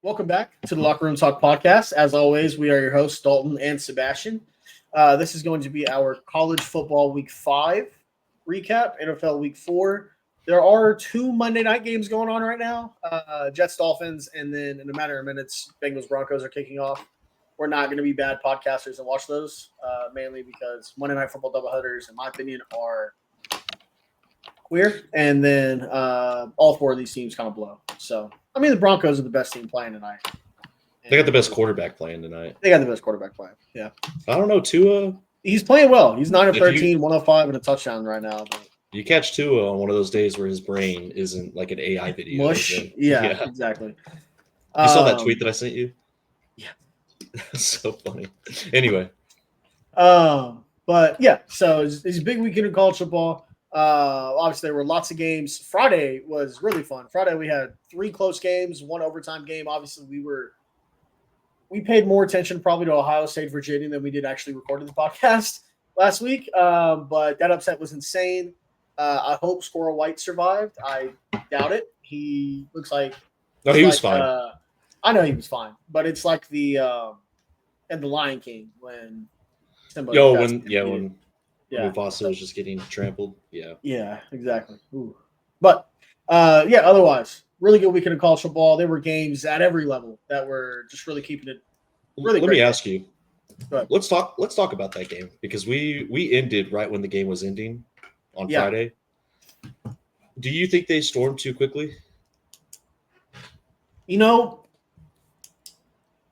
Welcome back to the Locker Room Talk podcast. As always, we are your hosts, Dalton and Sebastian. This is going to be our college football week 5 recap, NFL week 4. There are 2 Monday night games going on right now, Jets, Dolphins, and then in a matter of minutes, Bengals, Broncos are kicking off. We're not going to be bad podcasters and watch those, mainly because Monday night football doubleheaders, in my opinion, are weird. And then all 4 of these teams kind of blow. So, I mean, the Broncos are the best team playing tonight. They got the best quarterback playing tonight. They got the best quarterback playing. Yeah. I don't know, Tua. He's playing well. He's 9 of 13, 105 and a touchdown right now. But you catch Tua on one of those days where his brain isn't like an AI video. Mush. Yeah, exactly. You saw that tweet that I sent you? Yeah. So funny. Anyway. But yeah, so it's a big weekend of college football. Obviously, there were lots of games. Friday was really fun. Friday, we had 3 close games, 1 overtime game. Obviously, we paid more attention probably to Ohio State, Virginia than we did actually recording the podcast last week. But that upset was insane. I hope Squirrel White survived. I doubt it. He looks like he was fine. I know he was fine, but it's like the and the Lion King when Simba when Mufasa was just getting trampled. Yeah, exactly. Ooh. But otherwise, really good weekend of college football. There were games at every level that were just really keeping it really. Let me ask you. Let's talk about that game because we ended right when the game was ending on Friday. Do you think they stormed too quickly? You know,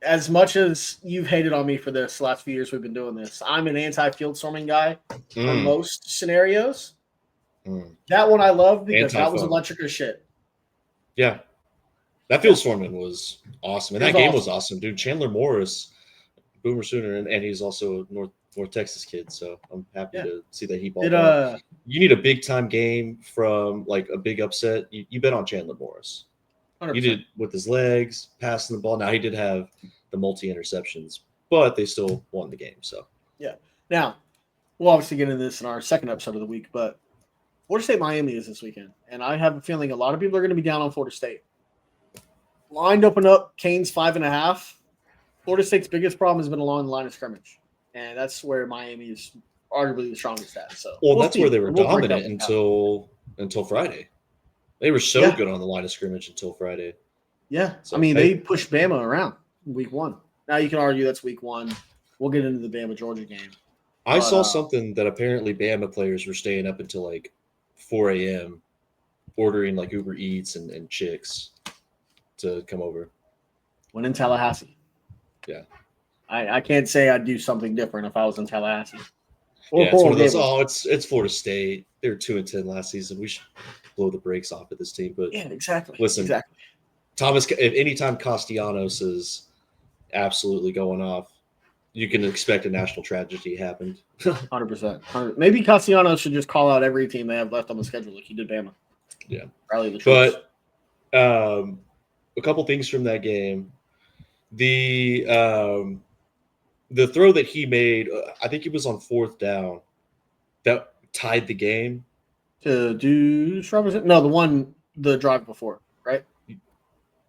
as much as you've hated on me for this last few years we've been doing this, I'm an anti-field storming guy for most scenarios. That one I love because that was electric as shit. Yeah. That field storming was awesome. And that game was awesome, dude. Chandler Morris, Boomer Sooner, and he's also a North Texas kid, so I'm happy to see that he balled out. You need a big-time game from, like, a big upset. You bet on Chandler Morris. 100%. He did with his legs, passing the ball. Now, he did have the multi-interceptions, but they still won the game. So yeah. Now, we'll obviously get into this in our second episode of the week, but Florida State Miami is this weekend, and I have a feeling a lot of people are going to be down on Florida State. Line open up, Canes 5.5. Florida State's biggest problem has been along the line of scrimmage, and that's where Miami is arguably the strongest at. So, that's where they were dominant until Friday. They were so good on the line of scrimmage until Friday. Yeah. So, I mean, they pushed Bama around week 1. Now you can argue that's week 1. We'll get into the Bama-Georgia game. I saw something that apparently Bama players were staying up until like 4 a.m. ordering like Uber Eats and chicks to come over. When in Tallahassee. Yeah. I can't say I'd do something different if I was in Tallahassee. It's one of those, it's Florida State. They were 2-10 last season. We should blow the brakes off of this team. But yeah, exactly. Listen, Thomas, if anytime Castellanos is absolutely going off, you can expect a national tragedy happened. 100%. Maybe Castellanos should just call out every team they have left on the schedule like he did Bama. Yeah. Rally the troops. But a couple things from that game. The throw that he made, I think it was on 4th down, that tied the game. To Deuce Robinson? No, the drive before, right?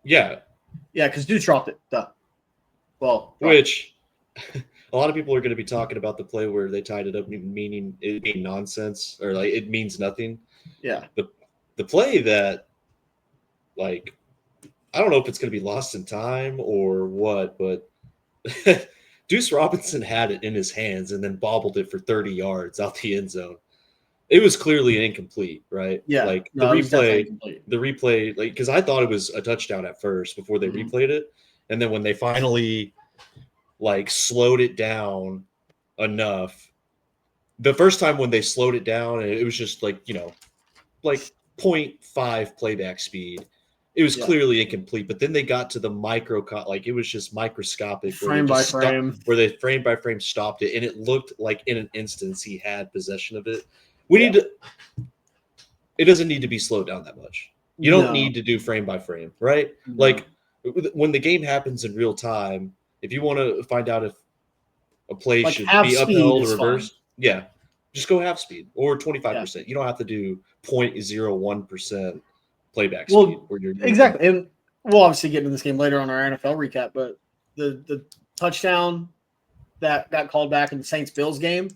Yeah. Yeah, because Deuce dropped it. Duh. Well, which a lot of people are going to be talking about the play where they tied it up, meaning it being nonsense or like it means nothing. Yeah. The play that, like, I don't know if it's going to be lost in time or what, but Deuce Robinson had it in his hands and then bobbled it for 30 yards out the end zone. It was clearly an incomplete, right? Yeah. Like the replay, like, because I thought it was a touchdown at first before they replayed it. And then when they finally like slowed it down enough, the first time when they slowed it down, it was just like, like 0.5 playback speed. It was clearly incomplete, but then they got to the it was just microscopic frame by frame, where they frame by frame stopped it, and it looked like in an instance he had possession of it. It doesn't need to be slowed down that much. You don't need to do frame by frame, right? No. Like when the game happens in real time, if you want to find out if a play should be upheld or reversed, just go half speed or 25%. Yeah. You don't have to do 0.01% playback speed. Exactly. And we'll obviously get into this game later on our NFL recap, but the touchdown that got called back in the Saints-Bills game,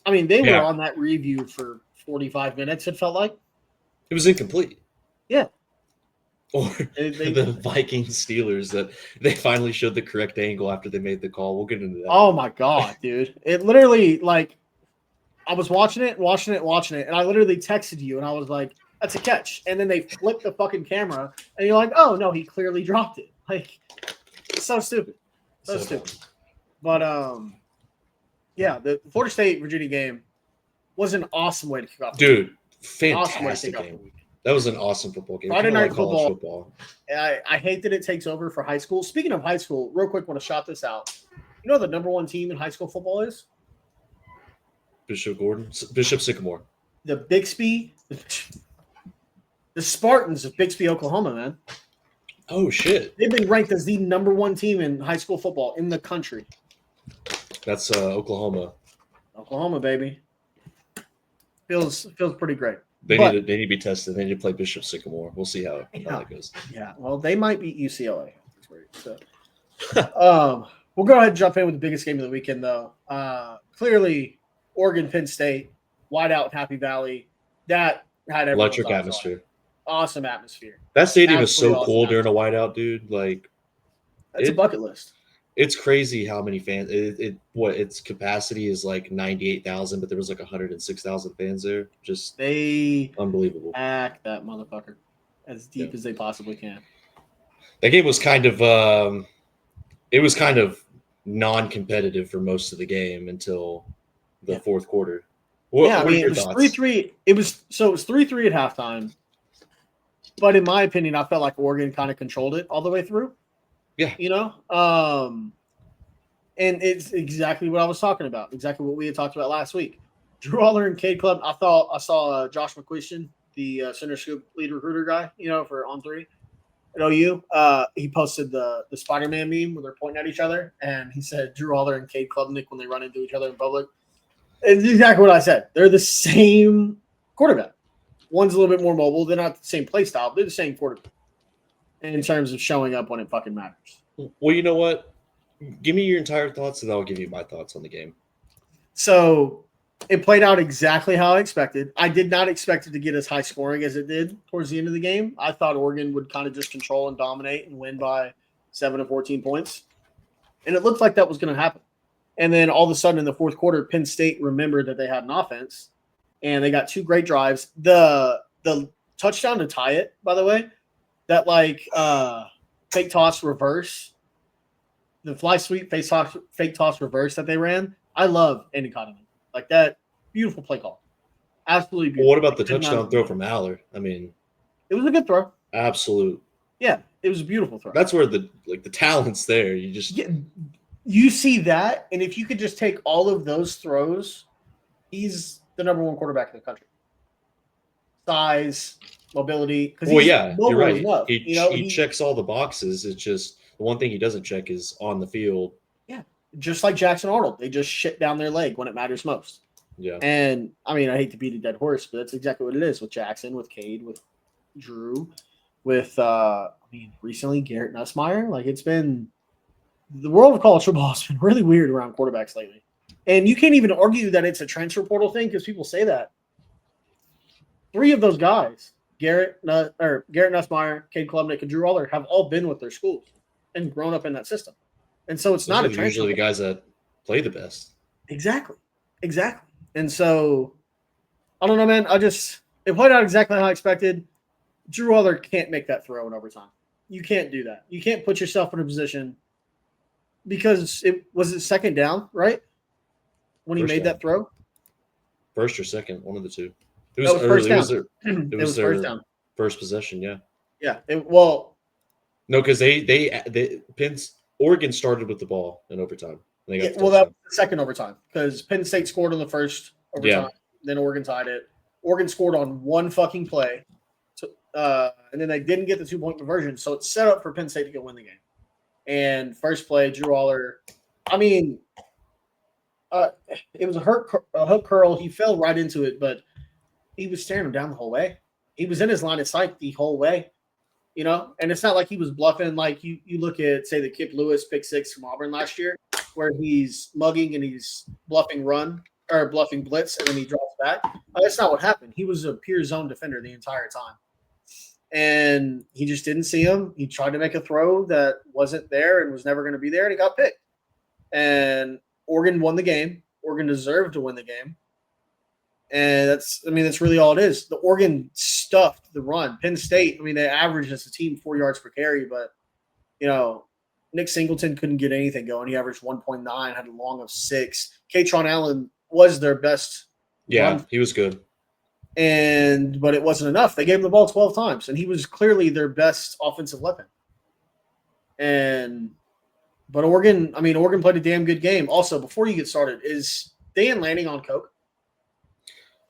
I mean, they were on that review for 45 minutes, it felt like. It was incomplete. Yeah. Or the Vikings Steelers that they finally showed the correct angle after they made the call. We'll get into that. Oh my God, dude. It literally, like, I was watching it, and I literally texted you, and I was like, that's a catch. And then they flipped the fucking camera, and you're like, oh, no, he clearly dropped it. Like, it's so stupid. So stupid. But, yeah, the Florida State-Virginia game was an awesome way to kick off. Dude, fantastic game. That was an awesome football game. Friday night football. I hate that it takes over for high school. Speaking of high school, real quick, want to shout this out. You know the number one team in high school football is? Bishop Sycamore. The Bixby, the Spartans of Bixby, Oklahoma, man. Oh, shit. They've been ranked as the number one team in high school football in the country. That's Oklahoma. Oklahoma, baby. Feels pretty great. They need to be tested. They need to play Bishop Sycamore. We'll see how that goes. Yeah, well, they might beat UCLA. So, we'll go ahead and jump in with the biggest game of the weekend, though. Clearly, Oregon, Penn State, Whiteout, Happy Valley. That had electric atmosphere. Awesome atmosphere. That stadium is so cool during a whiteout, dude. Like, it's a bucket list. It's crazy how many fans. Its capacity is like 98,000, but there was like 106,000 fans there. Just unbelievable. Pack that motherfucker as deep as they possibly can. That game was kind of non-competitive for most of the game until the fourth quarter. What it was 3-3. It was 3-3 at halftime. But in my opinion, I felt like Oregon kind of controlled it all the way through. Yeah. You know? And it's exactly what I was talking about. Exactly what we had talked about last week. Drew Aller and Cade Club. I saw Josh McQuistion, the Center Scoop lead recruiter guy, you know, for On 3 at OU. He posted the Spider-Man meme where they're pointing at each other. And he said Drew Aller and Cade Klubnik when they run into each other in public. It's exactly what I said. They're the same quarterback. One's a little bit more mobile. They're not the same play style. They're the same quarterback in terms of showing up when it fucking matters. Well, you know what? Give me your entire thoughts, and I'll give you my thoughts on the game. So it played out exactly how I expected. I did not expect it to get as high scoring as it did towards the end of the game. I thought Oregon would kind of just control and dominate and win by 7 to 14 points. And it looked like that was going to happen. And then all of a sudden in the fourth quarter, Penn State remembered that they had an offense, and they got two great drives. The touchdown to tie it, by the way, that fake toss reverse, the fly sweep fake toss reverse that they ran. I love Andy Cotton. Like that, beautiful play call. Absolutely beautiful. Well, what about the touchdown throw from Aller? I mean, it was a good throw. Absolute. Yeah, it was a beautiful throw. That's where the talent's there. You see that, and if you could just take all of those throws, he's the number one quarterback in the country. Size, mobility. Well, yeah, you're right. He checks all the boxes. It's just the one thing he doesn't check is on the field. Yeah, just like Jackson Arnold. They just shit down their leg when it matters most. Yeah. And, I mean, I hate to beat a dead horse, but that's exactly what it is with Jackson, with Cade, with Drew, with, recently Garrett Nussmeier. Like, it's been – the world of college football has been really weird around quarterbacks lately. And you can't even argue that it's a transfer portal thing because people say that. 3 of those guys, Garrett Nussmeier, Cade Klubnik, and Drew Aller, have all been with their schools and grown up in that system. And so it's not a transfer. Usually the guys that play the best. Exactly. And so, I don't know, man. It played out exactly how I expected. Drew Aller can't make that throw in overtime. You can't do that. You can't put yourself in a position because it was second down, right? When he made that throw? First or second, one of the two. It was early. It was their first down. First possession, yeah. Yeah. No, because Oregon started with the ball in overtime. That was the second overtime because Penn State scored on the first overtime. Then Oregon tied it. Oregon scored on one fucking play. And then they didn't get the 2-point conversion. So it's set up for Penn State to go win the game. And first play, Drew Aller, it was a hook curl. He fell right into it, but he was staring him down the whole way. He was in his line of sight the whole way. you know, and it's not like he was bluffing. Like you look at, say, the Kip Lewis pick six from Auburn last year, where he's mugging and he's bluffing run or bluffing blitz, and then he drops back. That's not what happened. He was a pure zone defender the entire time, and he just didn't see him. He tried to make a throw that wasn't there and was never going to be there, and he got picked. And Oregon won the game. Oregon deserved to win the game. And that's really all it is. The Oregon stuffed the run. Penn State, they averaged as a team 4 yards per carry, but, Nick Singleton couldn't get anything going. He averaged 1.9, had a long of 6. Katron Allen was their best. Yeah, he was good. But it wasn't enough. They gave him the ball 12 times, and he was clearly their best offensive weapon. But Oregon played a damn good game. Also, before you get started, is Dan Lanning on coke?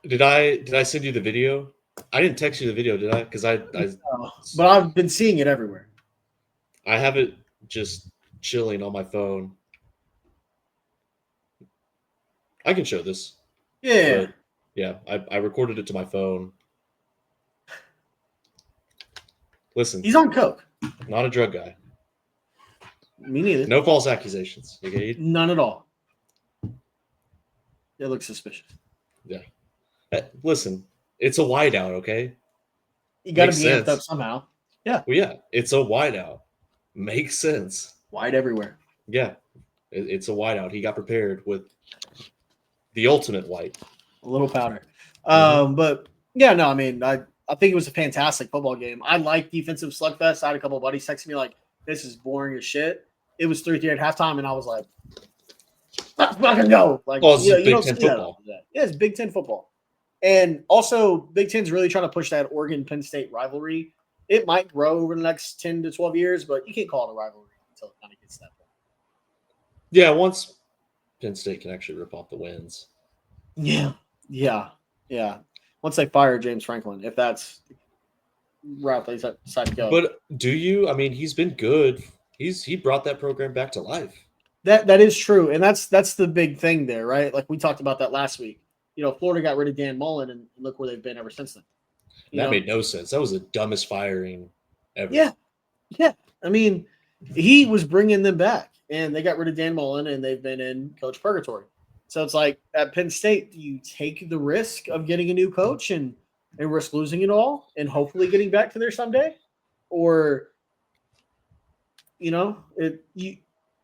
Did I send you the video? I didn't text you the video, did I? Because but I've been seeing it everywhere. I have it just chilling on my phone. I can show this. Yeah. Yeah, I recorded it to my phone. Listen. He's on coke. Not a drug guy. Me neither. No false accusations. Okay? None at all. It looks suspicious. Yeah. Listen, it's a wideout, okay? You got to be amped up somehow. Yeah. Well, yeah, it's a wideout. Makes sense. Wide everywhere. Yeah, it's a wideout. He got prepared with the ultimate white. A little powder. But, yeah, no, I think it was a fantastic football game. I like defensive slugfest. I had a couple of buddies text me like, this is boring as shit. It was 3-3 at halftime, and I was like, let's fucking go. Like, well, it's Big Ten football. Yeah, it's Big Ten football. And also, Big Ten's really trying to push that Oregon-Penn State rivalry. It might grow over the next 10 to 12 years, but you can't call it a rivalry until it kind of gets to that point. Yeah, once Penn State can actually rip off the wins. Yeah. Once they fire James Franklin, if that's route they decide to go. But do you? He's been good. He brought that program back to life. That is true, and that's the big thing there, right? Like we talked about that last week. Florida got rid of Dan Mullen, and look where they've been ever since then. That made no sense. That was the dumbest firing ever. Yeah. He was bringing them back, and they got rid of Dan Mullen, and they've been in coach purgatory. So it's like at Penn State, do you take the risk of getting a new coach and risk losing it all and hopefully getting back to there someday? Or, if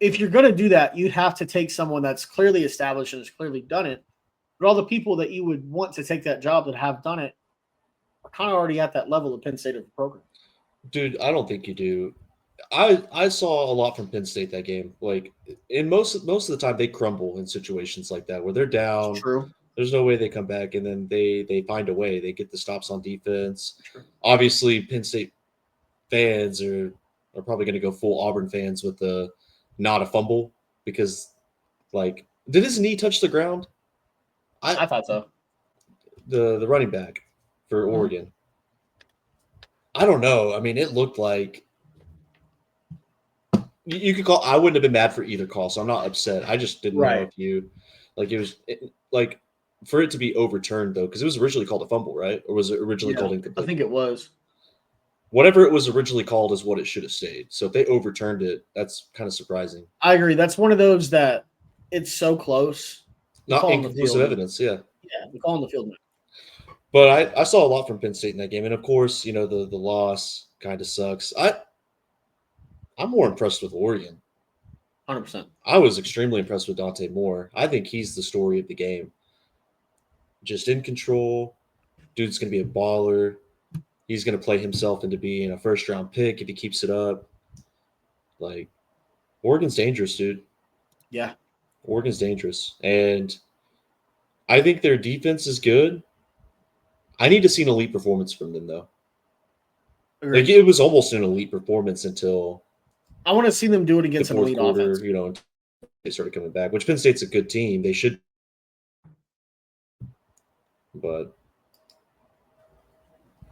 you're going to do that, you'd have to take someone that's clearly established and has clearly done it. But all the people that you would want to take that job that have done it are kind of already at that level of Penn State of the program. Dude, I don't think you do. I saw a lot from Penn State that game. Like, in most of the time, they crumble in situations like that where they're down. True. There's no way they come back, and then they find a way. They get the stops on defense. True. Obviously, Penn State fans are probably going to go full Auburn fans with not a fumble because, like, did his knee touch the ground? I thought so. The running back for Oregon. I don't know. It looked like you could call. I wouldn't have been mad for either call, so I'm not upset. I just didn't know if you it was like for it to be overturned though, because it was originally called a fumble, right? Or was it originally called incomplete? I think it was. Whatever it was originally called is what it should have stayed. So if they overturned it, that's kind of surprising. I agree. That's one of those that it's so close. Not inconclusive evidence, yeah. Yeah, the call on the field. But I saw a lot from Penn State in that game, and of course, the loss kind of sucks. I'm more impressed with Oregon. 100%. I was extremely impressed with Dante Moore. I think he's the story of the game. Just in control. Dude's going to be a baller. He's going to play himself into being a first-round pick if he keeps it up. Like, Oregon's dangerous, dude. Yeah. Oregon's dangerous. And I think their defense is good. I need to see an elite performance from them, though. Like, it was almost an elite performance until I want to see them do it against an elite offense. Until they started coming back, which Penn State's a good team. They should. But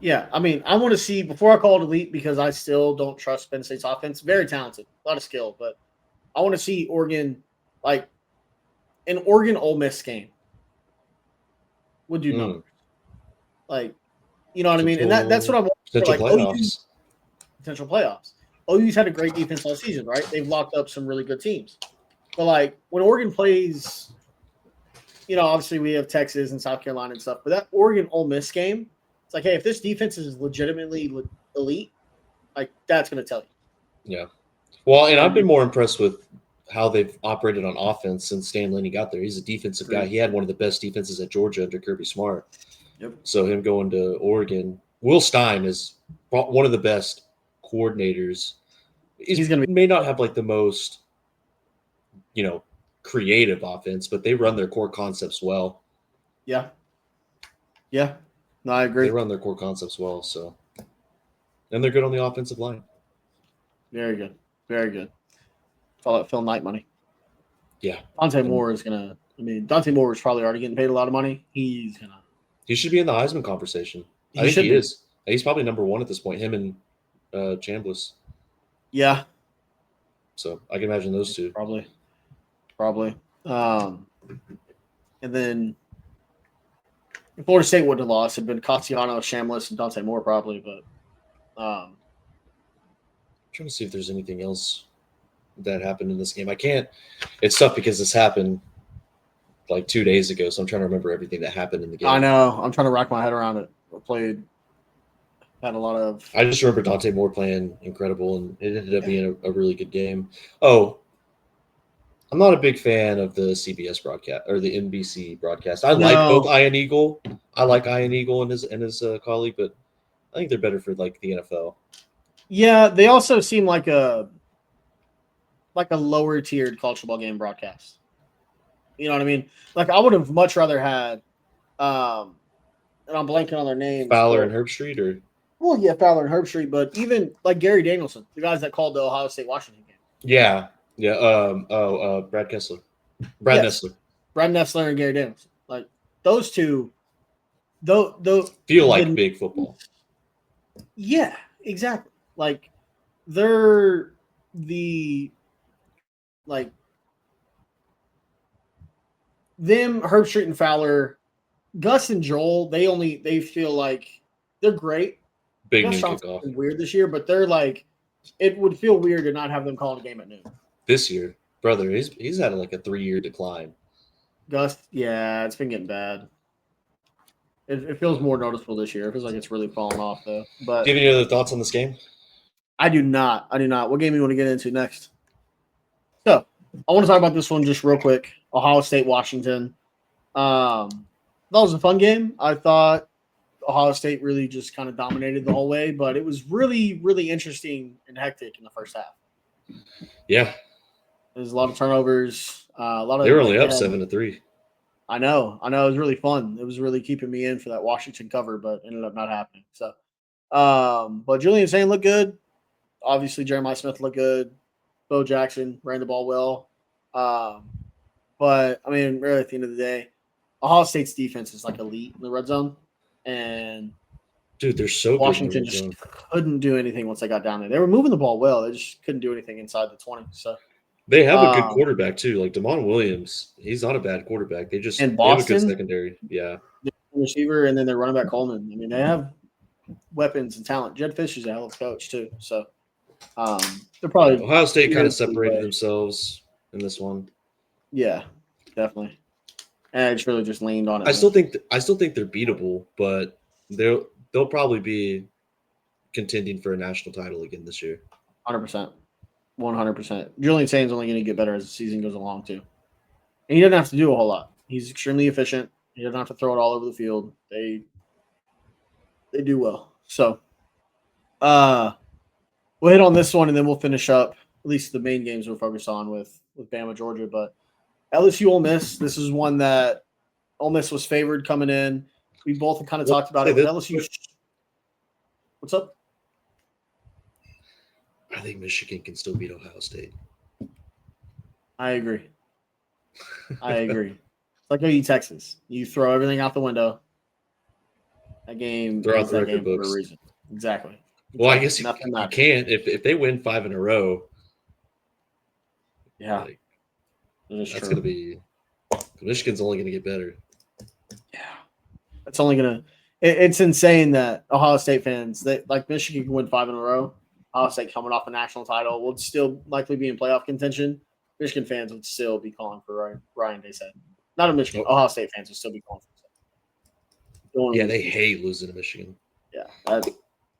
yeah, I want to see, before I call it elite, because I still don't trust Penn State's offense. Very talented, a lot of skill, but I want to see Oregon, like an Oregon-Ole Miss game would do numbers. Like, you know what I mean? And that's what I want. Potential like, playoffs. potential playoffs. OU's had a great defense all season, right? They've locked up some really good teams. But like when Oregon plays, obviously we have Texas and South Carolina and stuff, but that Oregon Ole Miss game, it's like, hey, if this defense is legitimately elite, like that's going to tell you. Yeah. Well, and I've been more impressed with how they've operated on offense since Stan Laney got there. He's a defensive guy. He had one of the best defenses at Georgia under Kirby Smart. Yep. So him going to Oregon, Will Stein is one of the best coordinators. He's going to may not have like the most, creative offense, but they run their core concepts well. Yeah. Yeah. No, I agree. They run their core concepts well, so. And they're good on the offensive line. Very good. Very good. Call it Phil Knight money. Yeah. Dante Moore is going to – Dante Moore is probably already getting paid a lot of money. He should be in the Heisman conversation. I think he is. He's probably number one at this point, him and Chambliss. Yeah. So I can imagine those two. Probably. And then if Florida State would have lost, it'd been Cassiano, Chambliss, and Dante Moore probably. But I'm trying to see if there's anything else that happened in this game. I can't. It's tough because this happened like 2 days ago, so I'm trying to remember everything that happened in the game. I know. I'm trying to rack my head around it. Had a lot of. I just remember Dante Moore playing incredible, and it ended up being a really good game. Oh, I'm not a big fan of the CBS broadcast or the NBC broadcast. I like both Ian Eagle. I like Ian Eagle and his colleague, but I think they're better for like the NFL. Yeah, they also seem like a lower tiered college football game broadcast. You know what I mean? Like I would have much rather had, and I'm blanking on their names. Fowler and Herbstreit, or Fowler and Herbstreit, but even like Gary Danielson, the guys that called the Ohio State Washington game. Yeah. Brad Nessler. Brad Nessler and Gary Danielson. Like those two, those feel like big football. Yeah, exactly. Like they're the like them, Herbstreit and Fowler, Gus and Joel. They feel like they're great. Big Gus noon kickoff. Weird this year, but they're like it would feel weird to not have them calling a game at noon. This year, brother, he's had like a 3-year decline. Gus, yeah, it's been getting bad. It feels more noticeable this year. It feels like it's really falling off, though. But do you have any other thoughts on this game? I do not. What game do you want to get into next? So, I want to talk about this one just real quick. Ohio State, Washington. That was a fun game. I thought Ohio State really just kind of dominated the whole way, but it was really, really interesting and hectic in the first half. Yeah. There's a lot of turnovers. They were only up 7-3. I know. It was really fun. It was really keeping me in for that Washington cover, but ended up not happening. So, but Julian Sain looked good. Obviously, Jeremiah Smith looked good. Bo Jackson ran the ball well. But I mean, really, at the end of the day, Ohio State's defense is like elite in the red zone, and dude, they're so Washington good. just couldn't do anything once they got down there. They were moving the ball well. They just couldn't do anything inside the 20. So. They have a good quarterback too, like Damon Williams. He's not a bad quarterback. They have a good secondary. Yeah, receiver, and then their running back Coleman. I mean, they have weapons and talent. Jed Fish is a hell of a coach too. So they're probably Ohio State kind of separated themselves in this one. Yeah, definitely. And it's really just leaned on it. I still think they're beatable, but they'll probably be contending for a national title again this year. 100%. 100%. Julian Sain's only going to get better as the season goes along, too. And he doesn't have to do a whole lot. He's extremely efficient. He doesn't have to throw it all over the field. They do well. So, we'll hit on this one, and then we'll finish up at least the main games we're focused on with Bama, Georgia. But LSU Ole Miss, this is one that Ole Miss was favored coming in. We both kind of talked about it with LSU. What's up? I think Michigan can still beat Ohio State. I agree. It's like OU Texas. You throw everything out the window. That game throw out the record books for a reason. Exactly. Well, I guess you can't if they win 5 in a row. Yeah, that's going to be. Michigan's only going to get better. Yeah, it's only going to. It's insane that Ohio State fans like Michigan can win 5 in a row. Ohio State coming off a national title would still likely be in playoff contention. Michigan fans would still be calling for Ryan Day said. Not a Michigan. Ohio State fans would still be calling for Yeah, they hate losing to Michigan. Yeah,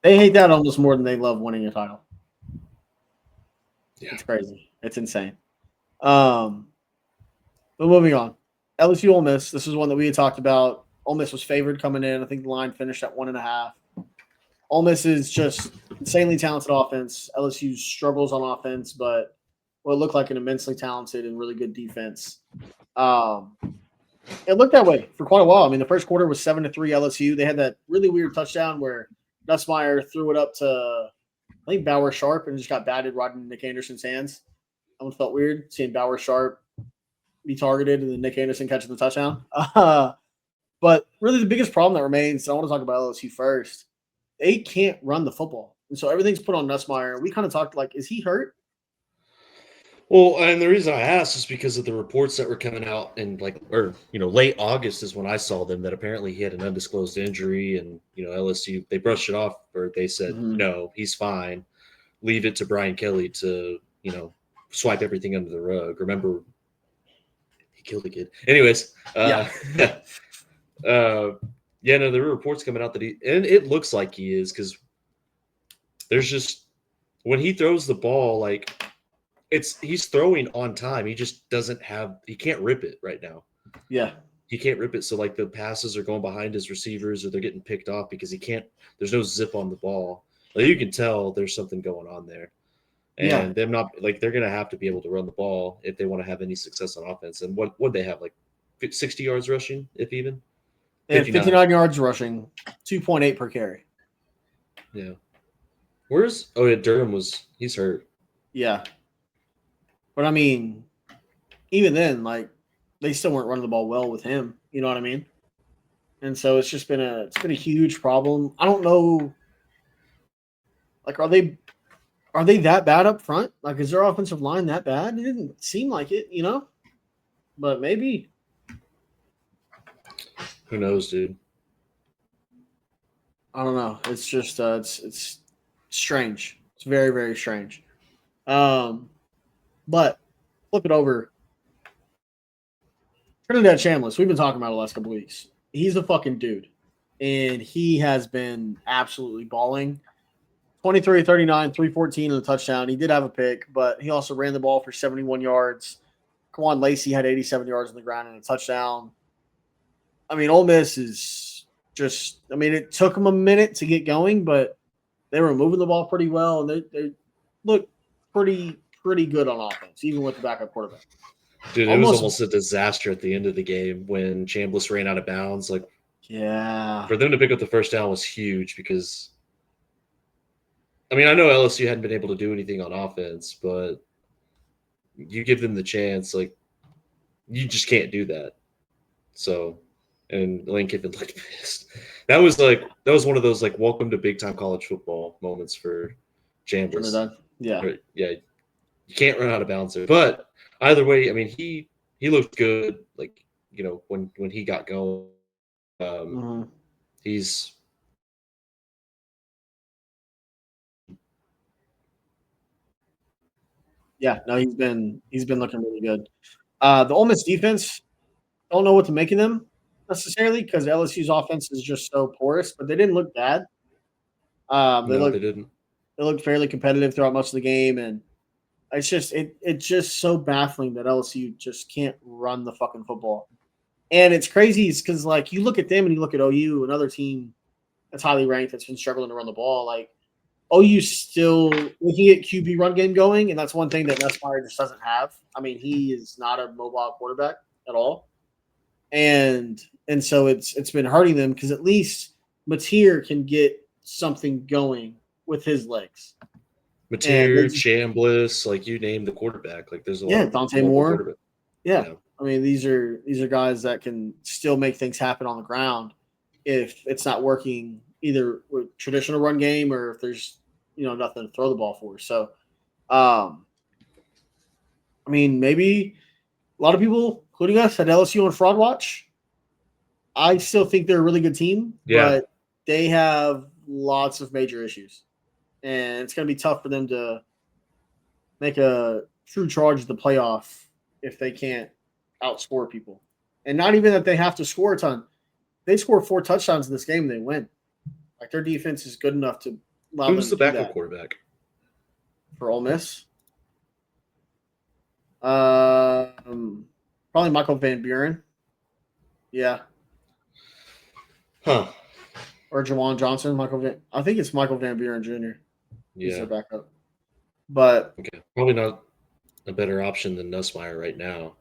they hate that almost more than they love winning a title. Yeah. It's crazy. It's insane. But moving on. LSU Ole Miss. This is one that we had talked about. Ole Miss was favored coming in. I think the line finished at 1.5. Ole Miss is just insanely talented offense. LSU struggles on offense, but what looked like an immensely talented and really good defense. It looked that way for quite a while. I mean, the first quarter was 7-3 LSU. They had that really weird touchdown where Nussmeier threw it up to, I think, Bauer Sharp and just got batted right in Nick Anderson's hands. That one felt weird, seeing Bauer Sharp be targeted and then Nick Anderson catching the touchdown. But really the biggest problem that remains, I want to talk about LSU first, they can't run the football. And so everything's put on Nussmeier. We kind of talked like, is he hurt? Well, and the reason I asked is because of the reports that were coming out in late August is when I saw them that apparently he had an undisclosed injury and, LSU, they brushed it off or they said, no, he's fine. Leave it to Brian Kelly to, swipe everything under the rug. Remember, he killed a kid. Anyways, there were reports coming out that and it looks like he is because there's just, when he throws the ball, like, he's throwing on time. He just he can't rip it right now. Yeah. He can't rip it. So like the passes are going behind his receivers or they're getting picked off because there's no zip on the ball. Like you can tell there's something going on there. And they're going to have to be able to run the ball if they want to have any success on offense. And what they have, like 60 yards rushing, if even? They had 59 yards rushing, 2.8 per carry. Yeah. Durham he's hurt. Yeah. But I mean, even then, like they still weren't running the ball well with him. You know what I mean? And so it's been a huge problem. I don't know. Like, are they that bad up front? Like, is their offensive line that bad? It didn't seem like it, But maybe. Who knows, dude? I don't know. It's just it's strange. It's very, very strange. But flip it over. Trinidad Chambliss, we've been talking about it the last couple weeks. He's a fucking dude. And he has been absolutely balling. 23, 39, 314 in the touchdown. He did have a pick, but he also ran the ball for 71 yards. Kawan Lacey had 87 yards on the ground and a touchdown. I mean, Ole Miss is just – it took them a minute to get going, but they were moving the ball pretty well, and they looked pretty good on offense, even with the backup quarterback. Dude, it was almost a disaster at the end of the game when Chambliss ran out of bounds. Like, yeah. For them to pick up the first down was huge because – I know LSU hadn't been able to do anything on offense, but you give them the chance, like you just can't do that. So, and Lane Kiffin looked pissed. That was one of those like welcome to big time college football moments for Chambliss. Yeah, you can't run out of bounds there. But either way, he looked good. Like when he got going, he's. Yeah, no, he's been looking really good. The Ole Miss defense, don't know what to make of them necessarily because LSU's offense is just so porous, but they didn't look bad. They didn't. They looked fairly competitive throughout most of the game, and it's just so baffling that LSU just can't run the fucking football. And it's crazy because like you look at them and you look at OU, another team that's highly ranked that's been struggling to run the ball, like. OU still looking at QB run game going, and that's one thing that Nussmeier just doesn't have. He is not a mobile quarterback at all, and so it's been hurting them because at least Mateer can get something going with his legs. Mateer, Chambliss, like you name the quarterback. Like there's a lot of Dante Moore. Yeah. These are guys that can still make things happen on the ground if it's not working either with traditional run game or if there's nothing to throw the ball for. So, maybe a lot of people, including us, had LSU on fraud watch. I still think they're a really good team, but they have lots of major issues. and it's going to be tough for them to make a true charge at the playoff if they can't outscore people. And not even that they have to score a ton. They score 4 touchdowns in this game, they win. Like their defense is good enough to allow Who's them the to do backup that. quarterback For Ole Miss? Probably Michael Van Buren. Yeah. Huh. Or Jawan Johnson. I think it's Michael Van Buren Jr. He's Yeah. their backup. But Okay. Probably not a better option than Nussmeier right now.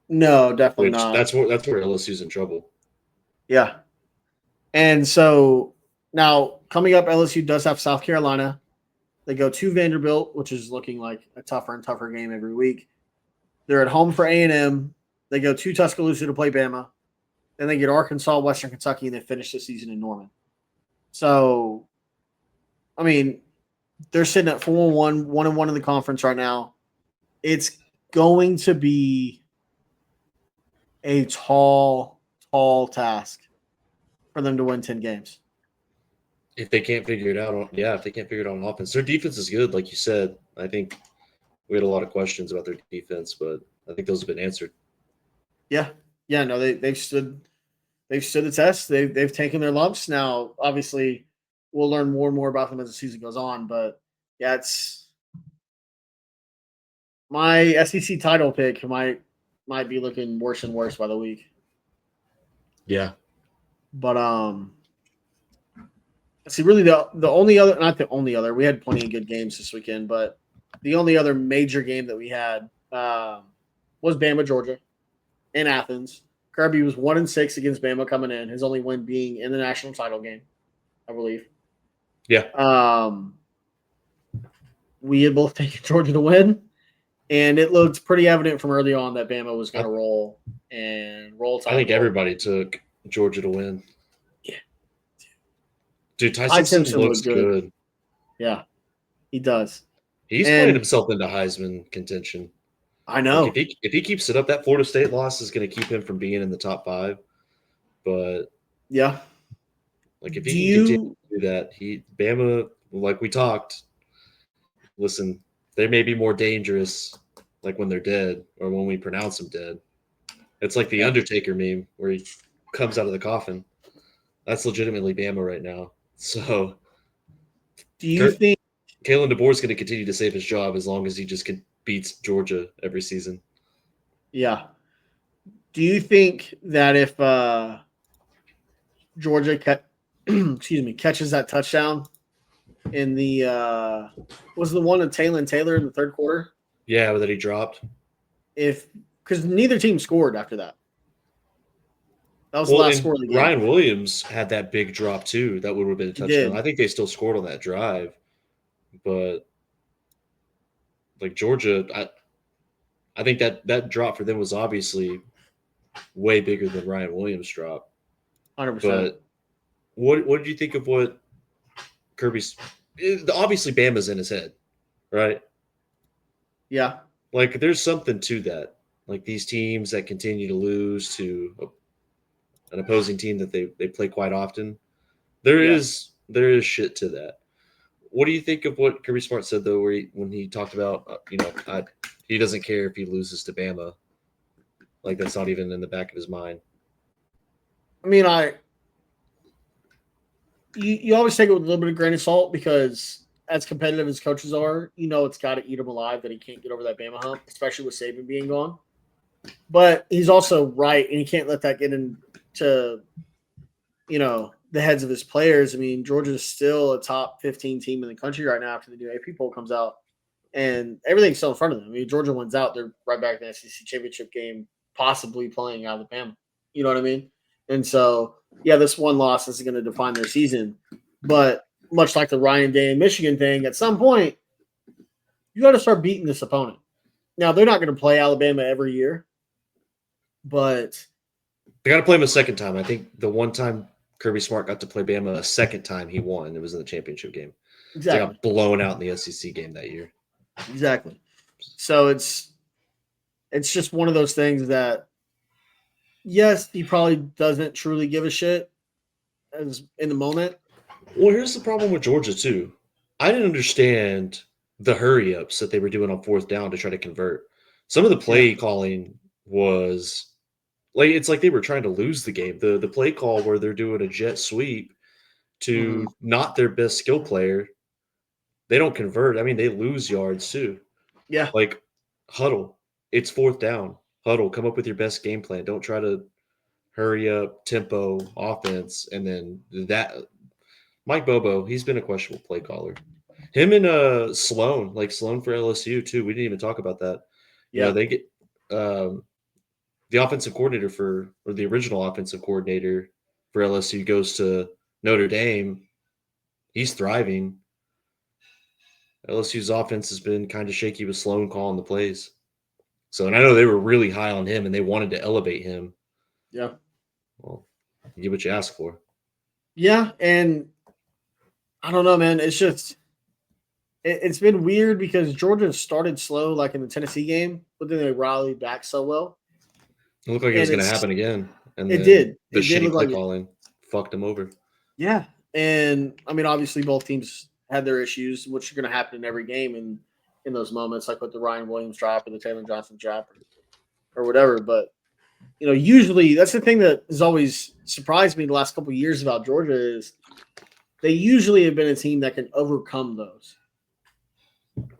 no, definitely Which not. that's where LSU's in trouble. Yeah. And so now coming up, LSU does have South Carolina. They go to Vanderbilt, which is looking like a tougher and tougher game every week. They're at home for A&M. They go to Tuscaloosa to play Bama. Then they get Arkansas, Western Kentucky, and they finish the season in Norman. So, I mean, they're sitting at 4-1, 1-1 in the conference right now. It's going to be a tall task for them to win 10 games. If they can't figure it out on offense. Their defense is good, like you said. I think we had a lot of questions about their defense, but I think those have been answered. Yeah. Yeah, no, they've stood the test. They've taken their lumps. Now, obviously, we'll learn more and more about them as the season goes on, but yeah, it's my SEC title pick might be looking worse and worse by the week. Yeah. But see, really the only other, not the only other, we had plenty of good games this weekend, but the only other major game that we had was Bama, Georgia, in Athens. Kirby was 1-6 against Bama coming in. His only win being in the national title game, I believe. Yeah. We had both taken Georgia to win, and it looked pretty evident from early on that Bama was going to roll. I think everybody took Georgia to win. Yeah. Dude, Tyson Simpson looks good. Yeah, he does. He's playing himself into Heisman contention. I know. Like if he keeps it up, that Florida State loss is going to keep him from being in the top 5. But yeah, like if he can continue to do that, Bama, like we talked. Listen, they may be more dangerous, like when they're dead or when we pronounce them dead. It's like the Undertaker meme where he comes out of the coffin. That's legitimately Bama right now. So, do you think Kalen DeBoer's going to continue to save his job as long as he just beats Georgia every season? Yeah. Do you think that if Georgia catches that touchdown in the was the one of Taylor in the third quarter? Yeah, that he dropped. Because neither team scored after that. That was the last score of the game. Ryan Williams had that big drop too. That would have been a touchdown. I think they still scored on that drive, but like Georgia, I think that drop for them was obviously way bigger than Ryan Williams' drop. 100%. But what did you think of what Kirby's? Obviously, Bama's in his head, right? Yeah. Like there's something to that. Like these teams that continue to lose to an opposing team that they play quite often. There is shit to that. What do you think of what Kirby Smart said though, when he talked about he doesn't care if he loses to Bama, like that's not even in the back of his mind. I mean, you always take it with a little bit of grain of salt because as competitive as coaches are, it's got to eat him alive that he can't get over that Bama hump, especially with Saban being gone. But he's also right, and he can't let that get into, the heads of his players. I mean, Georgia's still a top 15 team in the country right now after the new AP poll comes out, and everything's still in front of them. I mean, Georgia wins out, they're right back in the SEC championship game, possibly playing Alabama. You know what I mean? And so, yeah, this one loss is going to define their season. But much like the Ryan Day in Michigan thing, at some point, you got to start beating this opponent. Now, they're not going to play Alabama every year, but they got to play him a second time. I think the one time Kirby Smart got to play Bama a second time he won, it was in the championship game. Exactly. They got blown out in the SEC game that year. Exactly. So it's just one of those things that, yes, he probably doesn't truly give a shit as in the moment. Well, here's the problem with Georgia too. I didn't understand the hurry ups that they were doing on fourth down to try to convert. Some of the play calling was like it's like they were trying to lose the game. The play call where they're doing a jet sweep to not their best skill player, they don't convert. I mean, they lose yards too. Yeah. Like huddle. It's fourth down. Huddle. Come up with your best game plan. Don't try to hurry up, tempo, offense, and then that Mike Bobo, he's been a questionable play caller. Him and Sloan, like Sloan for LSU too. We didn't even talk about that. You know, Yeah. they get the offensive coordinator or the original offensive coordinator for LSU goes to Notre Dame. He's thriving. LSU's offense has been kind of shaky with Sloan calling the plays. So, and I know they were really high on him and they wanted to elevate him. Yeah. Well, you get what you ask for. Yeah, and I don't know, man. It's just it's been weird because Georgia started slow, like in the Tennessee game, but then they rallied back so well. It looked like it was And going to happen again, and it then did. the It did shitty look play like it. calling fucked them over. Yeah, and I mean, obviously, both teams had their issues, which are going to happen in every game, and in those moments, like with the Ryan Williams drop or the Taylor Johnson drop or whatever. But usually that's the thing that has always surprised me the last couple of years about Georgia is they usually have been a team that can overcome those.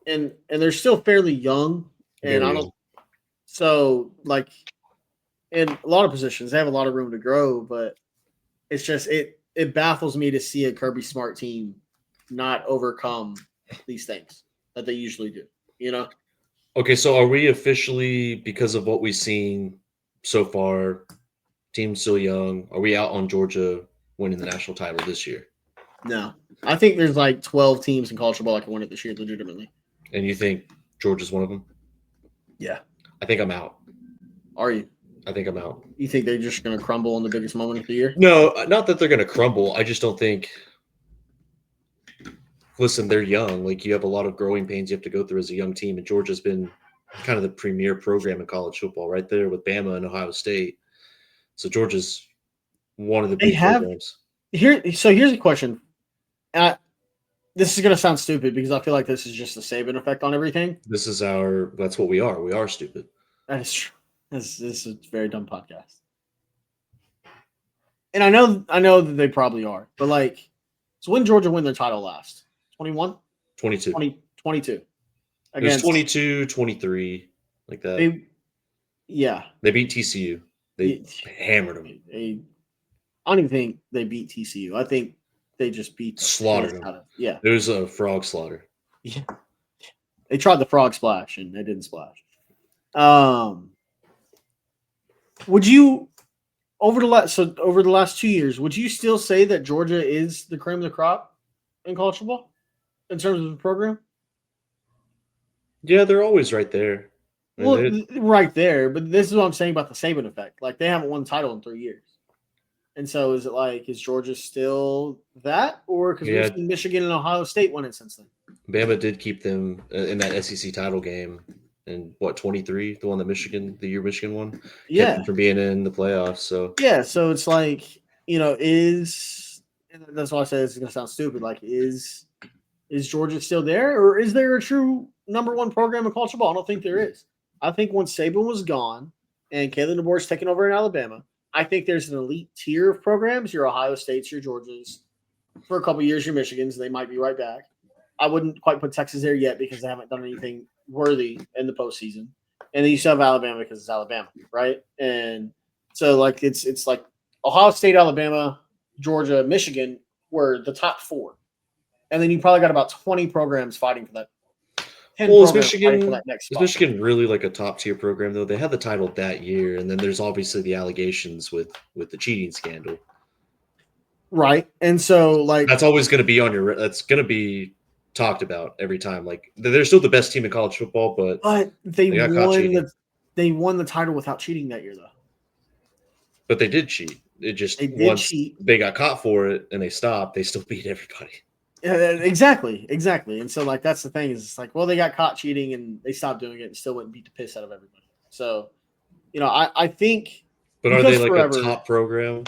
And they're still fairly young, and Very I don't so like in a lot of positions they have a lot of room to grow, but it's just it baffles me to see a Kirby Smart team not overcome these things that they usually do. Okay, so are we officially, because of what we've seen so far, team still young, are we out on Georgia winning the national title this year? No, I think there's like 12 teams in college football that can win it this year legitimately. And you think Georgia's one of them? Yeah. I think I'm out. Are you? I think I'm out. You think they're just going to crumble in the biggest moment of the year? No, not that they're going to crumble. I just don't think. Listen, they're young. Like, you have a lot of growing pains you have to go through as a young team, and Georgia's been kind of the premier program in college football, right there with Bama and Ohio State. So Georgia's one of the big programs. So here's a question. This is going to sound stupid because I feel like this is just the Saban effect on everything. That's what we are. We are stupid. That is true. This is a very dumb podcast. And I know that they probably are, but so when Georgia win their title last? 21? 22. 22. It was 22, 23, like that. They beat TCU. They hammered them. I don't even think they beat TCU. I think they just slaughtered them. Yeah. It was a frog slaughter. Yeah. They tried the frog splash and they didn't splash. Would you over the last 2 years, would you still say that Georgia is the cream of the crop in college football in terms of the program? Yeah, they're always right there. Right there, but this is what I'm saying about the Saban effect. Like, they haven't won the title in 3 years. And so is Georgia still that? Or because we've seen Michigan and Ohio State win it since then? Bama did keep them in that SEC title game in 23, the one that the year Michigan won? Yeah. Kept them from being in the playoffs. So yeah, so it's like, that's why I said it's going to sound stupid. Like, is Georgia still there? Or is there a true number one program in college football? I don't think there is. I think once Saban was gone and Kalen DeBoer's taken over in Alabama, I think there's an elite tier of programs. Your Ohio States, your Georgias. For a couple of years, your Michigans. They might be right back. I wouldn't quite put Texas there yet because they haven't done anything worthy in the postseason. And then you still have Alabama because it's Alabama, right? And so, it's like Ohio State, Alabama, Georgia, Michigan were the top four. And then you probably got about 20 programs fighting for that. Is Michigan really like a top tier program though? They had the title that year, and then there's obviously the allegations with the cheating scandal, right? And so that's always going to be that's going to be talked about every time. Like, they're still the best team in college football, but they won the title without cheating that year though. But they did cheat. They got caught for it and they stopped, they still beat everybody. Exactly. And so, that's the thing is, it's like, well, they got caught cheating and they stopped doing it and still wouldn't beat the piss out of everybody. So, I think. But are they like a top program?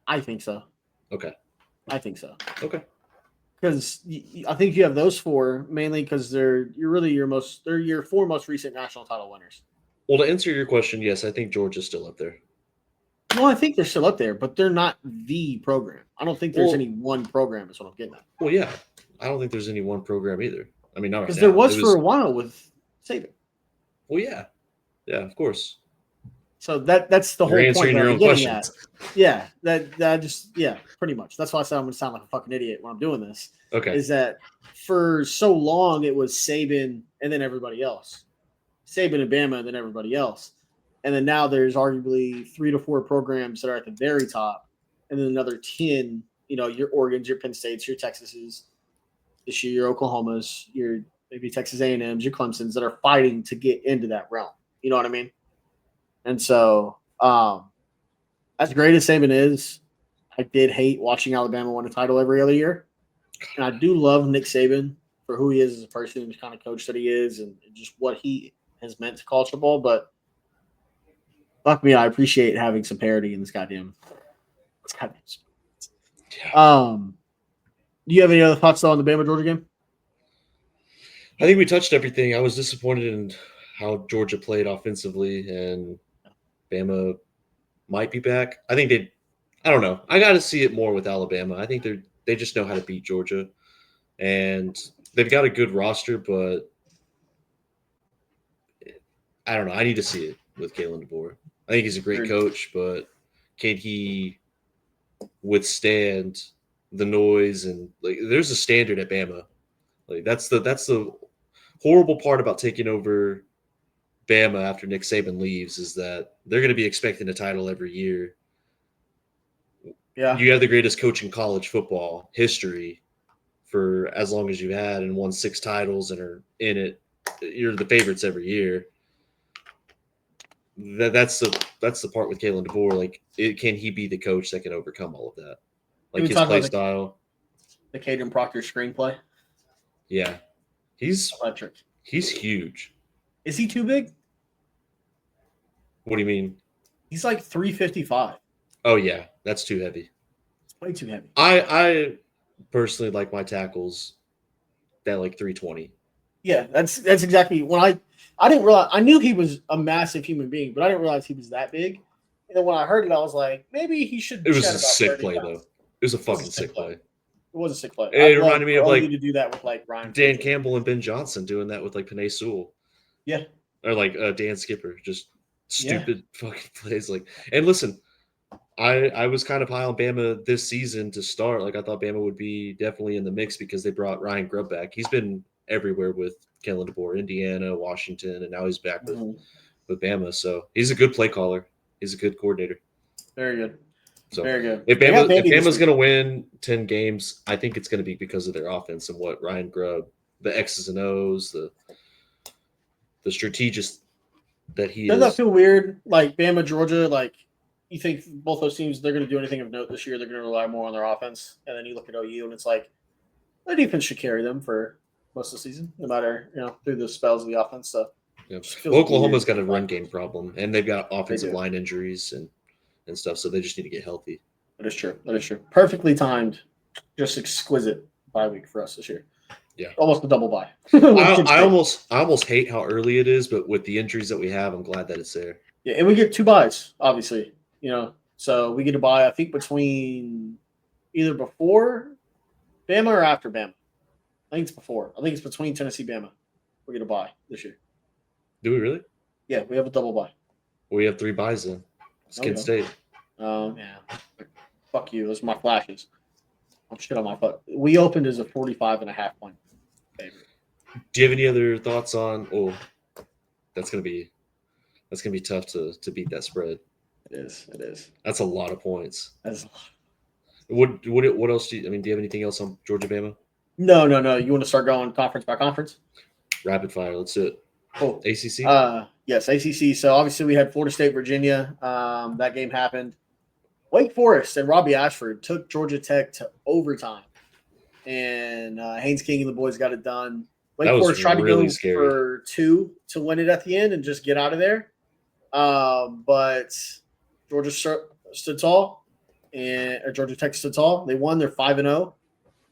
I think so. Okay. I think so. Okay. because I think you have those four mainly because they're your four most recent national title winners. Well, to answer your question, yes, I think Georgia's still up there. Well, I think they're still up there, but they're not the program. I don't think there's Well- any one program. Is what I'm getting at. Well, yeah, I don't think there's any one program either. I mean, not right Because now. there was for a while with Saban. Well, yeah, of course. So that's the You're whole answering point that your I'm own getting questions. at. Yeah, that just pretty much. That's why I said I'm going to sound like a fucking idiot when I'm doing this. Okay. Is that for so long it was Saban and then everybody else, Saban and Bama and then everybody else, and then now there's arguably 3 to 4 programs that are at the very top, and then another 10. You know, your Oregon's, your Penn States, your Texases, this year your Oklahomas, your maybe Texas A&Ms, your Clemsons that are fighting to get into that realm. You know what I mean? And so, as great as Saban is, I did hate watching Alabama win a title every other year. And I do love Nick Saban for who he is as a person and the kind of coach that he is and just what he has meant to college football. But fuck me, I appreciate having some parity in this goddamn. Yeah. Do you have any other thoughts though on the Bama Georgia game? I think we touched everything. I was disappointed in how Georgia played offensively, and Bama might be back. I don't know. I got to see it more with Alabama. I think they just know how to beat Georgia, and they've got a good roster, but I don't know. I need to see it with Kalen DeBoer. I think he's a great coach, but can he withstand the noise? And like, there's a standard at Bama. Like that's the horrible part about taking over Bama after Nick Saban leaves is that they're going to be expecting a title every year. Yeah. You have the greatest coach in college football history for as long as you've had and won 6 titles and are in it. You're the favorites every year. That's the part with Kalen DeBoer. Like, can he be the coach that can overcome all of that? Like his play style. The Caden Proctor screenplay. Yeah, he's electric. He's huge. Is he too big? What do you mean? He's like 355. Oh yeah, that's too heavy. It's way too heavy. I personally like my tackles that like 320. Yeah, that's exactly when I didn't realize. I knew he was a massive human being, but I didn't realize he was that big. And then when I heard it, I was like, maybe he should. It was a sick play though. It was a fucking sick play. It was a sick play. It reminded me of like to do that with like Ryan Dan Campbell and Ben Johnson doing that with like Penei Sewell. Yeah. Or like Dan Skipper, just stupid fucking plays. Like, and listen, I was kind of high on Bama this season to start. Like, I thought Bama would be definitely in the mix because they brought Ryan Grubb back. He's been everywhere with Kellen DeBoer, Indiana, Washington, and now he's back with Bama. So he's a good play caller. He's a good coordinator. Very good. So very good. If Bama's going to win 10 games, I think it's going to be because of their offense and what Ryan Grubb, the X's and O's, the strategist that he Doesn't is. that feel weird? Like Bama, Georgia, like you think both those teams, they're going to do anything of note this year. They're going to rely more on their offense. And then you look at OU and it's like their defense should carry them for most of the season, no matter, through the spells of the offense. So Oklahoma's got a run game problem, and they've got offensive line injuries and stuff, so they just need to get healthy. That is true. Perfectly timed, just exquisite bye week for us this year. Yeah, almost a double bye. I almost hate how early it is, but with the injuries that we have, I'm glad that it's there. Yeah, and we get 2 byes, obviously. So we get a bye. I think between either before Bama or after Bama. I think it's before. I think it's between Tennessee, Bama. We get a bye this year. Do we really? Yeah, we have a double bye. We have 3 byes then. Kent State. Yeah. Fuck you. Those are my flashes. I'm shit on my foot. We opened as a 45.5 point favorite. Do you have any other thoughts on? Oh, that's gonna be tough to beat that spread. It is. That's a lot of points. That is a lot. What else do you have anything else on Georgia Bama? No. You want to start going conference by conference? Rapid fire. Let's do it. Cool. ACC? Yes, ACC. So obviously we had Florida State, Virginia. That game happened. Wake Forest and Robbie Ashford took Georgia Tech to overtime. And Haynes King and the boys got it done. Wake Forest tried to go for 2 to win it at the end and just get out of there. But Georgia stood tall, or Georgia Tech stood tall. They won. They're 5-0.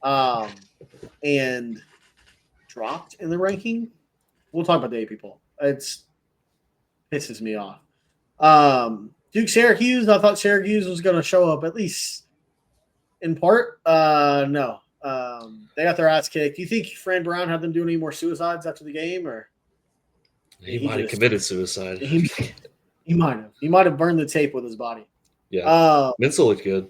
and dropped in the ranking. We'll talk about the AP poll. It's pisses me off. Duke Syracuse. I thought Syracuse was going to show up at least in part. No. They got their ass kicked. Do you think Fran Brown had them doing any more suicides after the game, or he might have committed suicide? He might have. He might have burned the tape with his body. Yeah. Menzel looked good.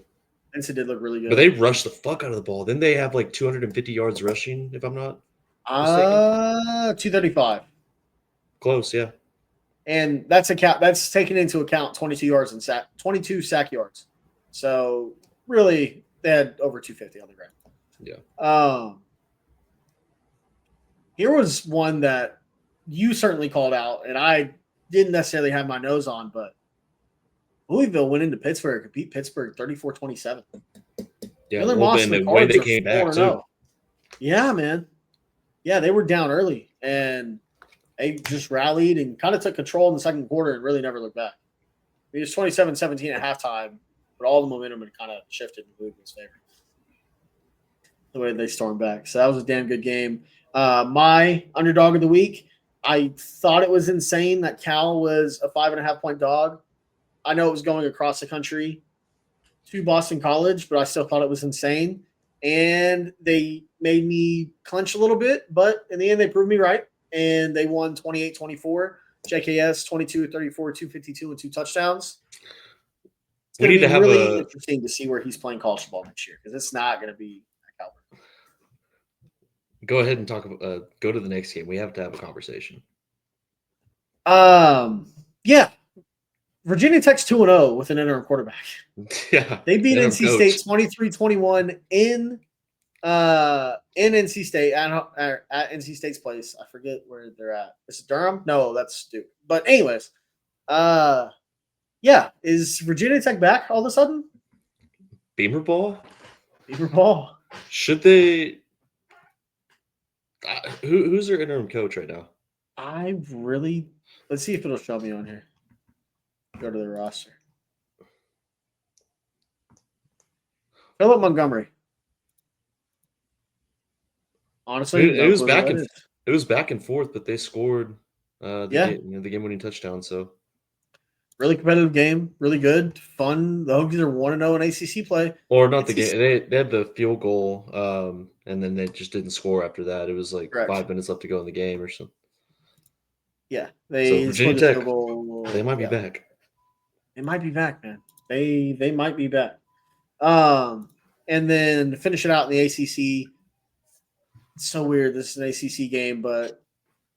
Menzel did look really good. But they rushed the fuck out of the ball. Didn't they have like 250 yards rushing, if I'm not mistaken? 235. Close, yeah. And that's taken into account 22 sack yards. So really, they had over 250 on the ground. Yeah. Here was one that you certainly called out, and I didn't necessarily have my nose on, but Louisville went into Pittsburgh and beat Pittsburgh 34-27. Yeah, a little bit in the way they came back, too. Yeah, man. Yeah, they were down early, and they just rallied and kind of took control in the second quarter and really never looked back. It was 27-17 at halftime, but all the momentum had kind of shifted in Louisville's favor. The way they stormed back. So that was a damn good game. My underdog of the week, I thought it was insane that Cal was a 5.5-point dog. I know it was going across the country to Boston College, but I still thought it was insane. And they made me clench a little bit, but in the end, they proved me right. And they won 28-24. JKS 22-34, 252, and 2 touchdowns. It's going to be really interesting to see where he's playing college football next year, because it's not going to be a Cowboy. Go ahead and talk about go to the next game. We have to have a conversation. Yeah. Virginia Tech's 2-0 with an interim quarterback. Yeah. They beat NC State 23-21 in NC State at NC State's place. I forget where they're at. Is it Durham? No, that's Duke. But anyways, yeah, is Virginia Tech back all of a sudden? Beamer ball? Beamer ball. Should they? Who's their interim coach right now? Let's see if it'll show me on here. Go to the roster. Philip Montgomery. Honestly, it was back and it was back and forth, but they scored the game-winning touchdown. So really competitive game, really good, fun. The Hokies are 1-0 in ACC play. Or not the game. They had the field goal, and then they just didn't score after that. It was like 5 minutes left to go in the game or something. Yeah, Virginia Tech, they might be back. They might be back, man. They might be back. And then to finish it out in the ACC. It's so weird. This is an ACC game, but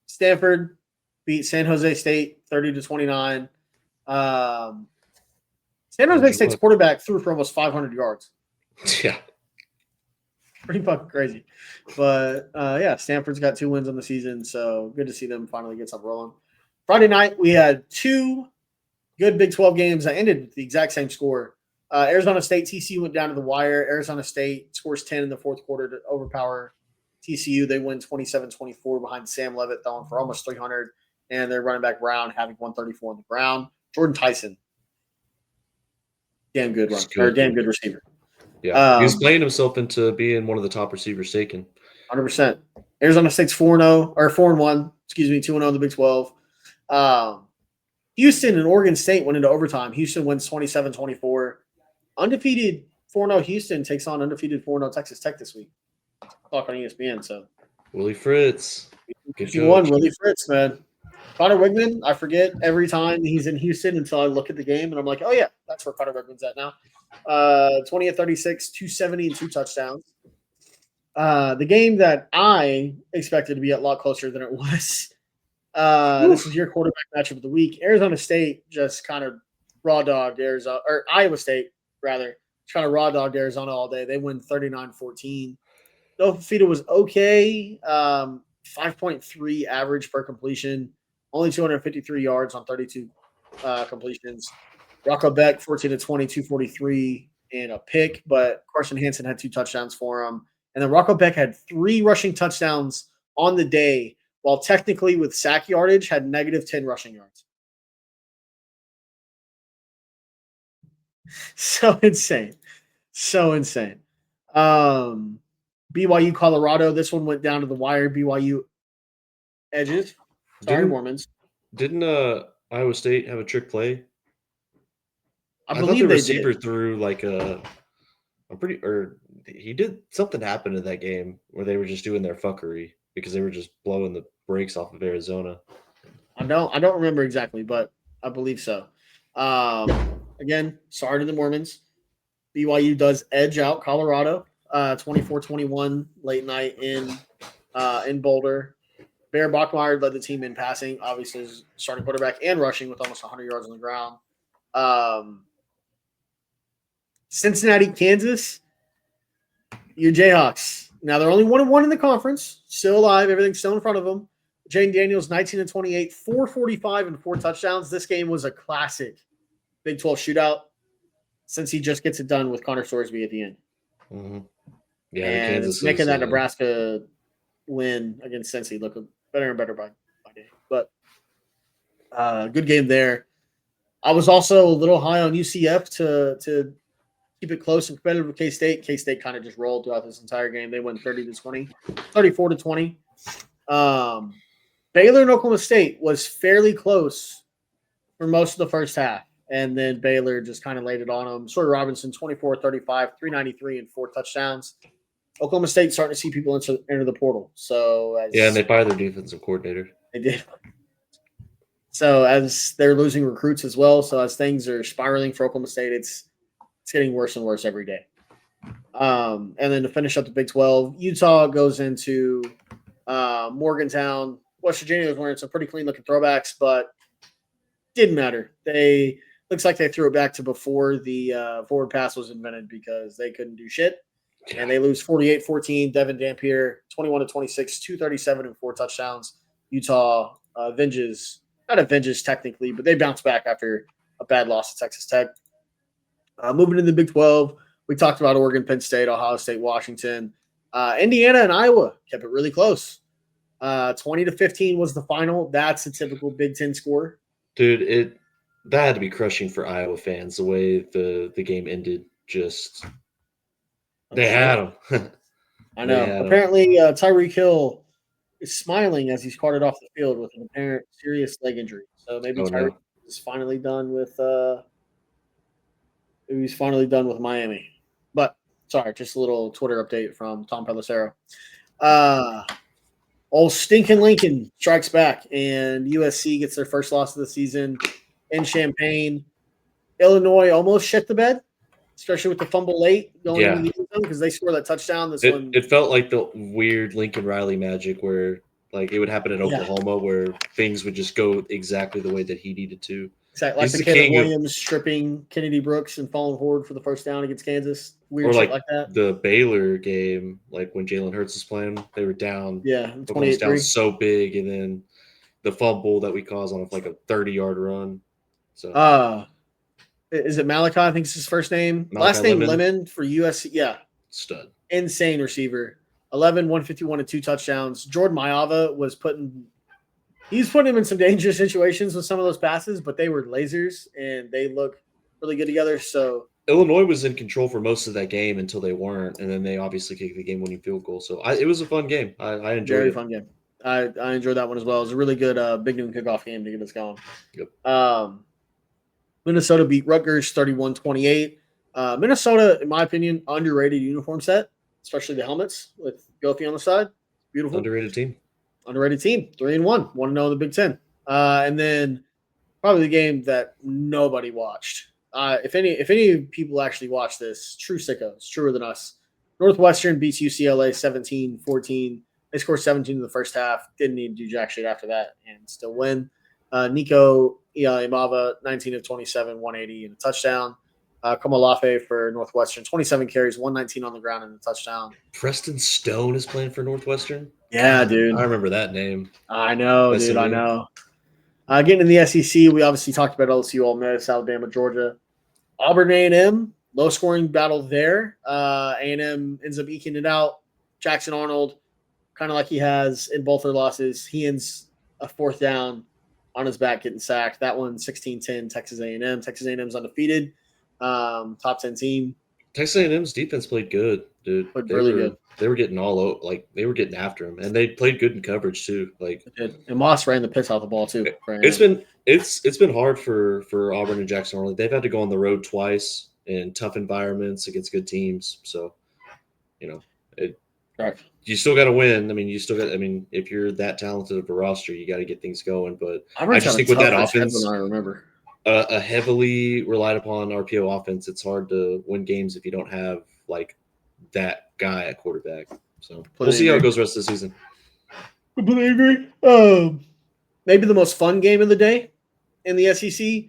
Stanford beat San Jose State 30-29. San Jose State's quarterback threw for almost 500 yards. Yeah. Pretty fucking crazy. But, yeah, Stanford's got 2 wins on the season, so good to see them finally get something rolling. Friday night, we had 2 good Big 12 games that ended with the exact same score. Arizona State, TCU went down to the wire. Arizona State scores 10 in the fourth quarter to overpower TCU. They win 27-24 behind Sam Leavitt, throwing for almost 300, and their running back Brown having 134 on the ground. Jordan Tyson, damn good receiver. Yeah, he's playing himself into being one of the top receivers taken. 100%. Arizona State's 4-0 or 4-1. 2-0 in the Big 12. Houston and Oregon State went into overtime. Houston wins 27-24. Undefeated 4-0 Houston takes on undefeated 4-0 Texas Tech this week. Talk on ESPN. So Willie Fritz. He won Willie Fritz, man. Connor Wigman, I forget every time he's in Houston until I look at the game and I'm like, oh yeah, that's where Connor Wigman's at now. 20 of 36, 270 and 2 touchdowns. The game that I expected to be a lot closer than it was. This is your quarterback matchup of the week. Arizona State just kind of raw dogged Arizona, or Iowa State rather, kind of raw dogged Arizona all day. They win 39-14. Noah Fifita was okay. 5.3 average per completion, only 253 yards on 32 completions. Rocco Beck, 14-20, 243 and a pick, but Carson Hansen had 2 touchdowns for him. And then Rocco Beck had 3 rushing touchdowns on the day, while technically with sack yardage had -10 rushing yards. So insane. BYU, Colorado. This one went down to the wire. BYU edges. Sorry, Mormons. Didn't Iowa State have a trick play? I thought believe the they receiver did. threw like he did something happened in that game where they were just doing their fuckery because they were just blowing the brakes off of Arizona. I don't remember exactly, but I believe so. Again, sorry to the Mormons. BYU does edge out Colorado 24-21 late night in Boulder. Bear Bachmeier led the team in passing, obviously as starting quarterback and rushing with almost 100 yards on the ground. Cincinnati, Kansas, your Jayhawks. Now they're only 1-1 in the conference, still alive. Everything's still in front of them. Jaden Daniels, 19-28, 445 and 4 touchdowns. This game was a classic Big 12 shootout since he just gets it done with Connor Sorsby at the end. Mm-hmm. Yeah, and Kansas it's making is, that Nebraska win against Cincy look better and better by day. But good game there. I was also a little high on UCF to keep it close and competitive with K-State. K-State kind of just rolled throughout this entire game. They won 30-20, 34-20. Baylor and Oklahoma State was fairly close for most of the first half. And then Baylor just kind of laid it on them. Sawyer Robinson, 24-35, 393, and 4 touchdowns. Oklahoma State starting to see people enter the portal. So and they fired their defensive coordinator. They did. So as they're losing recruits as well. So as things are spiraling for Oklahoma State, it's getting worse and worse every day. And then to finish up the Big 12, Utah goes into Morgantown. West Virginia was wearing some pretty clean looking throwbacks, but didn't matter. Looks like they threw it back to before the forward pass was invented because they couldn't do shit. Yeah. And they lose 48-14. Devin Dampier, 21-26, 237 and 4 touchdowns. Utah avenges, not avenges technically, but they bounce back after a bad loss to Texas Tech. Moving into the Big 12, we talked about Oregon, Penn State, Ohio State, Washington. Indiana and Iowa kept it really close. 20-15 was the final. That's a typical Big Ten score. Dude, that had to be crushing for Iowa fans, the way the game ended. Just they had them. I know. Apparently, Tyreek Hill is smiling as he's carted off the field with an apparent serious leg injury. So maybe Tyreek is finally done with Miami. But sorry, just a little Twitter update from Tom Pelissero. Old stinking Lincoln strikes back, and USC gets their first loss of the season in Champaign. Illinois almost shit the bed, especially with the fumble late going into the end zone because they scored that touchdown. It felt like the weird Lincoln Riley magic where like it would happen in Oklahoma where things would just go exactly the way that he needed to. Exactly, like the Caleb Williams stripping Kennedy Brooks and falling forward for the first down against Kansas. Weird shit like that. The Baylor game, like when Jalen Hurts was playing, they were down. Yeah, 28-3. Down so big, and then the fumble that we caused on like a 30-yard run. So, is it Malachi? I think it's his first name. Malachi Last name Lemon for USC. Yeah, stud, insane receiver. 11, 151, and 2 touchdowns. Jordan Mailata was putting him in some dangerous situations with some of those passes, but they were lasers and they look really good together. So Illinois was in control for most of that game until they weren't, and then they obviously kicked the game-winning field goal. So it was a fun game. I enjoyed it. Very fun game. I enjoyed that one as well. It was a really good Big Noon kickoff game to get us going. Yep. Minnesota beat Rutgers 31-28. Minnesota, in my opinion, underrated uniform set, especially the helmets with Gothi on the side. Beautiful. Underrated team. 3-1, 1-0 in the Big Ten. And then probably the game that nobody watched. If any people actually watch this, true sickos, truer than us. Northwestern beats UCLA 17-14. They scored 17 in the first half. Didn't need to do jack shit after that and still win. Nico Imava, 19-27, 180 and a touchdown. Kamalafe for Northwestern, 27 carries, 119 on the ground and a touchdown. Preston Stone is playing for Northwestern? Yeah, dude. I remember that name. I know, dude. I know. Getting in the SEC, we obviously talked about LSU, Ole Miss, Alabama, Georgia. Auburn A&M, low-scoring battle there. A&M ends up eking it out. Jackson Arnold, kind of like he has in both their losses, he ends a 4th down on his back getting sacked. That one, 16-10, Texas A&M. Texas A&M's undefeated. Top 10 team. Texas A&M's defense played good, dude. Played really good. They were getting all out, like they were getting after him, and they played good in coverage too. Like It did. And Moss ran the piss out the ball too. it's been hard for Auburn and Jackson Hole. They've had to go on the road twice in tough environments against good teams. So, Right. you still got to win. I mean, if you're that talented of a roster, you got to get things going. But I just think with that offense, I remember a heavily relied upon RPO offense, it's hard to win games if you don't have like that guy at quarterback. So we'll see how it goes the rest of the season. Completely agree. Maybe the most fun game of the day in the SEC.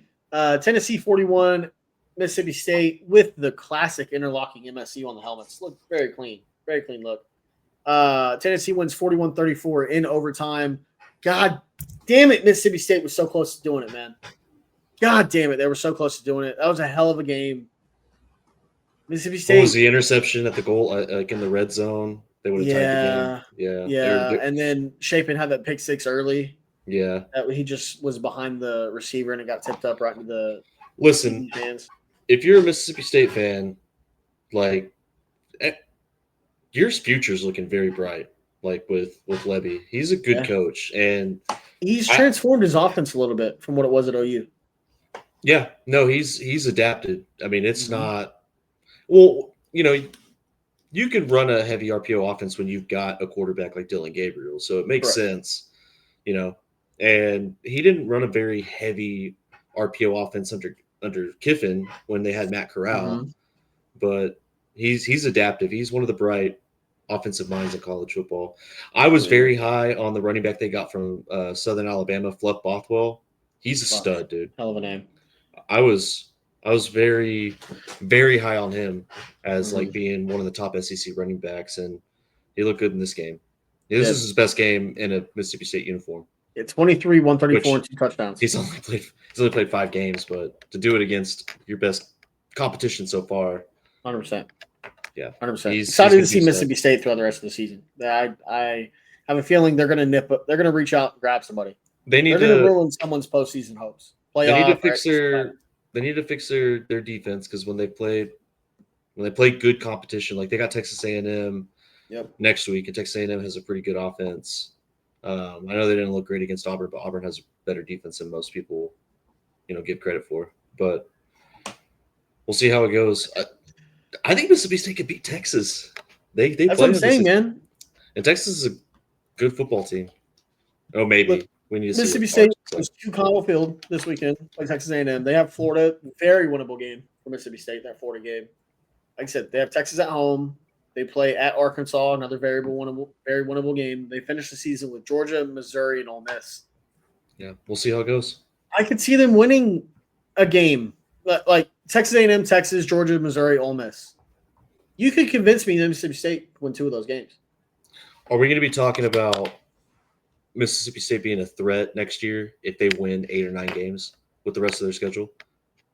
Tennessee 41, Mississippi State with the classic interlocking MSU on the helmets. Look very clean. Very clean look. Tennessee wins 41-34 in overtime. God damn it, Mississippi State was so close to doing it, man. God damn it, they were so close to doing it. That was a hell of a game. Mississippi State. What was the interception at the goal, like in the red zone? They would have tied the game. Yeah. And then Shapen had that pick six early. Yeah. That he just was behind the receiver and it got tipped up right into the hands. If you're a Mississippi State fan, like your future's looking very bright. Like with Levy, he's a good coach, and he's transformed his offense a little bit from what it was at OU. Yeah, no, he's adapted. I mean, it's not. Well, you can run a heavy RPO offense when you've got a quarterback like Dylan Gabriel, so it makes sense, And he didn't run a very heavy RPO offense under Kiffin when they had Matt Corral, but he's adaptive. He's one of the bright offensive minds in college football. I was very high on the running back they got from Southern Alabama, Fluff Bothwell. He's a stud, dude. Hell of a name. I was very, very high on him as like being one of the top SEC running backs, and he looked good in this game. This is his best game in a Mississippi State uniform. It's 23, 134, and 2 touchdowns. He's only played 5 games, but to do it against your best competition so far, 100%. Yeah, 100%. Excited to see Mississippi State throughout the rest of the season. I have a feeling they're going to reach out and grab somebody. They're going to ruin someone's postseason hopes. They need to fix their defense, because when they played good competition, like they got Texas A&M next week, and Texas A&M has a pretty good offense. I know they didn't look great against Auburn, but Auburn has a better defense than most people, give credit for. But we'll see how it goes. I think Mississippi State could beat Texas. They That's what I'm saying, man. And Texas is a good football team. Oh, maybe. Look, we need to Mississippi State was to Connell Field this weekend, like Texas A&M. They have Florida, very winnable game for Mississippi State, that Florida game. Like I said, they have Texas at home. They play at Arkansas, another very winnable game. They finish the season with Georgia, Missouri, and Ole Miss. Yeah, we'll see how it goes. I could see them winning a game like Texas A&M, Texas, Georgia, Missouri, Ole Miss. You could convince me that Mississippi State win 2 of those games. Are we going to be talking about Mississippi State being a threat next year if they win 8 or 9 games with the rest of their schedule?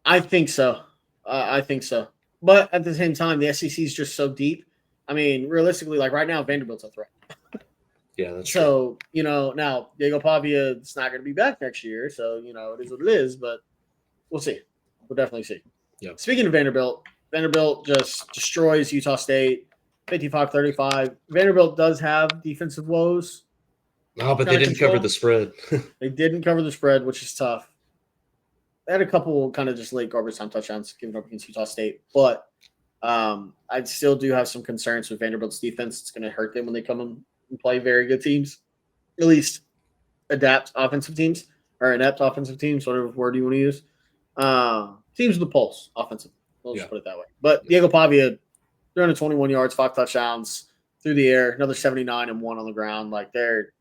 I think so. I think so. But at the same time, the SEC is just so deep. I mean, realistically, like right now, Vanderbilt's a threat. Yeah, that's true. So, now Diego Pavia is not going to be back next year. So, it is what it is. But we'll see. We'll definitely see. Yeah. Speaking of Vanderbilt just destroys Utah State 55-35. Vanderbilt does have defensive woes. No, but they didn't cover the spread. They didn't cover the spread, which is tough. They had a couple kind of just late garbage time touchdowns given up against Utah State. But I still do have some concerns with Vanderbilt's defense. It's going to hurt them when they come and play very good teams, at least inept offensive teams, whatever word you want to use. Teams with the pulse, offensive. We'll just put it that way. But Diego Pavia, 321 yards, 5 touchdowns through the air, another 79 and 1 on the ground. Like they're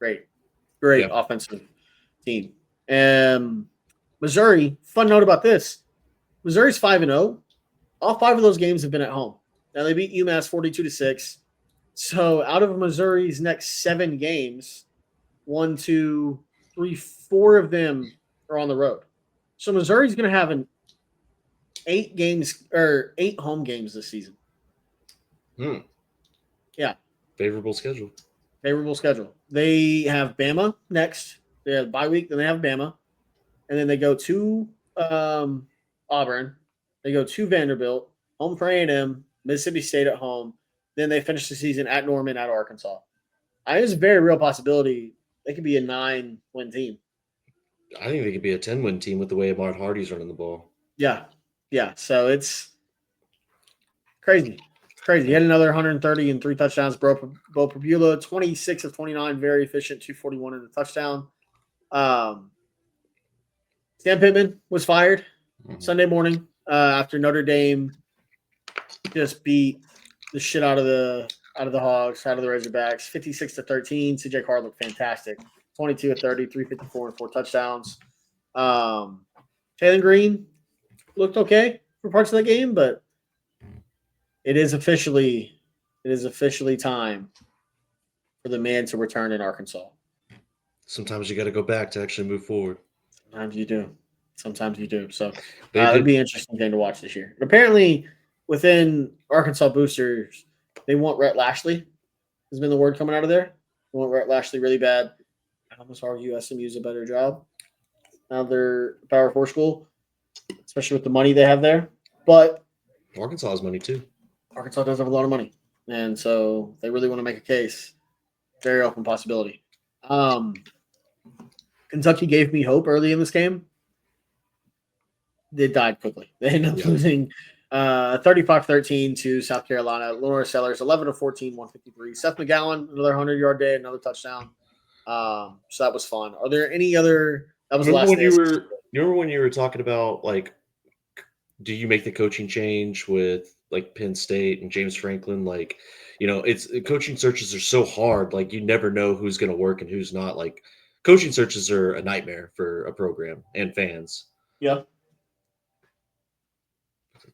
great offensive team. And Missouri, fun note about this: Missouri's 5-0. All 5 of those games have been at home. Now they beat UMass 42-6. So out of Missouri's next 7 games, 1, 2, 3, 4 of them are on the road. So Missouri's going to have 8 home games this season. Yeah. Favorable schedule. They have Bama next. They have bye week, then they have Bama. And then they go to Auburn. They go to Vanderbilt. home for A&M, Mississippi State at home. Then they finish the season at Norman, at Arkansas. There's a very real possibility they could be a 9-win team. I think they could be a 10-win team with the way Ahmad Hardy's running the ball. Yeah. So it's crazy. It's crazy. He had another 130 and 3 touchdowns. Bo Prabula, 26 of 29, very efficient, 241 in the touchdown. Sam Pittman was fired Sunday morning after Notre Dame just beat the shit out of the Hogs, out of the Razorbacks, 56-13. CJ Carr looked fantastic, 22 of 30, 354 and 4 touchdowns. Jalen Green looked okay for parts of the game, but it is officially time for the man to return in Arkansas. Sometimes you got to go back to actually move forward. Sometimes you do. So it'd be an interesting thing to watch this year. And apparently, within Arkansas boosters, they want Rhett Lashley. Has been the word coming out of there. They want Rhett Lashley really bad. I almost argue SMU's a better job. Now they're a Power 4 school, especially with the money they have there. But Arkansas has money too. Arkansas does have a lot of money, and so they really want to make a case. Very open possibility. Kentucky gave me hope early in this game. They died quickly. They ended up losing 35-13 to South Carolina. Lenore Sellers, 11 of 14, 153. Seth McGowan, another 100-yard day, another touchdown. So that was fun. Are there any other? That was remember the last. Remember when you were talking about, like, do you make the coaching change with like Penn State and James Franklin? Like, it's coaching searches are so hard. Like, you never know who's going to work and who's not. Like, coaching searches are a nightmare for a program and fans. Yeah.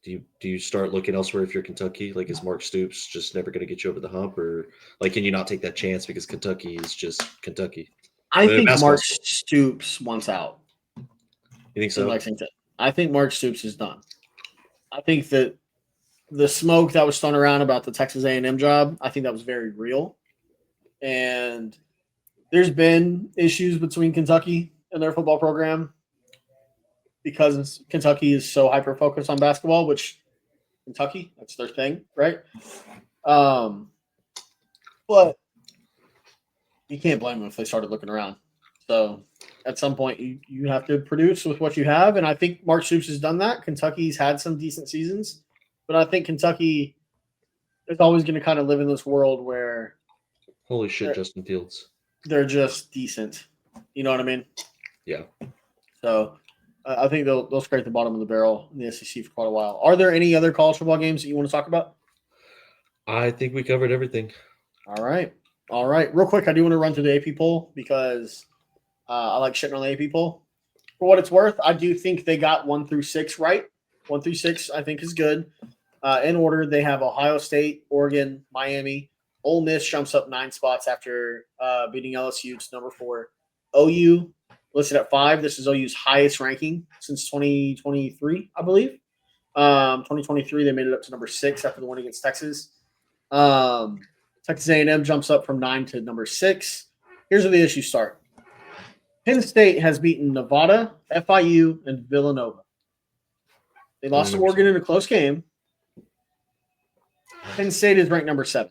Do you start looking elsewhere if you're Kentucky? Like, is Mark Stoops just never going to get you over the hump, or like, can you not take that chance because Kentucky is just Kentucky? I think Mark Stoops wants out. You think so? In Lexington. I think Mark Stoops is done. I think that the smoke that was thrown around about the Texas A&M job, I think that was very real. And there's been issues between Kentucky and their football program because Kentucky is so hyper-focused on basketball, which Kentucky, that's their thing, right? But you can't blame them if they started looking around. So at some point, you have to produce with what you have, and I think Mark Stoops has done that. Kentucky's had some decent seasons, but I think Kentucky is always going to kind of live in this world where holy shit, Justin Fields. They're just decent. You know what I mean? Yeah. So I think they'll scrape the bottom of the barrel in the SEC for quite a while. Are there any other college football games that you want to talk about? I think we covered everything. All right. Real quick, I do want to run through the AP poll because I like shitting on the AP poll. For what it's worth, I do think they got 1 through 6 right. 1 through 6, I think, is good. In order, they have Ohio State, Oregon, Miami. Ole Miss jumps up 9 spots after beating LSU. It's number 4. OU listed at 5. This is OU's highest ranking since 2023, I believe. 2023, they made it up to number 6 after the win against Texas. Texas A&M jumps up from 9 to number 6. Here's where the issues start. Penn State has beaten Nevada, FIU, and Villanova. They lost to Oregon in a close game. Penn State is ranked number 7.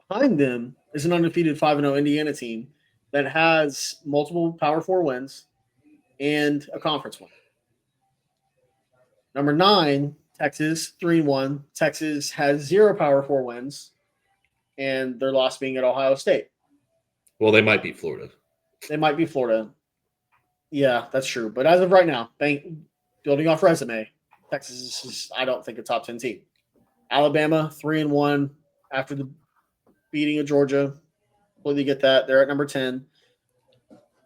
Behind them is an undefeated 5-0 Indiana team that has multiple Power 4 wins and a conference win. Number 9, Texas, 3-1. Texas has 0 Power 4 wins, and their loss being at Ohio State. Well, they might beat Florida. They might be Florida. Yeah, that's true. But as of right now, building off resume, Texas is, I don't think, a top 10 team. Alabama, 3-1 after the beating of Georgia. Completely get that. They're at number 10.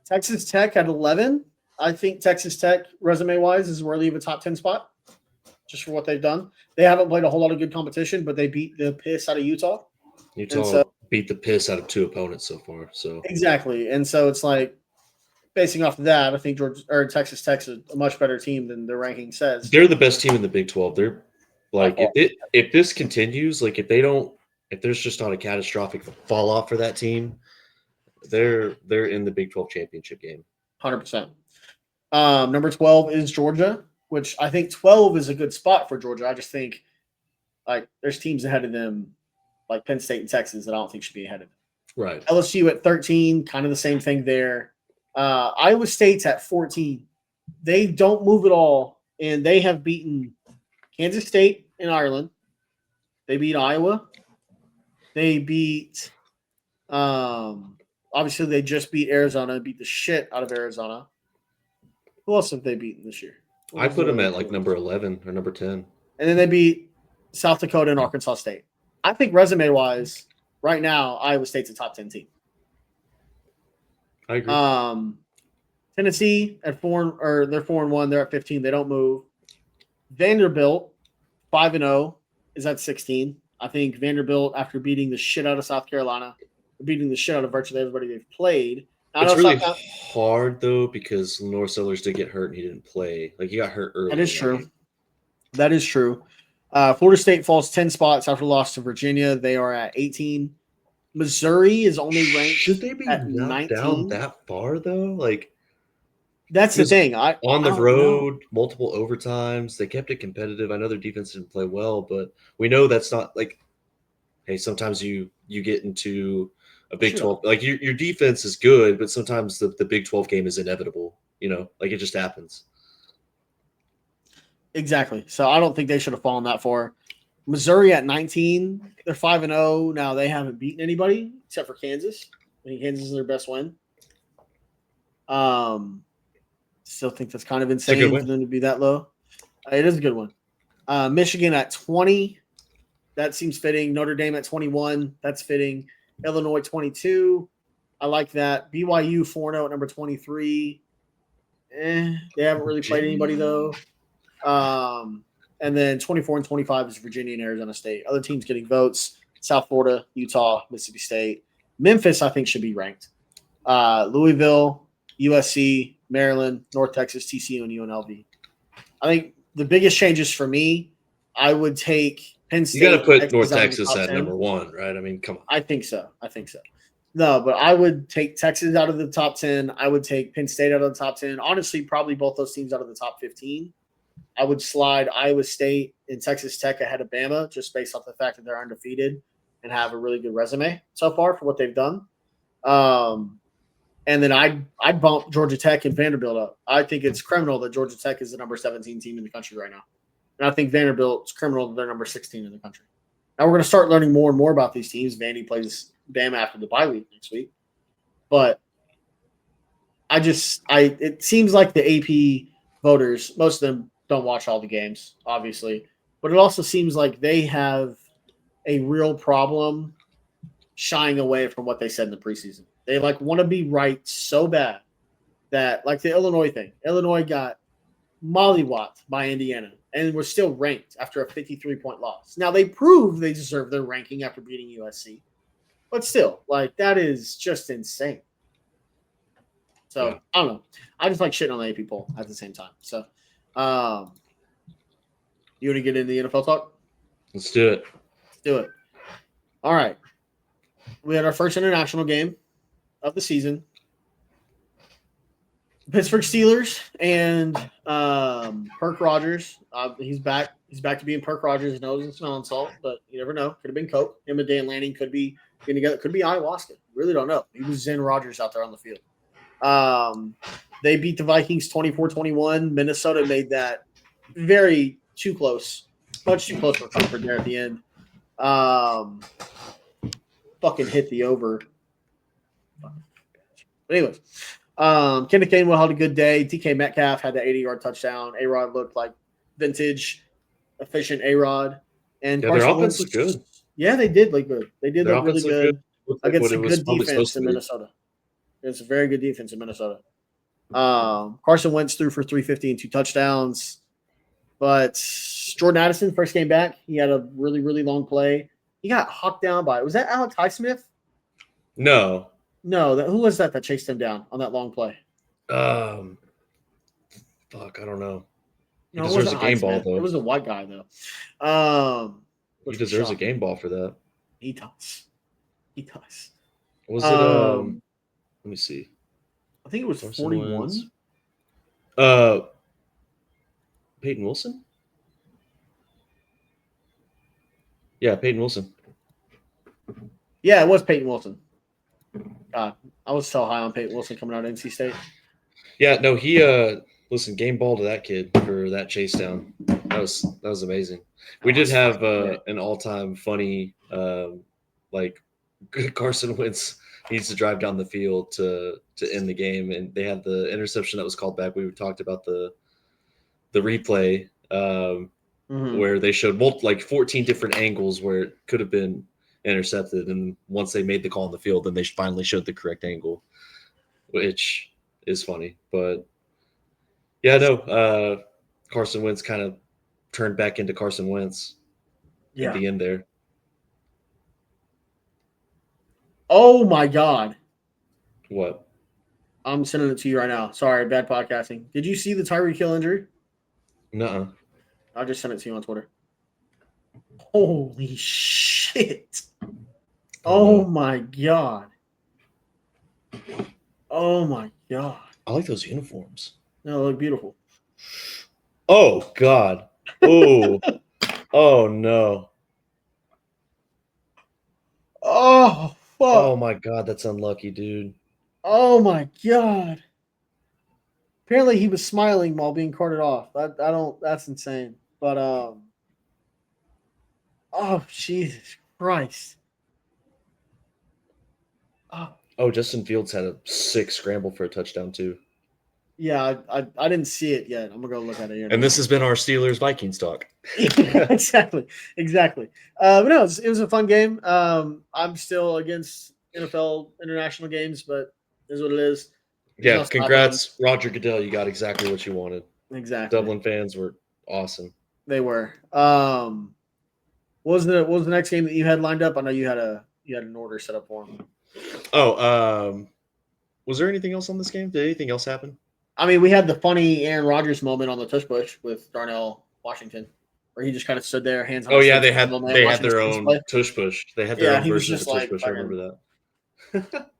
Texas Tech at 11. I think Texas Tech, resume-wise, is worthy of a top 10 spot just for what they've done. They haven't played a whole lot of good competition, but they beat the piss out of Utah. Utah beat the piss out of 2 opponents so far. So exactly. And so it's like, basing off of that, I think Texas Tech's a much better team than their ranking says. They're the best team in the Big 12. They're like, if this continues, like if there's just not a catastrophic fall off for that team, they're in the Big 12 championship game. 100%. Number 12 is Georgia. which I think 12 is a good spot for Georgia. I just think like there's teams ahead of them, like Penn State and Texas, that I don't think should be ahead of them. Right. LSU at 13, kind of the same thing there. Iowa State's at 14. They don't move at all, and they have beaten Kansas State in Ireland. They beat Iowa. They beat obviously they just beat Arizona, beat the shit out of Arizona. Who else have they beaten this year? I put them at like number 11 or number 10. And then they beat South Dakota and Arkansas State. I think resume-wise, right now, Iowa State's a top 10 team. I agree. Tennessee at 4, or they're 4-1. They're at 15. They don't move. Vanderbilt 5-0 is at 16. I think Vanderbilt, after beating the shit out of South Carolina, beating the shit out of virtually everybody they've played. It's really hard though because Lenore Sellers did get hurt and he didn't play. Like he got hurt early. That is true. That is true. Florida State falls 10 spots after loss to Virginia. They are at 18. Missouri is only ranked. Should they be at knocked 19? down that far though? Like that's the thing. On the road, multiple overtimes. They kept it competitive. I know their defense didn't play well, but we know that's not like. Hey, sometimes you get into a Big 12. Like your defense is good, but sometimes the Big 12 game is inevitable. You know, like it just happens. Exactly. So I don't think they should have fallen that far. Missouri at 19, they're 5-0. Now they haven't beaten anybody except for Kansas. I think Kansas is their best win. Still think that's kind of insane for them to be that low. It is a good one. Michigan at 20. That seems fitting. Notre Dame at 21. That's fitting. Illinois 22. I like that. BYU 4-0 at number 23. They haven't really played anybody, though. And then 24 and 25 is Virginia and Arizona State. Other teams getting votes: South Florida, Utah, Mississippi State. Memphis, I think, should be ranked. Louisville, USC, Maryland, North Texas, TCU, and UNLV. I think the biggest changes for me, I would take Penn State. You got to put North Texas at number 1, right? I mean, come on. I think so. No, but I would take Texas out of the top 10. I would take Penn State out of the top 10. Honestly, probably both those teams out of the top 15. I would slide Iowa State and Texas Tech ahead of Bama just based off the fact that they're undefeated and have a really good resume so far for what they've done. And then I'd bump Georgia Tech and Vanderbilt up. I think it's criminal that Georgia Tech is the number 17 team in the country right now. And I think Vanderbilt's criminal that they're number 16 in the country. Now we're going to start learning more and more about these teams. Vandy plays Bama after the bye week next week. But it seems like the AP voters, most of them don't watch all the games, obviously. But it also seems like they have a real problem shying away from what they said in the preseason. They want to be right so bad that, like the Illinois thing, Illinois got mollywopped by Indiana and were still ranked after a 53-point loss. Now they proved they deserve their ranking after beating USC, but still, that is just insane. So yeah. I don't know. I just like shitting on the AP poll at the same time. So, you want to get into the NFL talk? Let's do it. All right. We had our first international game of the season. Pittsburgh Steelers and Perk Rogers. He's back. He's back to being Perk Rogers. His nose and smelling salt, but you never know. Could have been Coke. Him and Dan Lanning could be getting together. Could be ayahuasca. Really don't know. He was Zen Rogers out there on the field. They beat the Vikings 24-21. Minnesota made that very too close. Much too close for comfort there at the end. Fucking hit the over. But anyways, Kenneth Gainwell had a good day. DK Metcalf had the 80-yard touchdown. A-Rod looked like vintage, efficient A-Rod. And their offense looked good. Yeah, they did look good. They did look really good against a good defense in Minnesota. It's a very good defense in Minnesota. Carson Wentz threw for 350 and 2 touchdowns. But Jordan Addison, first game back, he had a really, really long play. He got hawked down by – was that Alex Highsmith? No. Who was that chased him down on that long play? Fuck, I don't know. He No, deserves a game ball, though. It was a white guy, though. He deserves a game ball for that. He does. Was it let me see. I think it was 41. Peyton Wilson? Yeah, Peyton Wilson. Yeah, it was Peyton Wilson. God, I was so high on Peyton Wilson coming out of NC State. Yeah, no, he listen, game ball to that kid for that chase down. That was amazing. We did have an all-time funny like Carson Wentz needs to drive down the field to end the game, and they had the interception that was called back. We talked about the replay where they showed like 14 different angles where it could have been intercepted, and once they made the call on the field, then they finally showed the correct angle, which is funny. But yeah, no, Carson Wentz kind of turned back into Carson Wentz at the end there. Oh my God. What? I'm sending it to you right now. Sorry, bad podcasting. Did you see the Tyreek Hill injury? Nuh-uh. I'll just send it to you on Twitter. Holy shit. Oh my God. Oh my God. I like those uniforms. No, they look beautiful. Oh God. Oh. Oh no. Oh fuck. Oh my God, that's unlucky, dude. Oh my God. Apparently he was smiling while being carted off. That's insane. But oh Jesus Christ. Oh, Justin Fields had a sick scramble for a touchdown too. Yeah, I didn't see it yet. I'm gonna go look at it here. And this has been our Steelers Vikings talk. exactly. But no, it was a fun game. I'm still against NFL international games, but it is what it is. Yeah, congrats, Roger Goodell. You got exactly what you wanted. Exactly. Dublin fans were awesome. They were. What was the next game that you had lined up? I know you had an order set up for them. Oh, was there anything else on this game? Did anything else happen? I mean, we had the funny Aaron Rodgers moment on the tush push with Darnell Washington, where he just kind of stood there, hands on. Oh yeah, they had their own tush push. They had their own version of the tush push. I remember that.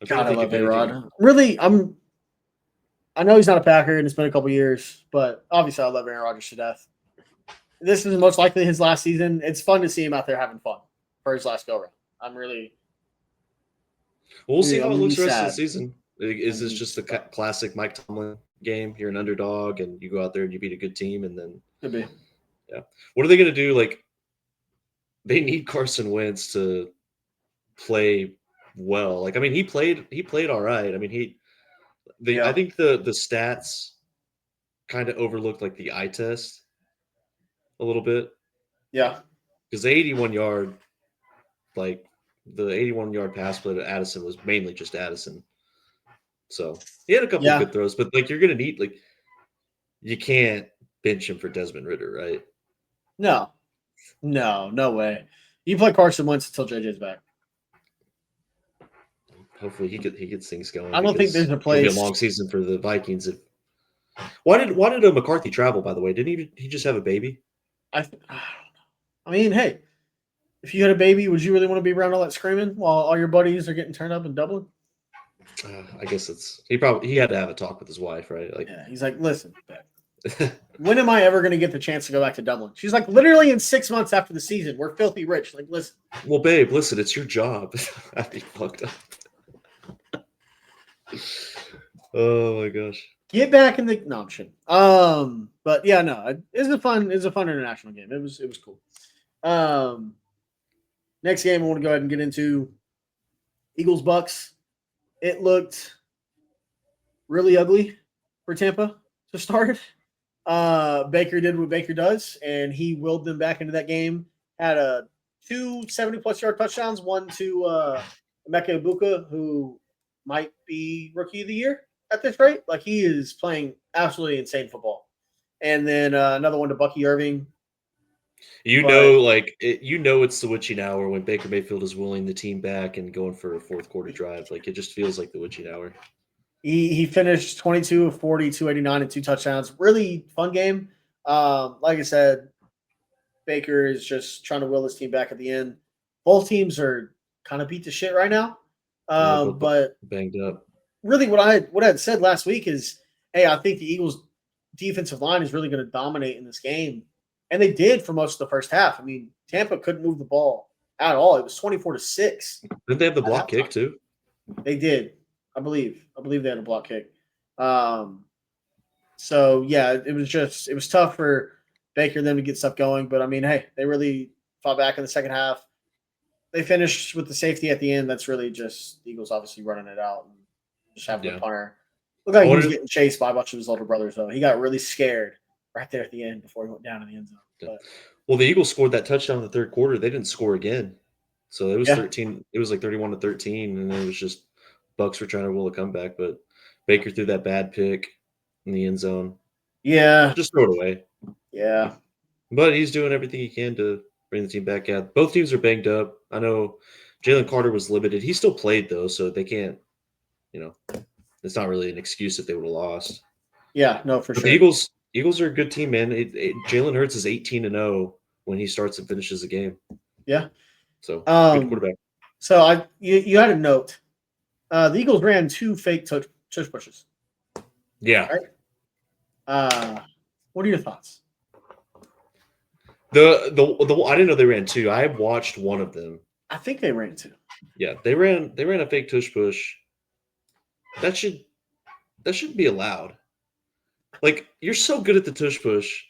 God, I love A-Rod. Really, I know he's not a Packer, and it's been a couple years, but obviously I love Aaron Rodgers to death. This is most likely his last season. It's fun to see him out there having fun for his last go-round. I'm really. We'll see how it looks the rest of the season. Is this just the classic Mike Tomlin game? You're an underdog, and you go out there and you beat a good team, and then could be. Yeah. What are they going to do? Like, they need Carson Wentz to play well. Like, I mean, he played all right. I mean, I think the stats kind of overlooked like the eye test a little bit. Yeah. Because the 81-yard pass play to Addison was mainly just Addison. So he had a couple of good throws, but like you're gonna need you can't bench him for Desmond Ridder, right? No way. You play Carson Wentz until JJ's back. Hopefully he gets things going. I don't think there's a place. It'll be a long season for the Vikings. Why did McCarthy travel? By the way, didn't he just have a baby? I mean, hey, if you had a baby, would you really want to be around all that screaming while all your buddies are getting turned up in Dublin? I guess he had to have a talk with his wife, right? Like, yeah, he's like, listen, when am I ever going to get the chance to go back to Dublin? She's like, literally in 6 months after the season, we're filthy rich. Like, listen. Well, babe, listen, it's your job. I'd be fucked up. Oh my gosh. Get back in the no, I'm kidding. But yeah, no, it's a fun international game. It was cool. Next game I want to go ahead and get into Eagles Bucks. It looked really ugly for Tampa to start. Baker did what Baker does, and he willed them back into that game. Had two 70-plus yard touchdowns, one to Emeka Egbuka, who might be Rookie of the Year at this rate. Like, he is playing absolutely insane football. And then another one to Bucky Irving. It's the witching hour when Baker Mayfield is willing the team back and going for a fourth quarter drive. Like, it just feels like the witching hour. He finished 22 of 40, 289, and 2 touchdowns. Really fun game. Like I said, Baker is just trying to will his team back at the end. Both teams are kind of beat to shit right now. But banged up. Really, what I had said last week is, hey, I think the Eagles defensive line is really going to dominate in this game. And they did for most of the first half. I mean, Tampa couldn't move the ball at all. It was 24-6. Didn't they have the block kick too? They did, I believe. I believe they had a block kick. So yeah, it was tough for Baker and them to get stuff going. But I mean, hey, they really fought back in the second half. They finished with the safety at the end. That's really just the Eagles obviously running it out and just having the punter. Looked like he was getting chased by a bunch of his older brothers, though. He got really scared right there at the end before he went down in the end zone. But, well, the Eagles scored that touchdown in the third quarter. They didn't score again. So it was 13. It was like 31-13, and it was just Bucks were trying to will a comeback, but Baker threw that bad pick in the end zone. Yeah. Just throw it away. Yeah. But he's doing everything he can to bring the team back out. Both teams are banged up. I know Jalen Carter was limited. He still played, though, so they can't, it's not really an excuse if they would have lost. Yeah, no, for sure. The Eagles are a good team, man. Jalen Hurts is 18-0 when he starts and finishes the game. Yeah. So, good quarterback. So, you had a note. The Eagles ran 2 fake tush pushes. Yeah. Right? What are your thoughts? The I didn't know they ran 2. I watched one of them. I think they ran 2. Yeah, they ran a fake tush push. That shouldn't be allowed. Like, you're so good at the tush push.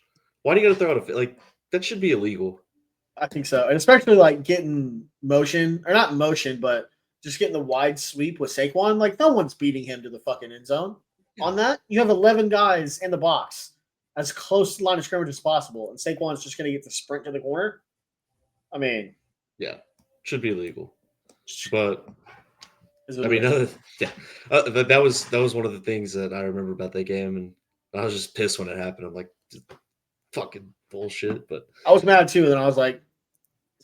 Why do you got to throw out a that should be illegal. I think so. And especially like getting motion, or not motion, but just getting the wide sweep with Saquon. Like, no one's beating him to the fucking end zone. Yeah. On that, you have 11 guys in the box as close to the line of scrimmage as possible, and Saquon's just going to get the sprint to the corner. I mean, yeah, should be illegal. But I mean, that was one of the things that I remember about that game, and I was just pissed when it happened. I'm like, fucking bullshit. But I was mad too, and I was like,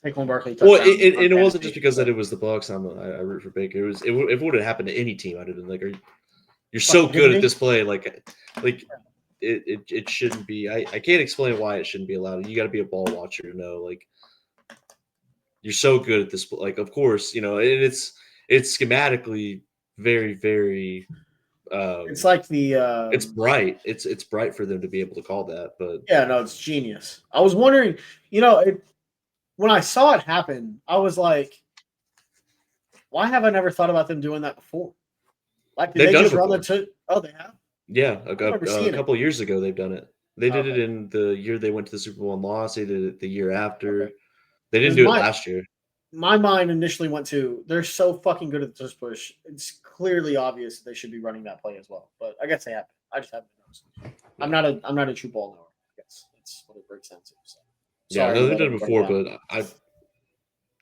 Saquon Barkley. Well, and it wasn't just because that it was the Bucs. I root for Baker. If it would have happened to any team, I'd have been like, you're so good at this play. Like it shouldn't be. I can't explain why it shouldn't be allowed. You got to be a ball watcher to know. Like, you're so good at this. Like, of course, and it's schematically very, very. It's like the. It's bright. It's bright for them to be able to call that, but yeah, no, it's genius. I was wondering, when I saw it happen, I was like, why have I never thought about them doing that before? Like, did they just run the oh, they have? Yeah, a couple of years ago they've done it. They did it in the year they went to the Super Bowl and lost. They did it the year after. Okay. They didn't do it last year. My mind initially went to, they're so fucking good at the tush push. It's clearly obvious that they should be running that play as well. But I guess they haven't. I just haven't noticed. I'm not a true ball knower. I guess that's what it breaks down to. So. Yeah, no, they did it before, but I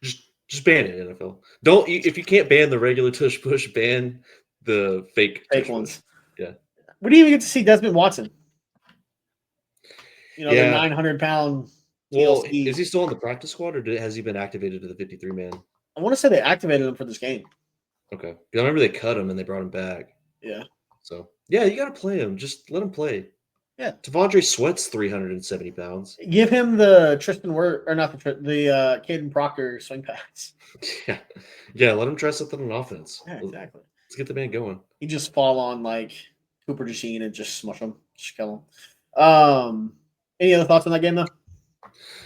just ban it, NFL. Don't, if you can't ban the regular tush push, ban the fake ones. Push. Yeah. We didn't even get to see Desmond Watson. The 900-pound. Well, is he still on the practice squad, or has he been activated to the 53-man? I want to say they activated him for this game. Okay. I remember they cut him and they brought him back. Yeah. So, yeah, you got to play him. Just let him play. Yeah. Devondre Sweat's 370 pounds. Give him the Tristan Wirth, or not the Caden Proctor swing pass. Yeah. Yeah, let him try something on offense. Yeah, exactly. Let's get the man going. He just fall on like Cooper DeJean and just smush him. Just kill him. Any other thoughts on that game, though?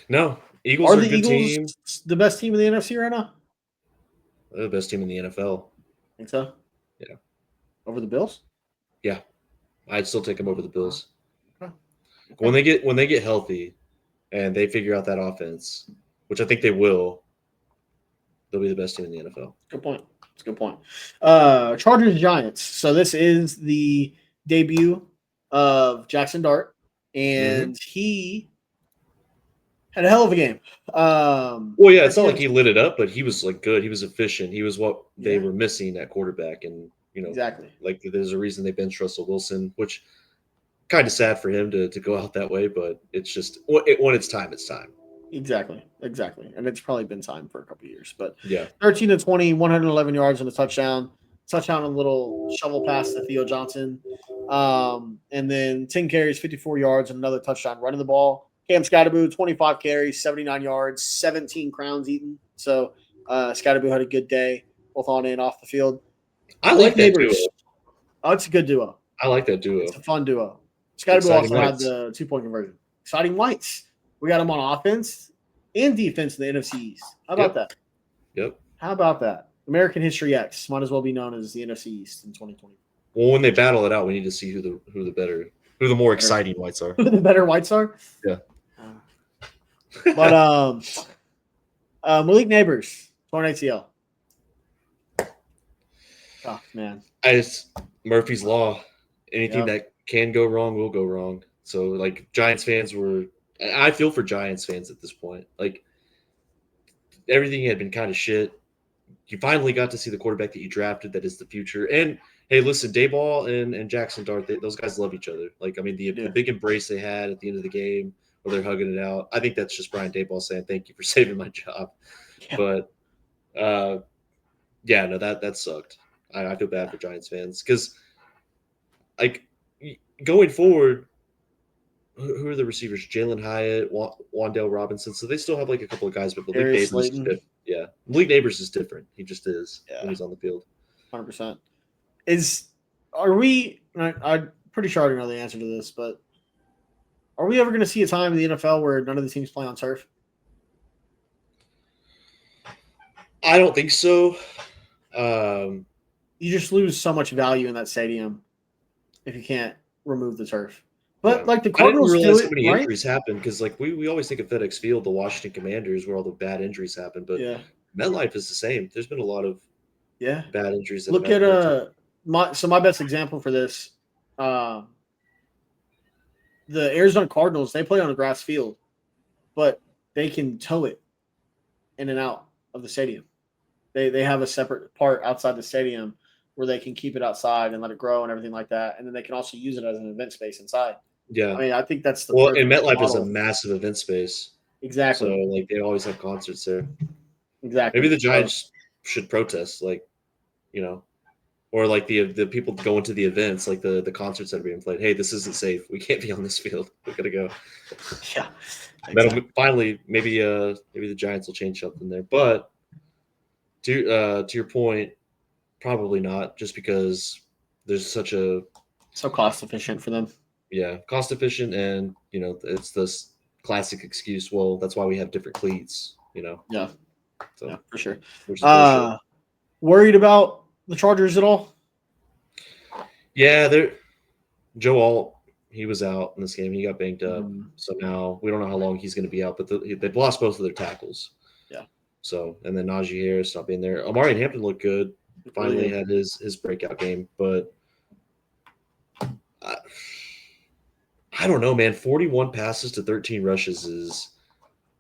No. Eagles are a good team. The best team in the NFC right now? They're the best team in the NFL. Think so? Yeah. Over the Bills? Yeah. I'd still take them over the Bills. Okay. When they get healthy and they figure out that offense, which I think they will, they'll be the best team in the NFL. Good point. That's a good point. Chargers Giants. So this is the debut of Jackson Dart, and he had a hell of a game. Well, yeah, it's not like he lit it up, but he was like good. He was efficient. He was what they were missing at quarterback, and exactly. Like, there's a reason they benched Russell Wilson, which kind of sad for him to go out that way, but it's just when it's time, it's time. Exactly. And it's probably been time for a couple of years, but 13-20, 111 yards and a touchdown. Touchdown, a little shovel pass to Theo Johnson. And then 10 carries, 54 yards, and another touchdown running the ball. Cam Scatterboo, 25 carries, 79 yards, 17 crowns eaten. So Scatterboo had a good day, both on and off the field. I like that duo. Oh, it's a good duo. I like that duo. It's a fun duo. Scotty Bill Exciting also had whites. the 2-point conversion. Exciting whites. We got him on offense and defense in the NFC East. How about that? Yep. How about that? American History X might as well be known as the NFC East in 2020. Well, when they battle it out, we need to see who the more exciting whites are. Who the better whites are? Yeah. But Malik Neighbors, torn ACL. Oh man. Murphy's Law. Anything that can go wrong will go wrong. So like Giants fans I feel for Giants fans at this point. Like everything had been kind of shit. You finally got to see the quarterback that you drafted that is the future. And hey, listen, Dayball and Jackson Dart, those guys love each other. Like, I mean, the big embrace they had at the end of the game where they're hugging it out. I think that's just Brian Dayball saying, thank you for saving my job. Yeah. But no, that sucked. I feel bad for Giants fans because like going forward, who are the receivers? Jalen Hyatt, Wandale Robinson. So they still have like a couple of guys, but Malik Neighbors is different. Yeah, Malik Neighbors is different. He just is when he's on the field. 100%. I'm pretty sure I already know the answer to this, but are we ever going to see a time in the NFL where none of the teams play on turf? I don't think so. You just lose so much value in that stadium if you can't remove the turf. But like the Cardinals, I didn't realize how many injuries happen because like we always think of FedEx Field, the Washington Commanders, where all the bad injuries happen. But MetLife is the same. There's been a lot of bad injuries. Look at my best example for this. The Arizona Cardinals, they play on a grass field, but they can tow it in and out of the stadium. They have a separate part outside the stadium where they can keep it outside and let it grow and everything like that. And then they can also use it as an event space inside. Yeah. I mean, I think that's and MetLife is a massive event space. Exactly. So like they always have concerts there. Exactly. Maybe the Giants should protest, like, or like the people going to the events, like the concerts that are being played. Hey, this isn't safe. We can't be on this field. We gotta go. Yeah. Exactly. Finally, maybe the Giants will change something there. But to your point, probably not, just because there's so cost efficient for them. Yeah, cost efficient, and it's this classic excuse. Well, that's why we have different cleats. Yeah. So yeah, for sure. Worried about the Chargers at all? Yeah, Joe Alt, he was out in this game. He got banged up. So now we don't know how long he's going to be out, but they've lost both of their tackles. Yeah. So, and then Najee Harris not being there. Amari Hampton looked good. Finally had his breakout game, but I don't know, man. 41 passes to 13 rushes is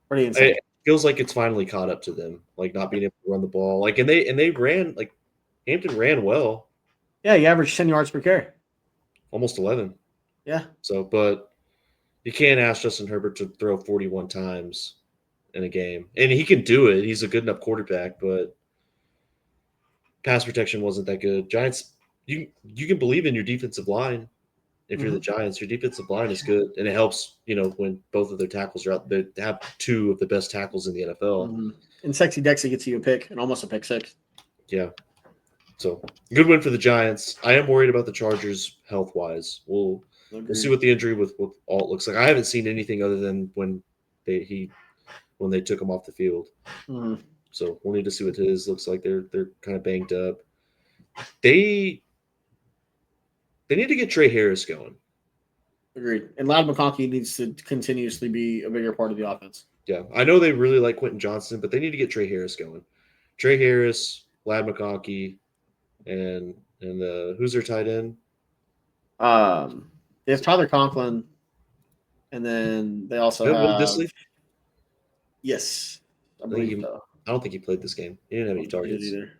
pretty insane. It feels like it's finally caught up to them, like not being able to run the ball. Like, and they ran, like, Hampton ran well. Yeah, he averaged 10 yards per carry. Almost 11. Yeah. So, but you can't ask Justin Herbert to throw 41 times in a game. And he can do it. He's a good enough quarterback, but pass protection wasn't that good. Giants, you can believe in your defensive line. If you're the Giants, your defensive line is good, and it helps, when both of their tackles are out. They have two of the best tackles in the NFL. And Sexy Dexy gets you a pick, and almost a pick six. Yeah. So, good win for the Giants. I am worried about the Chargers health-wise. We'll see what the injury with Alt looks like. I haven't seen anything other than when they took him off the field. So, we'll need to see what his looks like. They're kind of banged up. They need to get Trey Harris going. Agreed. And Ladd McConkey needs to continuously be a bigger part of the offense. Yeah. I know they really like Quentin Johnson, but they need to get Trey Harris going. Trey Harris, Ladd McConkey, and who's their tight end? They have Tyler Conklin, and then they also have Will Dissly? Yes. I believe so. I don't think he played this game. He didn't have any targets either.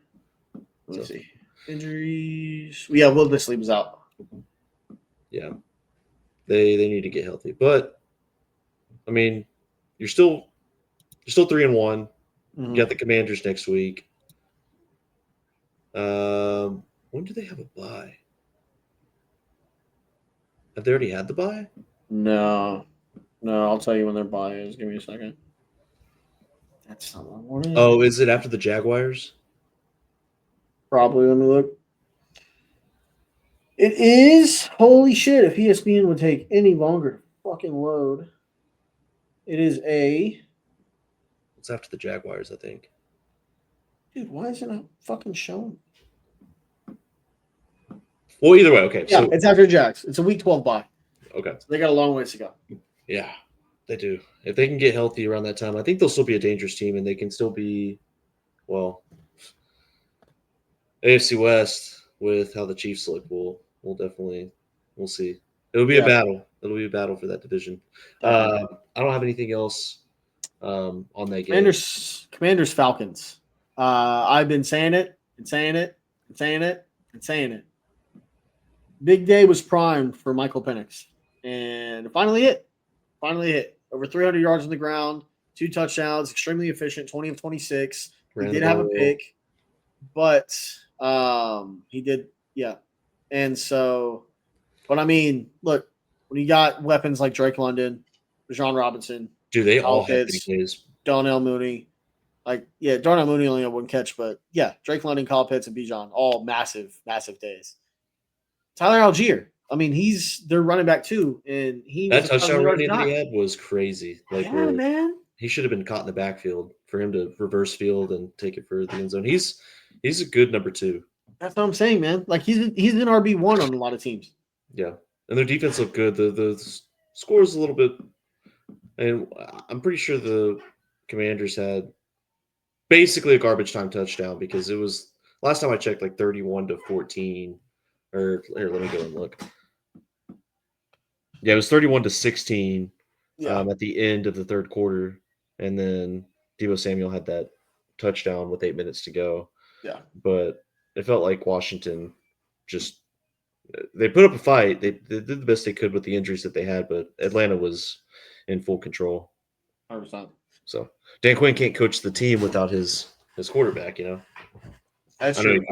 Let's see. Injuries. Yeah, Will Dissly was out. Yeah. They need to get healthy. But I mean, you're still 3-1. You got the Commanders next week. When do they have a bye? Have they already had the bye? No, I'll tell you when their bye is. Give me a second. That's not what it is. Oh, is it after the Jaguars? Probably. Let me look. It is. Holy shit! If ESPN would take any longer to fucking load, it is a. It's after the Jaguars, I think. Dude, why is it not fucking showing? Well, either way, okay. Yeah, So it's after Jags. It's a week 12 bye. okay, So they got a long ways to go. yeah, they do. If they can get healthy around that time, I think they'll still be a dangerous team, and they can still be, well, AFC West with how the Chiefs look. We'll definitely we'll see. It'll be a battle. It'll be a battle for that division. Definitely. I don't have anything else on that game. Commanders Falcons. I've been saying it and saying it and saying it and saying it. Big day was primed for Michael Penix, and it finally hit. Finally hit. Over 300 yards on the ground, 2 touchdowns, extremely efficient, 20 of 26. He did have a pick, but he did, yeah. And so, but I mean, look, when you got weapons like Drake London, Bijan Robinson, Do they all have Pitts, big days? Darnell Mooney, Darnell Mooney only had 1 catch, but yeah, Drake London, Kyle Pitts, and Bijan, all massive, massive days. Tyler Algier, I mean, he's their running back too, and That touchdown run that he had was crazy. Like, yeah, man, he should have been caught in the backfield for him to reverse field and take it for the end zone. He's a good number 2. That's what I'm saying, man. Like he's an RB1 on a lot of teams. Yeah, and their defense looked good. The score is a little bit, and I'm pretty sure the Commanders had basically a garbage time touchdown because it was last time I checked like 31-14. Or here, let me go and look. Yeah, it was 31-16 at the end of the third quarter, and then Deebo Samuel had that touchdown with 8 minutes to go. Yeah, but it felt like Washington just they put up a fight. They did the best they could with the injuries that they had, but Atlanta was in full control. 100%. So Dan Quinn can't coach the team without his quarterback. You know, that's true.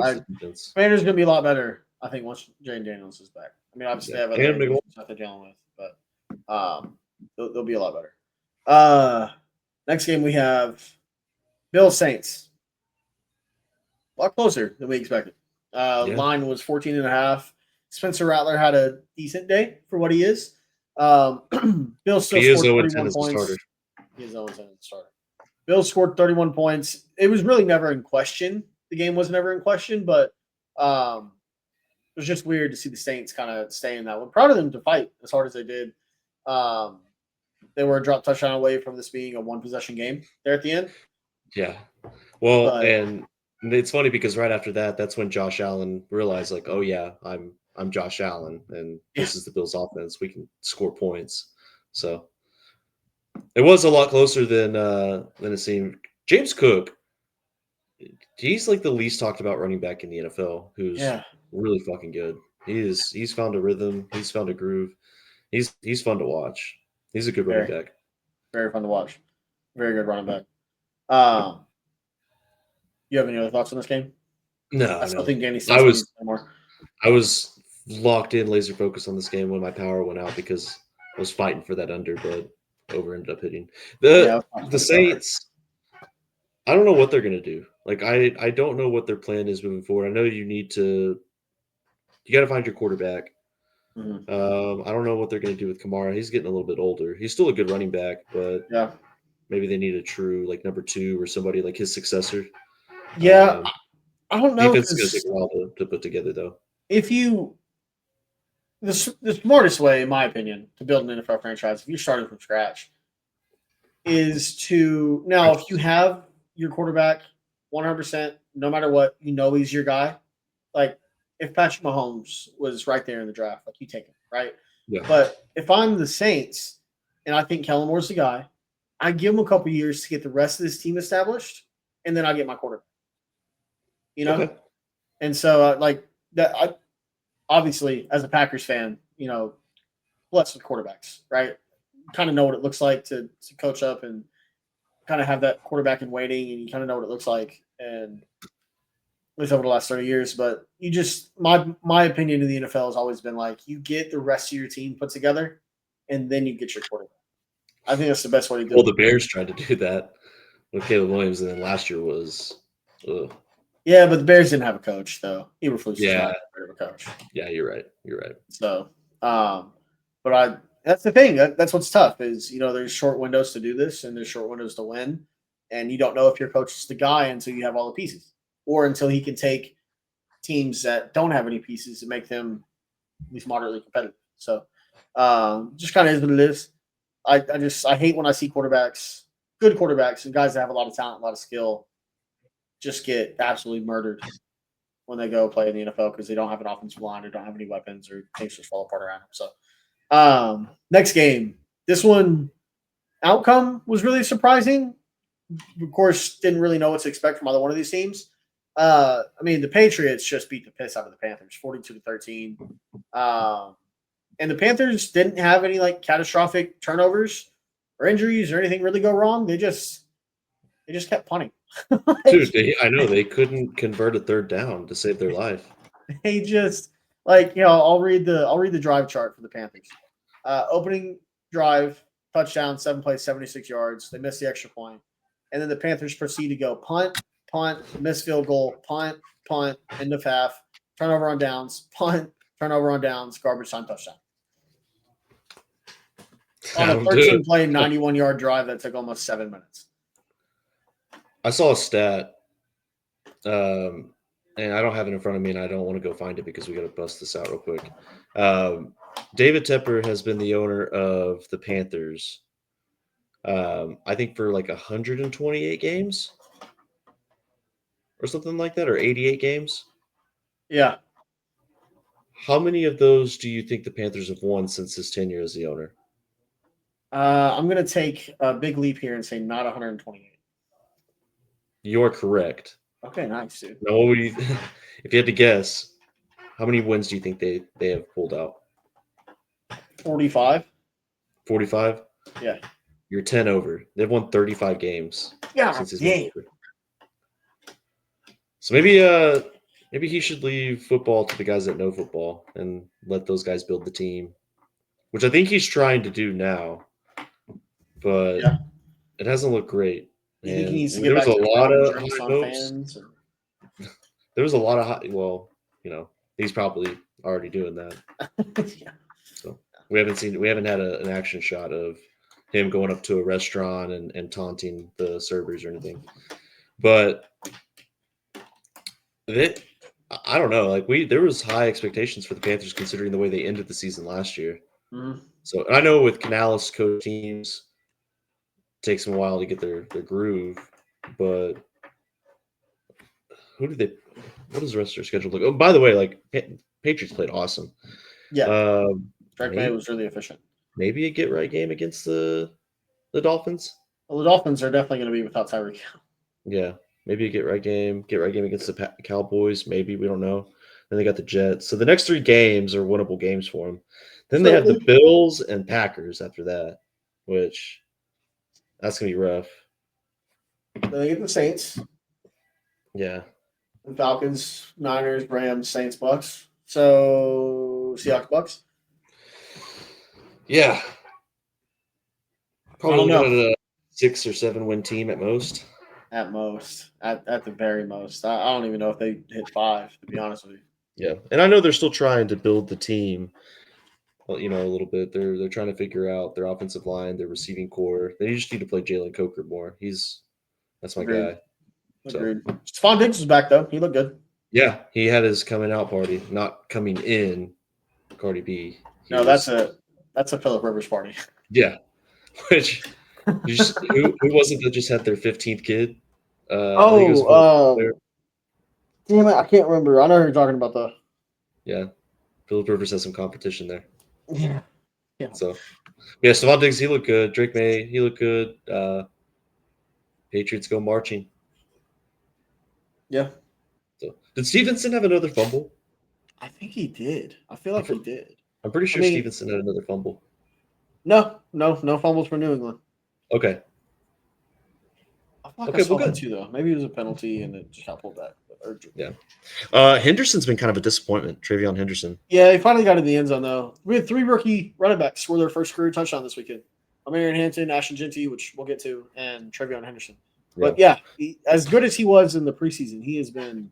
Commanders gonna be a lot better, I think, once Jane Daniels is back. I mean, obviously they have other injuries that they're dealing with, but they'll be a lot better. Next game we have Bills Saints. A lot closer than we expected. Line was 14.5. Spencer Rattler had a decent day for what he is. Bills still scored 31 points. He is 0-10 as a starter. Bills scored 31 points. It was really never in question. The game was never in question, but it was just weird to see the Saints kind of stay in that one. Proud of them to fight as hard as they did. They were a drop touchdown away from this being a 1-possession game there at the end. Yeah. Well, and it's funny because right after that, that's when Josh Allen realized, like, oh yeah, I'm Josh Allen, and this is the Bills' offense. We can score points. So it was a lot closer than it seemed. James Cook, he's like the least talked about running back in the NFL, who's really fucking good. He's found a rhythm. He's found a groove. He's fun to watch. He's a good running back. Very fun to watch. Very good running back. You have any other thoughts on this game? No, I still think Danny I was locked in, laser focused on this game when my power went out because I was fighting for that under, but over ended up hitting the Saints. I don't know what they're gonna do. Like I don't know what their plan is moving forward. I know you got to find your quarterback. Mm-hmm. I don't know what they're going to do with Kamara. He's getting a little bit older. He's still a good running back, but maybe they need a true like number 2 or somebody like his successor. Yeah, I don't know. Defense is going to take a while to put together, though. The smartest way, in my opinion, to build an NFL franchise, if you're starting from scratch, is to if you have your quarterback 100%, no matter what, he's your guy. Like if Patrick Mahomes was right there in the draft, like you take him, right? Yeah. But if I'm the Saints and I think Kellen Moore's the guy, I give him a couple years to get the rest of this team established, and then I get my quarterback. Okay. And so like that. I obviously, as a Packers fan, blessed with quarterbacks, right? Kind of know what it looks like to coach up and kind of have that quarterback in waiting, and you kind of know what it looks like, and at least over the last 30 years. But you just my opinion of the NFL has always been like you get the rest of your team put together, and then you get your quarterback. I think that's the best way to do it. Well, the Bears tried to do that with Caleb Williams, and then last year was. Yeah, but the Bears didn't have a coach, though. Eberflus is Yeah. not a coach. Yeah, you're right. You're right. So, but that's the thing. That's what's tough is, there's short windows to do this and there's short windows to win. And you don't know if your coach is the guy until you have all the pieces or until he can take teams that don't have any pieces and make them at least moderately competitive. So, just kind of is what it is. I hate when I see quarterbacks, good quarterbacks, and guys that have a lot of talent, a lot of skill, just get absolutely murdered when they go play in the NFL because they don't have an offensive line or don't have any weapons or things just fall apart around them. So, next game, this one outcome was really surprising. Of course, didn't really know what to expect from either one of these teams. The Patriots just beat the piss out of the Panthers, 42-13. And the Panthers didn't have any catastrophic turnovers or injuries or anything really go wrong. They just kept punting. Dude, I know they couldn't convert a third down to save their life. They just I'll read the drive chart for the Panthers. Opening drive, touchdown, 7 plays, 76 yards. They missed the extra point. And then the Panthers proceed to go punt, miss field goal, punt, end of half, turnover on downs, punt, turnover on downs, garbage time touchdown. On a 13-play, 91-yard drive that took almost 7 minutes. I saw a stat, and I don't have it in front of me, and I don't want to go find it because we got to bust this out real quick. David Tepper has been the owner of the Panthers, I think for 128 games or something like that, or 88 games. Yeah. How many of those do you think the Panthers have won since his tenure as the owner? I'm going to take a big leap here and say not 128. You're correct. Okay, nice, dude. No, if you had to guess, how many wins do you think they have pulled out? 45. 45? Yeah. You're 10 over. They've won 35 games. Yeah. Since his tenure. So maybe he should leave football to the guys that know football and let those guys build the team, which I think he's trying to do now, but it hasn't looked great. You think he needs to there get was back a to lot of drinks high on hopes. fans? There was a lot of high. Well, he's probably already doing that. Yeah. So we haven't had an action shot of him going up to a restaurant and taunting the servers or anything, but I don't know. There was high expectations for the Panthers considering the way they ended the season last year. Mm-hmm. So I know with Canales coach teams, it takes them a while to get their groove, but what does the rest of their schedule look? Oh, by the way, Patriots played awesome. Yeah. Drake May was really efficient. Maybe a get right game against the Dolphins. Well, the Dolphins are definitely going to be without Tyreek. Yeah. Maybe a get right game against the Cowboys. Maybe, we don't know. Then they got the Jets. So the next 3 games are winnable games for them. Then they have the Bills and Packers after that, which that's going to be rough. Then they get the Saints. Yeah. The Falcons, Niners, Rams, Saints, Bucks. So Seahawks, Bucks. Yeah. Probably I don't looking at a 6 or 7 win team at most. At most. At the very most. I don't even know if they hit 5, to be honest with you. Yeah. And I know they're still trying to build the team, a little bit. They're trying to figure out their offensive line, their receiving core. They just need to play Jalen Coker more. That's my guy. Agreed. Stephon Diggs was back, though. He looked good. Yeah. He had his coming out party, not coming in Cardi B. That's a Phillip Rivers party. Yeah. Which who wasn't that just had their 15th kid? Damn it, I can't remember. I know who you're talking about though. Yeah. Phillip Rivers has some competition there. Yeah. Yeah. So Stephon Diggs, he looked good. Drake May, he looked good. Patriots go marching. Yeah. So did Stevenson have another fumble? I think he did. I feel like he did. I'm pretty sure Stevenson had another fumble. No fumbles for New England. Okay. I feel like I saw that too, though. Maybe it was a penalty and it just got pulled back. Yeah. Henderson's been kind of a disappointment. Travion Henderson. Yeah, he finally got in the end zone, though. We had 3 rookie running backs score their first career touchdown this weekend. Amarian Hampton, Ashton Genty, which we'll get to, and Travion Henderson. Yeah. But as good as he was in the preseason, he has been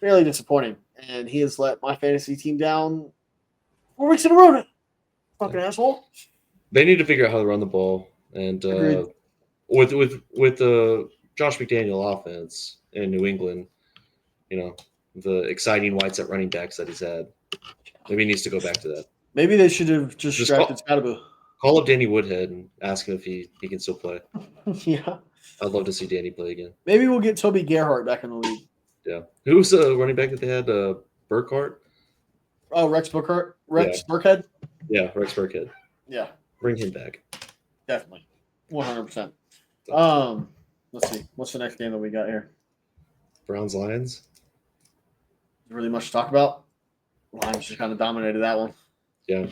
Fairly disappointing. And he has let my fantasy team down 4 weeks in a row. Fucking asshole. They need to figure out how to run the ball. And Agreed. with the Josh McDaniel offense in New England, the exciting whites at running backs that he's had, maybe he needs to go back to that. Maybe they should have just drafted Scottaboo. Call up Danny Woodhead and ask him if he can still play. Yeah. I'd love to see Danny play again. Maybe we'll get Toby Gerhart back in the league. Yeah. Who was the running back that they had? Burkhardt? Oh, Rex Burkhardt? Burkhead? Yeah, Rex Burkhead. Yeah. Bring him back. Definitely. 100%. Let's see. What's the next game that we got here? Browns Lions. Really much to talk about? Lions just kind of dominated that one. Yeah.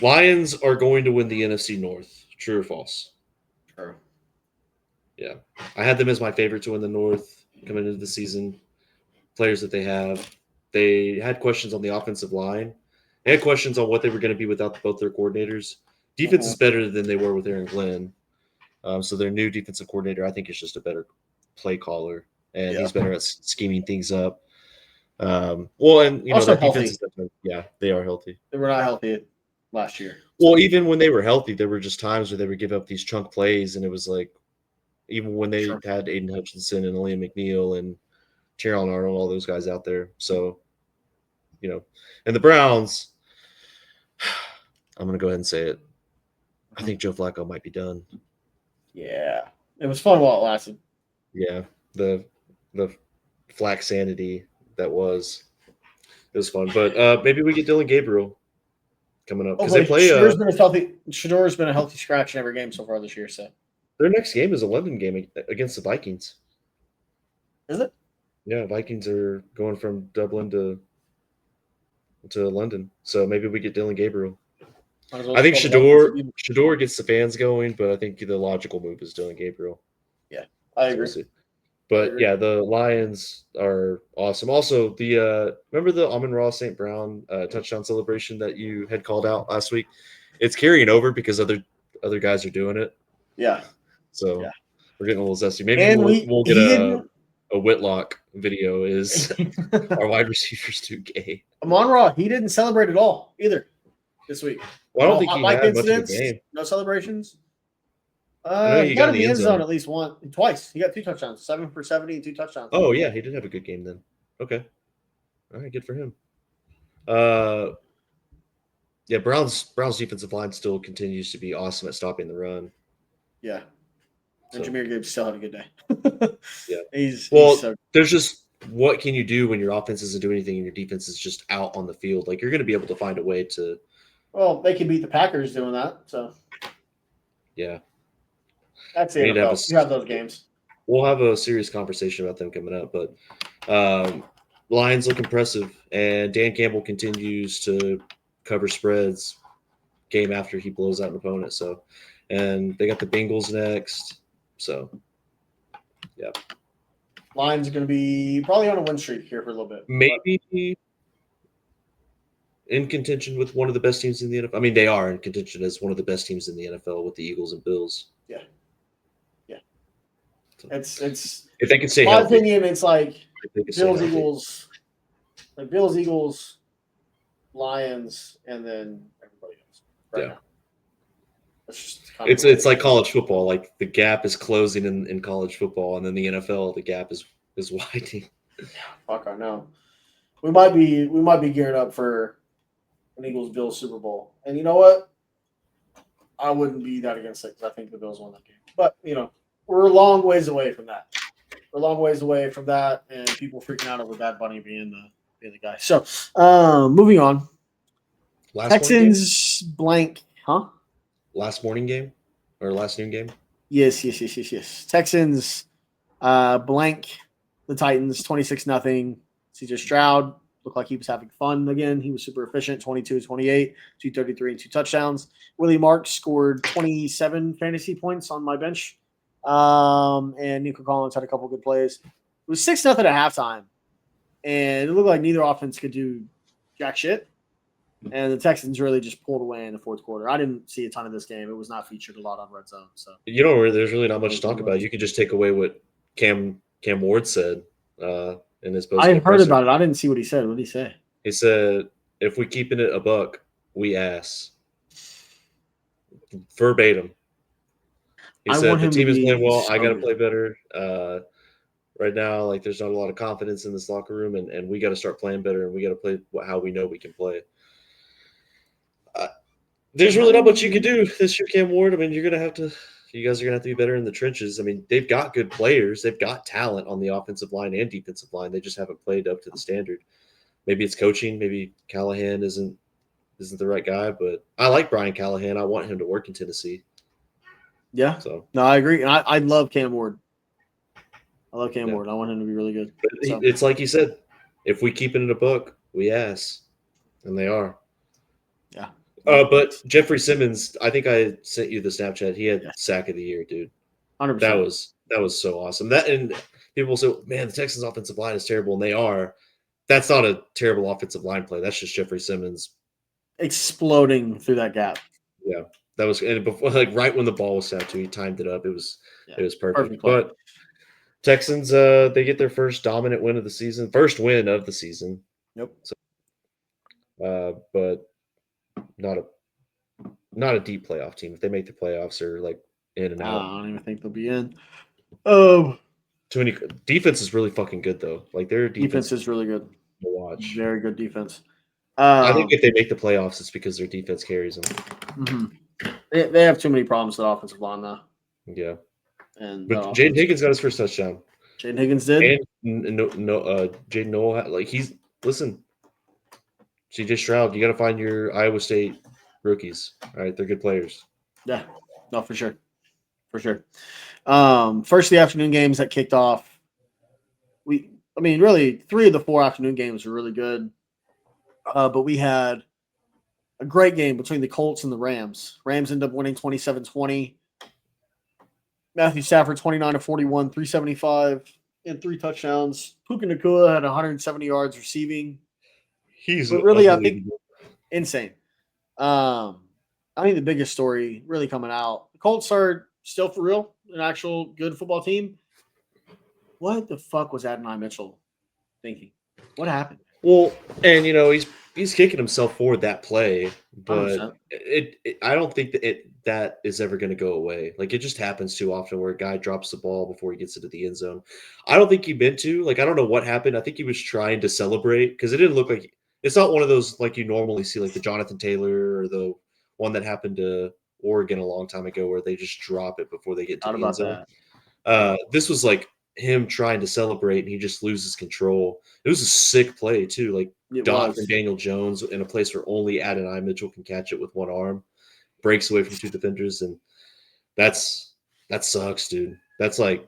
Lions are going to win the NFC North. True or false? True. Yeah. I had them as my favorite to win the North coming into the season. Players that they have. They had questions on the offensive line. They had questions on what they were going to be without both their coordinators. Defense is better than they were with Aaron Glenn. So their new defensive coordinator, I think, is just a better play caller. And he's better at scheming things up. And also that defense is definitely, they are healthy. They were not healthy last year. Well, even when they were healthy, there were just times where they would give up these chunk plays, and it was like, even when they had Aiden Hutchinson and Liam McNeil and Terrell Arnold, all those guys out there. So, and the Browns, I'm going to go ahead and say it. I think Joe Flacco might be done. Yeah. It was fun while it lasted. Yeah. The Flack sanity that was. It was fun. But maybe we get Dylan Gabriel coming up. Because they play Shador's been a healthy scratch in every game so far this year. So their next game is a London game against the Vikings. Is it? Yeah, Vikings are going from Dublin to London. So maybe we get Dylan Gabriel. I think Shador gets the fans going, but I think the logical move is Dylan Gabriel. Yeah, I agree. But yeah, the Lions are awesome. Also, remember the Amon-Ra St. Brown touchdown celebration that you had called out last week? It's carrying over because other guys are doing it. Yeah. So we're getting a little zesty. Maybe we'll get a Whitlock video. Is our wide receivers too gay? Amon-Ra, he didn't celebrate at all either this week. Well, I don't think he had much of a game. No celebrations. He got in the end zone at least twice. He got 2 touchdowns, 7 for 70 and 2 touchdowns. Oh yeah, he did have a good game then. Okay, all right, good for him. Browns defensive line still continues to be awesome at stopping the run. Yeah, and Jahmyr Gibbs still had a good day. Yeah, he's there's just what can you do when your offense isn't doing anything and your defense is just out on the field? Like you're going to be able to find a way to. Well, they can beat the Packers doing that. So. Yeah. That's the NFL. You have those games. We'll have a serious conversation about them coming up, but Lions look impressive, and Dan Campbell continues to cover spreads game after he blows out an opponent. So, and they got the Bengals next. So, yeah. Lions are going to be probably on a win streak here for a little bit. Maybe in contention with one of the best teams in the NFL. I mean, they are in contention as one of the best teams in the NFL with the Eagles and Bills. Yeah. It's if they can stay my healthy. opinion, it's like Bills, Eagles, Lions, and then everybody else. Now. That's just it's like college football. Like the gap is closing in college football, and then the NFL, the gap is widening. Fuck, I know. We might be gearing up for an Eagles-Bills Super Bowl, and you know what? I wouldn't be that against it because I think the Bills won that game. But we're a long ways away from that. And people freaking out over Bad Bunny being the guy. So, moving on. Texans blank, huh? Last morning game or last noon game? Yes. Texans blank the Titans 26-0. CJ Stroud looked like he was having fun again. He was super efficient, 22-28, 233 and 2 touchdowns. Willie Marks scored 27 fantasy points on my bench. And Nico Collins had a couple good plays. It was 6-0 at halftime, and it looked like neither offense could do jack shit. And the Texans really just pulled away in the fourth quarter. I didn't see a ton of this game. It was not featured a lot on Red Zone. So there's really not much to talk about. You could just take away what Cam Ward said in his post. I heard about it. I didn't see what he said. What did he say? He said, "If we keeping it a buck, we ass." Verbatim. He said the team is playing well. I got to play better. Right now, like there's not a lot of confidence in this locker room, and we got to start playing better, and we got to play how we know we can play. There's really not much you can do this year, Cam Ward. I mean, you guys are gonna have to be better in the trenches. I mean, they've got good players, they've got talent on the offensive line and defensive line. They just haven't played up to the standard. Maybe it's coaching. Maybe Callahan isn't the right guy, but I like Brian Callahan. I want him to work in Tennessee. Yeah. So no, I agree. And I love Cam Ward. I love Cam Ward. I want him to be really good. So. It's like you said, if we keep it in a book, we ass. And they are. Yeah. But Jeffrey Simmons, I think I sent you the Snapchat. He had sack of the year, dude. 100%. That was so awesome. That, and people say, man, the Texans offensive line is terrible, and they are. That's not a terrible offensive line play. That's just Jeffrey Simmons exploding through that gap. Yeah, that was, and before, like right when the ball was set to, he timed it up. It was perfect. But Texans, they get their first dominant win of the season, first win of the season. Yep. So, but not a deep playoff team. If they make the playoffs, or like in and out. I don't even think they'll be in. Oh, too many. Defense is really fucking good though. Like their defense is really good. To watch. Very good defense. I think if they make the playoffs, it's because their defense carries them. Mm-hmm. They have too many problems with offensive line though. Yeah. But Jaden Higgins got his first touchdown. Jaden Higgins did. And Jaden Noel, like listen. CJ Stroud, you got to find your Iowa State rookies. All right, they're good players. Yeah, no, for sure. First of the afternoon games that kicked off. Really 3 of the 4 afternoon games were really good. But we had a great game between the Colts and the Rams. Rams ended up winning 27-20. Matthew Stafford 29-41, 375, and 3 touchdowns. Puka Nacua had 170 yards receiving. He's really, I think, insane. I think the biggest story really coming out, the Colts are still for real, an actual good football team. What the fuck was Adonai Mitchell thinking? What happened? Well, and he's kicking himself for that play, but I don't think that is ever going to go away. Like it just happens too often where a guy drops the ball before he gets into the end zone. I don't think he meant to. Like I don't know what happened. I think he was trying to celebrate because it didn't look like it's not one of those like you normally see, like the Jonathan Taylor or the one that happened to Oregon a long time ago where they just drop it before they get to the end zone. This was like him trying to celebrate and he just loses control. It was a sick play too, like dot from Daniel Jones in a place where only Adonai Mitchell can catch it with one arm, breaks away from 2 defenders, and that sucks, dude. That's like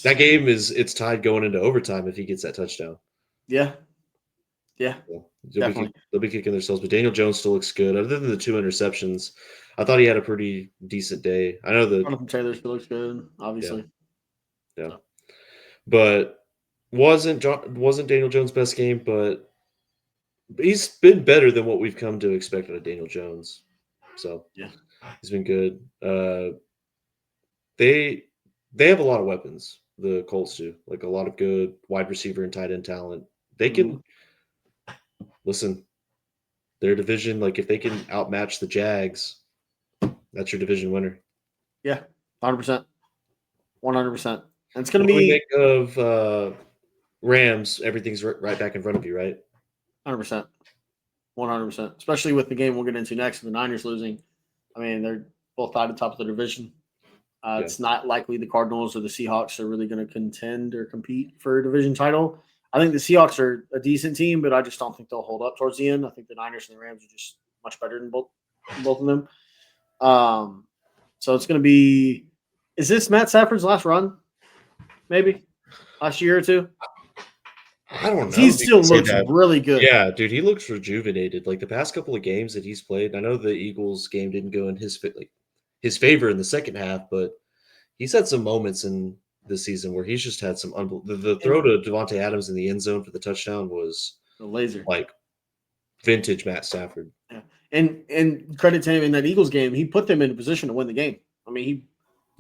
that game it's tied going into overtime if he gets that touchdown. Yeah. Definitely. They'll be kicking themselves, but Daniel Jones still looks good. Other than the 2 interceptions, I thought he had a pretty decent day. I know Jonathan Taylor still looks good, obviously. Yeah. But wasn't Daniel Jones' best game, but he's been better than what we've come to expect out of Daniel Jones. So yeah, he's been good. They have a lot of weapons. The Colts do, like a lot of good wide receiver and tight end talent. They can listen. Their division, like if they can outmatch the Jags, that's your division winner. Yeah, 100%, 100%. And it's going to be of Rams. Everything's right back in front of you, right? 100%, 100%. Especially with the game we'll get into next, the Niners losing. I mean, they're both tied at the top of the division. It's not likely the Cardinals or the Seahawks are really going to contend or compete for a division title. I think the Seahawks are a decent team, but I just don't think they'll hold up towards the end. I think the Niners and the Rams are just much better than both of them. So it's going to be – is this Matt Stafford's last run? Maybe last year or 2. I don't know. He still looks really good. Yeah, dude, he looks rejuvenated. Like the past couple of games that he's played. I know the Eagles game didn't go in his favor in the second half, but he's had some moments in this season where he's just had some the throw to Devontae Adams in the end zone for the touchdown was a laser, like vintage Matt Stafford. Yeah, and credit to him in that Eagles game, he put them in a position to win the game. I mean, he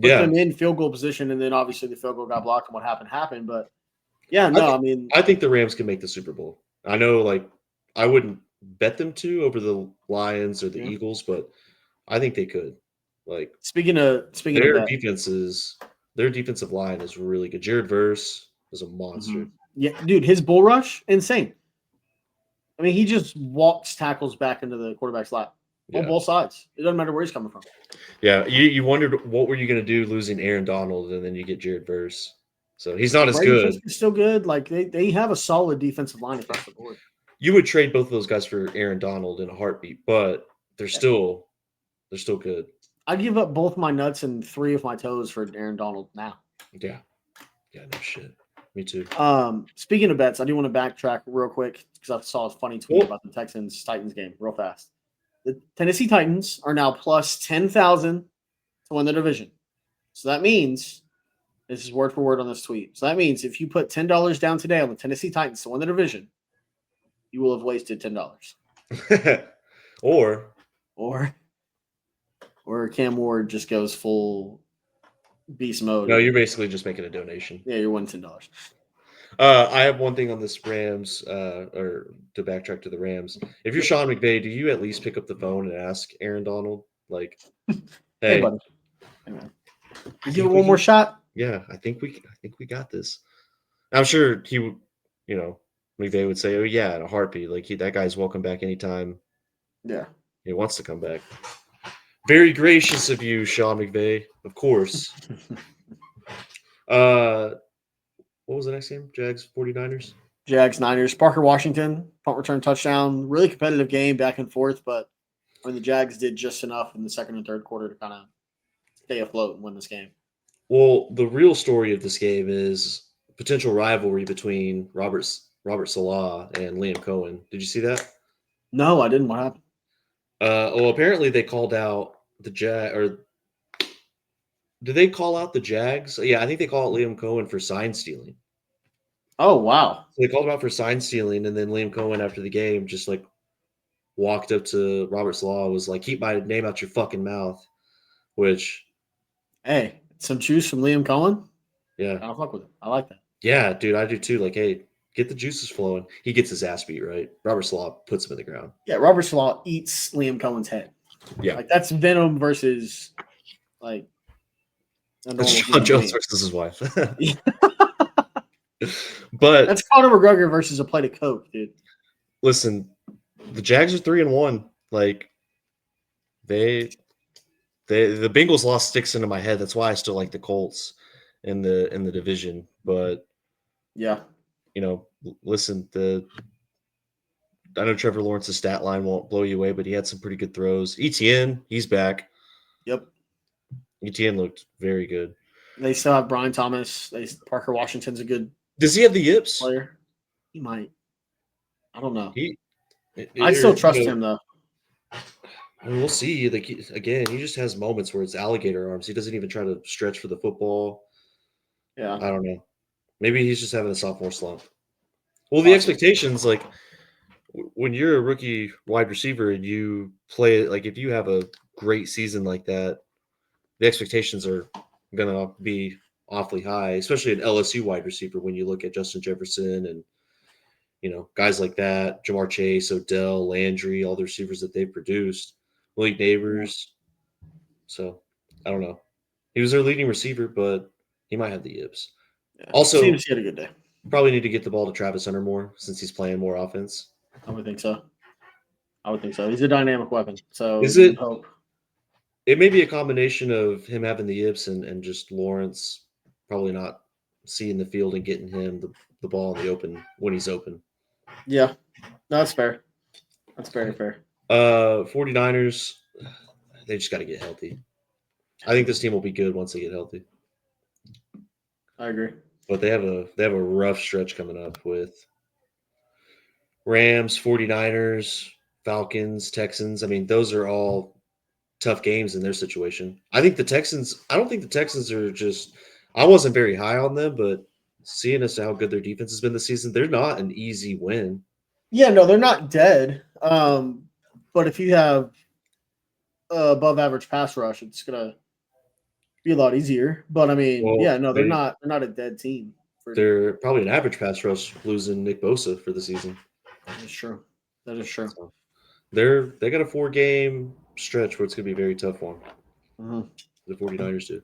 put them in field goal position, and then obviously the field goal got blocked, and what happened. But Yeah, no, I mean, I think the Rams can make the Super Bowl. I know, like, I wouldn't bet them to over the Lions or the yeah. Eagles, but I think they could. Like, Speaking of their that, their defensive line is really good. Jared Verse is a monster. yeah, dude, his bull rush, insane. I mean, he just walks tackles back into the quarterback's lap on Yeah. both sides. It doesn't matter where he's coming from. Yeah. You wondered what were you going to do losing Aaron Donald, and then you get Jared Verse. So he's not as Brady good. Fisk is still good. Like they have a solid defensive line across the board. You would trade both of those guys for Aaron Donald in a heartbeat, but they're still good. I'd give up both my nuts and 3 of my toes for Aaron Donald now. Yeah. Yeah, no shit. Me too. Speaking of bets, I do want to backtrack real quick because I saw a funny tweet about the Texans-Titans game real fast. The Tennessee Titans are now plus 10,000 to win the division. So that means, this is word for word on this tweet. So that means if you put $10 down today on the Tennessee Titans to win the division, you will have wasted $10. or Cam Ward just goes full beast mode. No, you're basically just making a donation. Yeah, you're winning $10. I have one thing on this Rams, or to backtrack to the Rams. If you're Sean McVay, do you at least pick up the phone and ask Aaron Donald, like, Hey buddy, hey, man. Give it one more shot? Yeah, I think we got this. I'm sure he would, McVay would say, "Oh yeah," in a heartbeat. Like that guy's welcome back anytime. Yeah, he wants to come back. Very gracious of you, Sean McVay. Of course. What was the next game? Jags 49ers? Jags Niners. Parker Washington, punt return touchdown. Really competitive game, back and forth, but I mean the Jags did just enough in the second and third quarter to kind of stay afloat and win this game. Well, the real story of this game is potential rivalry between Robert Salah and Liam Cohen. Did you see that? No, I didn't. What happened? Apparently they called out the did they call out the Jags? Yeah, I think they call out Liam Cohen for sign stealing. Oh, wow. So they called him out for sign stealing, and then Liam Cohen after the game just like walked up to Robert Salah, was like, "Keep my name out your fucking mouth," which, hey, some juice from Liam Cohen. Yeah, I'll fuck with it. I like that. Yeah, dude, I do too. Like, hey, get the juices flowing. He gets his ass beat, right? Robert Salah puts him in the ground. Yeah, Robert Salah eats Liam Cohen's head. Yeah, like that's Venom versus like. That's John Jones versus his wife. But that's Conor McGregor versus a plate of Coke, dude. Listen, the Jags are 3-1. Like the Bengals loss sticks into my head. That's why I still like the Colts in the division. But yeah, listen, I know Trevor Lawrence's stat line won't blow you away, but he had some pretty good throws. ETN, he's back. Yep. ETN looked very good. They still have Brian Thomas. Parker Washington's a good. Does he have the yips? Player. He might. I don't know. I still trust him though. I mean, we'll see. Like again, he just has moments where it's alligator arms. He doesn't even try to stretch for the football. Yeah. I don't know. Maybe he's just having a sophomore slump. Well, the expectations, like when you're a rookie wide receiver and you play, like if you have a great season like that, the expectations are going to be awfully high, especially an LSU wide receiver when you look at Justin Jefferson and, guys like that, Jamar Chase, Odell, Landry, all the receivers that they've produced, Malik Neighbors. So, I don't know. He was their leading receiver, but he might have the yips. Yeah. Also, he had a good day. Probably need to get the ball to Travis Hunter more since he's playing more offense. I would think so. He's a dynamic weapon. So is it? Hope. It may be a combination of him having the yips and just Lawrence probably not seeing the field and getting him the ball in the open when he's open. Yeah, that's fair. That's very fair. 49ers, they just got to get healthy. I think this team will be good once they get healthy. I agree. But they have a rough stretch coming up with Rams, 49ers, Falcons, Texans. I mean, those are all tough games in their situation. I don't think the Texans are just – I wasn't very high on them, but seeing as how good their defense has been this season, they're not an easy win. Yeah, no, they're not dead. But if you have above average pass rush, it's going to be a lot easier. But, I mean, they're not a dead team. They're probably an average pass rush losing Nick Bosa for the season. That is true. That is true. So they got a 4-game stretch where it's going to be a very tough one. Mm-hmm. The 49ers do.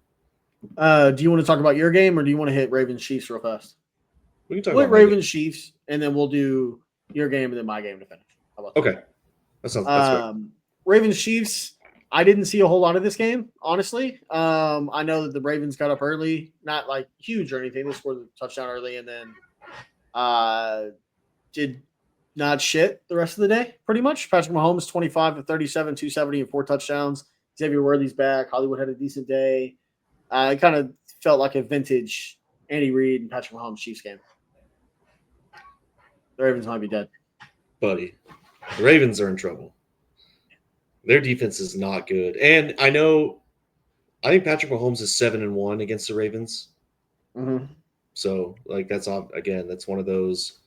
Do you want to talk about your game, or do you want to hit Ravens Chiefs real fast? We can talk We'll about hit Ravens Chiefs, and then we'll do your game and then my game to finish. How about that? Okay. That's great. Ravens Chiefs. I didn't see a whole lot of this game, honestly. I know that the Ravens got up early, not like huge or anything. They scored the touchdown early, and then did not shit the rest of the day, pretty much. Patrick Mahomes, 25 of 37, 270, and 4 touchdowns. Xavier Worthy's back. Hollywood had a decent day. It kind of felt like a vintage Andy Reid and Patrick Mahomes Chiefs game. The Ravens might be dead. Buddy, the Ravens are in trouble. Their defense is not good. And I think Patrick Mahomes is 7-1 against the Ravens. Mm-hmm. So, like, that's one of those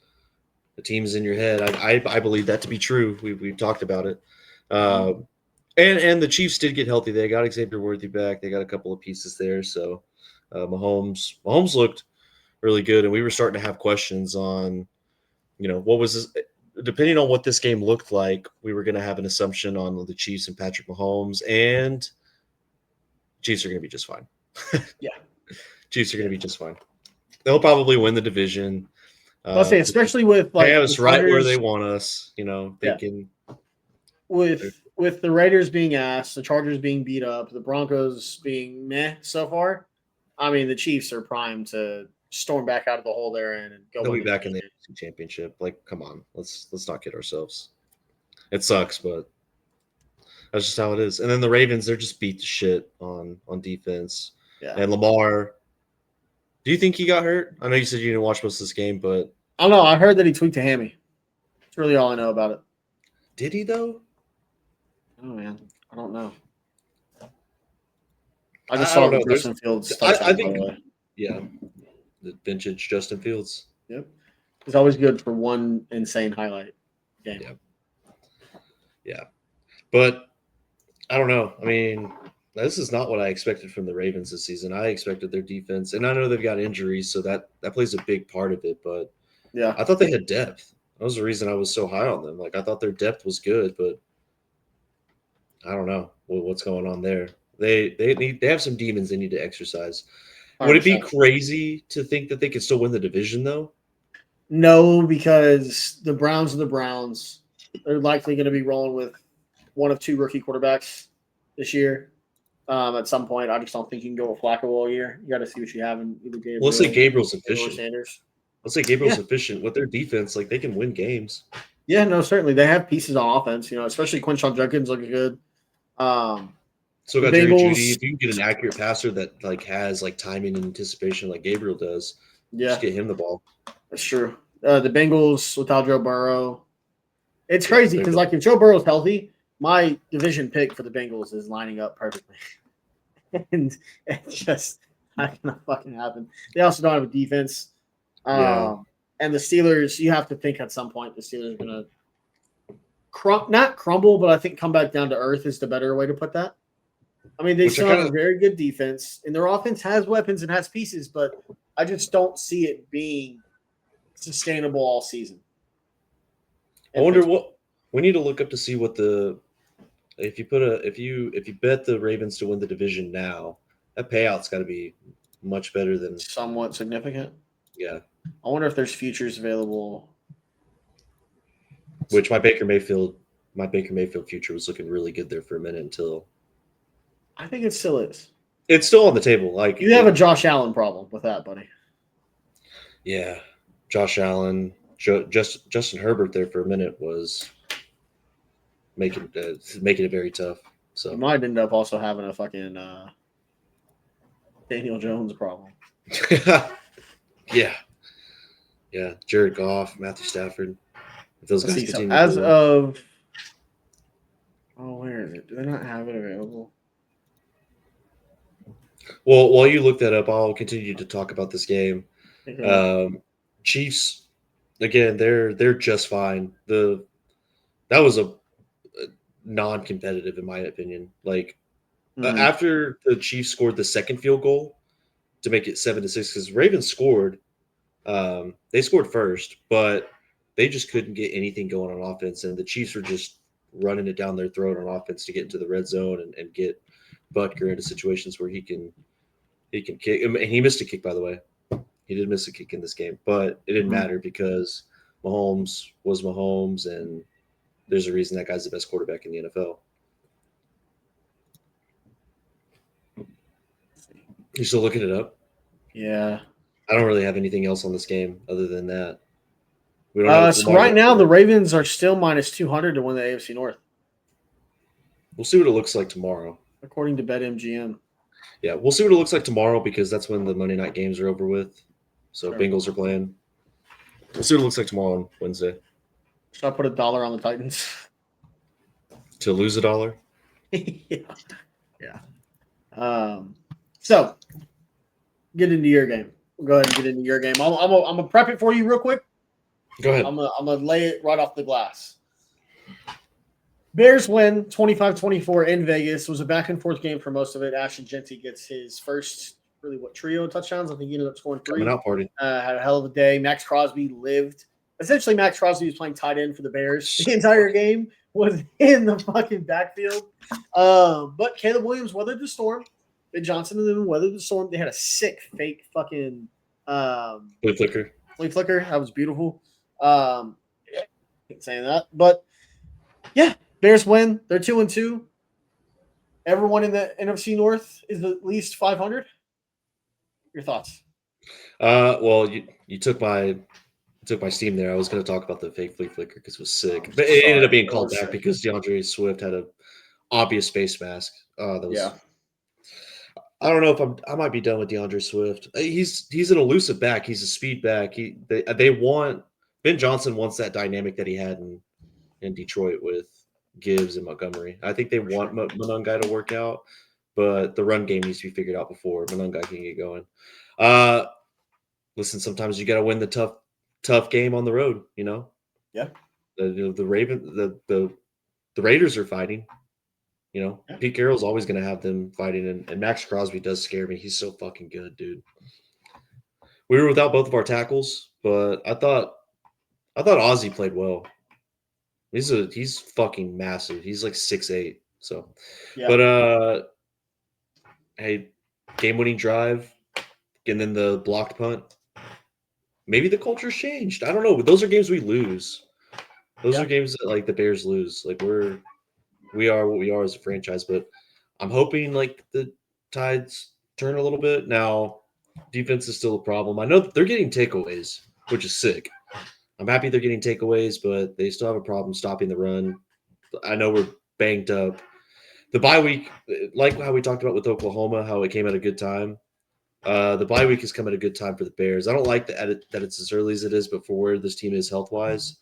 the teams in your head. I believe that to be true. We've talked about it. And the Chiefs did get healthy. They got Xavier Worthy back. They got a couple of pieces there. So, Mahomes looked really good. And we were starting to have questions on, what was this? Depending on what this game looked like, we were going to have an assumption on the Chiefs and Patrick Mahomes, and Chiefs are going to be just fine. Yeah. Chiefs are going to be just fine. They'll probably win the division. I'll say, especially with they have us right where they want us. They can. With the Raiders being ass, the Chargers being beat up, the Broncos being meh so far. I mean, the Chiefs are primed to storm back out of the hole they're in and go. They'll be back in the AFC Championship. Like, come on, let's not kid ourselves. It sucks, but that's just how it is. And then the Ravens, they're just beat the shit on defense. Yeah. And Lamar, do you think he got hurt? I know you said you didn't watch most of this game, but I don't know. I heard that he tweaked a hammy. That's really all I know about it. Did he though? Oh man, I don't know. I just saw Justin Fields. I think, yeah, the vintage Justin Fields. Yep, it's always good for one insane highlight game. Yeah, but I don't know. I mean, this is not what I expected from the Ravens this season. I expected their defense, and I know they've got injuries, so that plays a big part of it. But yeah, I thought they had depth. That was the reason I was so high on them. Like, I thought their depth was good, but I don't know what's going on there. They have some demons they need to exercise. 100%. Would it be crazy to think that they could still win the division though? No, because the Browns are the Browns. They're likely going to be rolling with one of 2 rookie quarterbacks this year. At some point, I just don't think you can go with Flacco all year. You got to see what you have in either Gabriel. Let's say Gabriel's efficient. Sanders. Let's say Gabriel's efficient with their defense. Like, they can win games. Yeah, no, certainly they have pieces on offense. Especially Quinshon Judkins looking good. So got Jerry Jeudy. If you can get an accurate passer that like has like timing and anticipation like Gabriel does, just get him the ball. That's true. The Bengals without Joe Burrow, it's crazy because like if Joe Burrow's healthy, my division pick for the Bengals is lining up perfectly, and it's just not gonna fucking happen. They also don't have a defense, and the Steelers. You have to think at some point the Steelers are gonna not crumble, but I think come back down to earth is the better way to put that. I mean, they still have a very good defense, and their offense has weapons and has pieces, but I just don't see it being sustainable all season. I wonder what we need to look up to see what if you bet the Ravens to win the division now, that payout's got to be much better than somewhat significant. Yeah, I wonder if there's futures available. Which my Baker Mayfield future was looking really good there for a minute until. I think it still is. It's still on the table. Like, you have a Josh Allen problem with that, buddy. Yeah, Josh Allen, Justin Herbert there for a minute was making it very tough. So you might end up also having a fucking Daniel Jones problem. Yeah, Jared Goff, Matthew Stafford. If those guys continue as of where is it? Do they not have it available? Well, while you look that up, I'll continue to talk about this game. Chiefs, again, they're just fine. That was a non-competitive, in my opinion. Like, after the Chiefs scored the second field goal to make it 7-6, because Ravens scored, They scored first, but they just couldn't get anything going on offense, and the Chiefs were just running it down their throat on offense to get into the red zone and get Butker into situations where he can kick. And he missed a kick, by the way. He did miss a kick in this game, but it didn't matter because Mahomes was Mahomes, and there's a reason that guy's the best quarterback in the NFL. You still looking it up? Yeah. I don't really have anything else on this game other than that. We don't know. So right now, the Ravens are still minus 200 to win the AFC North. We'll see what it looks like tomorrow. According to BetMGM. Yeah, we'll see what it looks like tomorrow because that's when the Monday night games are over with. So Sure. Bengals are playing. We'll see what it looks like tomorrow on Wednesday. Should I put $1 on the Titans? To lose $1? Yeah. So, get into your game. Go ahead and get into your game. I'm gonna prep it for you real quick. Go ahead. I'm gonna lay it right off the glass. Bears win 25-24 in Vegas. It was a back and forth game for most of it. Ashton Genty gets his first trio touchdowns. I think he ended up scoring 3. Coming out party. Had a hell of a day. Max Crosby lived. Essentially, Max Crosby was playing tight end for the Bears. The entire game was in the fucking backfield. But Caleb Williams weathered the storm. Ben Johnson and them weathered the storm. They had a sick fake fucking Flea flicker. That was beautiful. Can't say that, but yeah, Bears win. They're 2-2. Everyone in the NFC North is at least 500. Your thoughts? Well, you took my steam there. I was going to talk about the fake flea flicker because it was sick, but it ended up being called back because DeAndre Swift had a obvious face mask. Yeah. I don't know if I might be done with DeAndre Swift. He's an elusive back. He's a speed back. They want Ben Johnson wants that dynamic that he had in Detroit with Gibbs and Montgomery. I think they want Monangai to work out, but the run game needs to be figured out before Monangai can get going. Listen, sometimes you got to win the tough game on the road. You know. Yeah. The Raiders are fighting. You know, yeah. Pete Carroll's always going to have them fighting, and Max Crosby does scare me. He's so fucking good, dude. We were without both of our tackles, but I thought Ozzie played well. He's fucking massive. He's like 6'8". So, yeah. But hey, game-winning drive, and then the blocked punt. Maybe the culture's changed. I don't know. But those are games we lose. Those are games that like the Bears lose. Like we are what we are as a franchise, but I'm hoping like the tides turn a little bit. Now, defense is still a problem. I know they're getting takeaways, which is sick. I'm happy they're getting takeaways, but they still have a problem stopping the run. I know we're banged up. The bye week, like how we talked about with Oklahoma, how it came at a good time. The bye week has come at a good time for the Bears. I don't like that it's as early as it is, but for where this team is health-wise,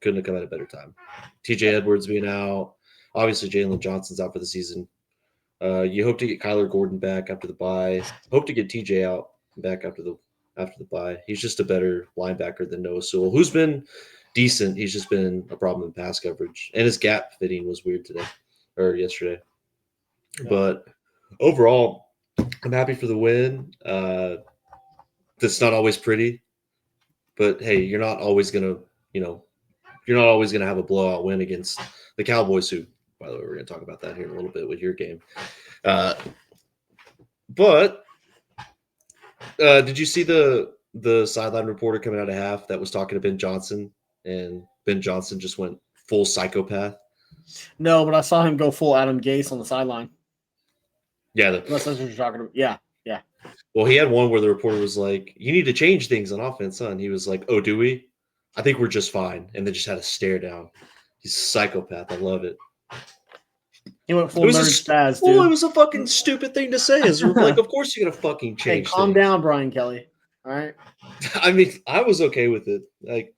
couldn't have come at a better time. TJ Edwards being out. Obviously, Jalen Johnson's out for the season. You hope to get Kyler Gordon back after the bye. Hope to get TJ out back after the bye. He's just a better linebacker than Noah Sewell, who's been decent. He's just been a problem in pass coverage. And his gap fitting was weird yesterday. Yeah. But overall, I'm happy for the win. That's not always pretty. But, hey, you're not always going to have a blowout win against the Cowboys, who, by the way, we're going to talk about that here in a little bit with your game. But did you see the sideline reporter coming out of half that was talking to Ben Johnson, and Ben Johnson just went full psychopath? No, but I saw him go full Adam Gase on the sideline. Yeah. Unless that's what you're talking about. Yeah. Well, he had one where the reporter was like, "You need to change things on offense, huh?" And he was like, "Oh, do we? I think we're just fine." And then just had a stare down. He's a psychopath. I love it. He went full nerd spaz, dude. Well, it was a fucking stupid thing to say. Like, of course you're gonna fucking change. Hey, calm down, Brian Kelly. All right. I mean, I was okay with it. Like,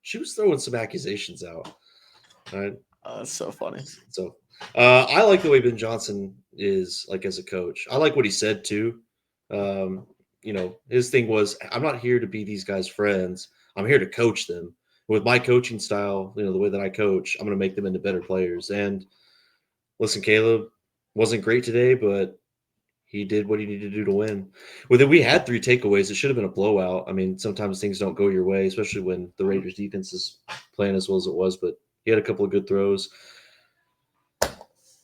she was throwing some accusations out. All right. That's so funny. So, I like the way Ben Johnson is, like, as a coach. I like what he said too. His thing was, I'm not here to be these guys' friends. I'm here to coach them. With my coaching style, the way that I coach, I'm going to make them into better players. And listen, Caleb wasn't great today, but he did what he needed to do to win. Well, then we had 3 takeaways. It should have been a blowout. I mean, sometimes things don't go your way, especially when the Raiders defense is playing as well as it was, but he had a couple of good throws.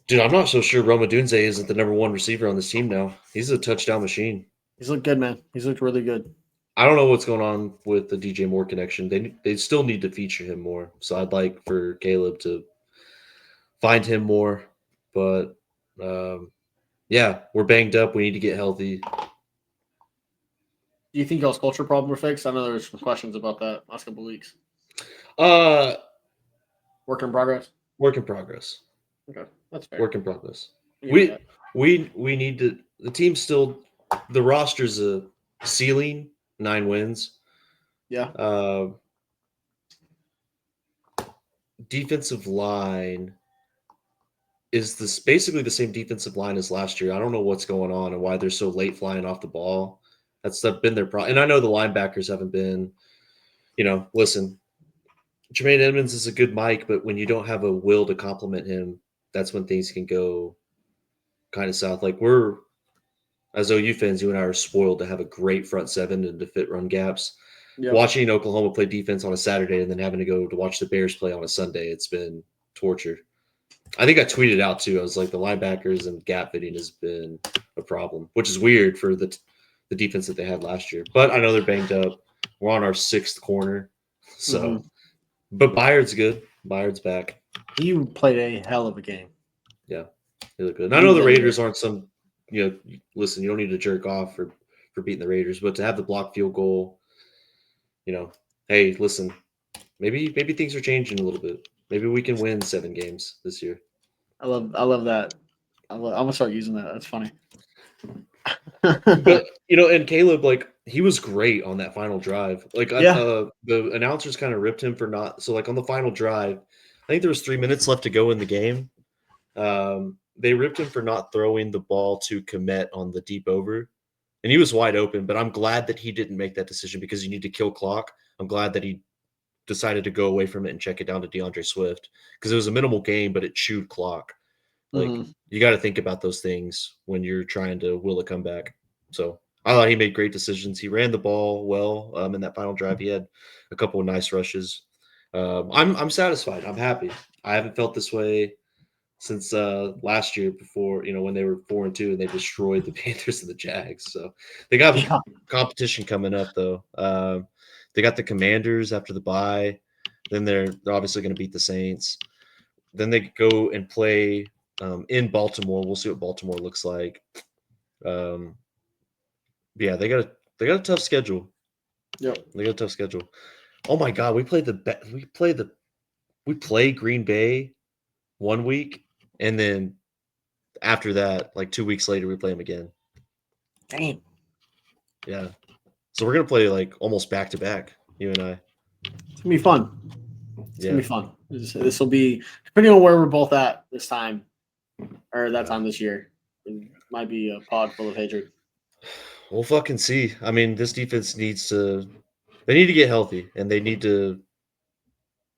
Dude, I'm not so sure Roma Dunze isn't the number 1 receiver on this team now. He's a touchdown machine. He's looked good, man. He's looked really good. I don't know what's going on with the DJ Moore connection. They still need to feature him more. So I'd like for Caleb to find him more. But yeah, we're banged up. We need to get healthy. Do you think y'all's culture problem were fixed? I know there was some questions about that last couple of weeks. Work in progress. Work in progress. Okay, that's fair. Work in progress. We need to. The team's still. The roster's a ceiling 9 wins. Yeah. Defensive line is this basically the same defensive line as last year. I don't know what's going on and why they're so late flying off the ball. That's been their problem. And I know the linebackers haven't been, listen, Jermaine Edmonds is a good mic, but when you don't have a will to complement him, that's when things can go kind of south. Like as OU fans, you and I are spoiled to have a great front 7 and to fit run gaps. Yep. Watching Oklahoma play defense on a Saturday and then having to go to watch the Bears play on a Sunday, it's been torture. I think I tweeted out too. I was like, the linebackers and gap fitting has been a problem, which is weird for the defense that they had last year. But I know they're banged up. We're on our 6th corner. So, But Byard's good. Byard's back. You played a hell of a game. Yeah, they look good. And I know the Raiders aren't some, listen, you don't need to jerk off for beating the Raiders, but to have the block field goal, hey, listen, maybe things are changing a little bit. Maybe we can win 7 games this year. I love that. I'm gonna start using that. That's funny. But and Caleb, like, he was great on that final drive. Like, the announcers kind of ripped him for not. So, like, on the final drive, I think there was 3 minutes left to go in the game. They ripped him for not throwing the ball to Komet on the deep over, and he was wide open. But I'm glad that he didn't make that decision because you need to kill clock. I'm glad that he decided to go away from it and check it down to DeAndre Swift because it was a minimal game, but it chewed clock. Like, you got to think about those things when you're trying to will a comeback. So I thought he made great decisions. He ran the ball well in that final drive. He had a couple of nice rushes. I'm satisfied. I'm happy. I haven't felt this way since last year before, when they were 4-2 and they destroyed the Panthers and the Jags. So they got competition coming up, though. They got the Commanders after the bye. Then they're obviously going to beat the Saints. Then they go and play in Baltimore. We'll see what Baltimore looks like. Yeah, they got a tough schedule. Yep, they got a tough schedule. Oh my God, we play Green Bay 1 week, and then after that, like 2 weeks later, we play them again. Damn. Yeah. So we're gonna play like almost back to back, you and I. It's gonna be fun. It's gonna be fun. This will be, depending on where we're both at this time, or that time this year. It might be a pod full of hatred. We'll fucking see. I mean, this defense needs to get healthy, and they need to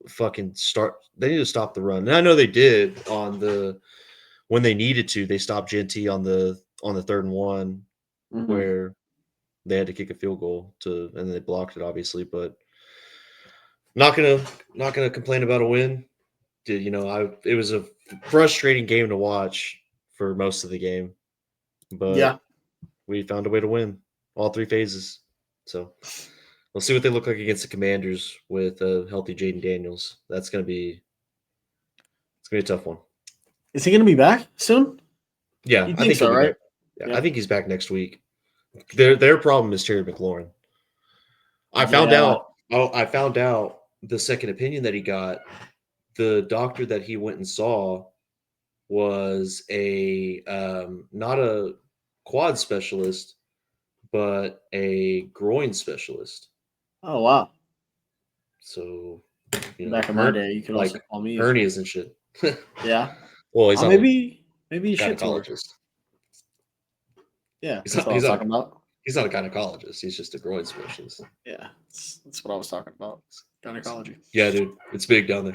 fucking start. They need to stop the run. And I know they did when they needed to. They stopped Genty on the 3rd and 1, where they had to kick a field goal and then they blocked it, obviously. But not gonna complain about a win. It was a frustrating game to watch for most of the game, but we found a way to win all 3 phases. So we'll see what they look like against the Commanders with a healthy Jaden Daniels. It's gonna be a tough one. Is he gonna be back soon? Yeah, I think so, right? Yeah, I think he's back next week. Their problem is Terry McLaurin. I found out the second opinion that he got. The doctor that he went and saw was not a quad specialist, but a groin specialist. Oh wow! So back in my day, you could also call me hernias and shit. Yeah. Well, he's not maybe he's a gynecologist. Yeah, that's what I was talking about. He's not a gynecologist. He's just a groin specialist. Yeah, that's what I was talking about. Gynecology. Yeah, dude, it's big down there.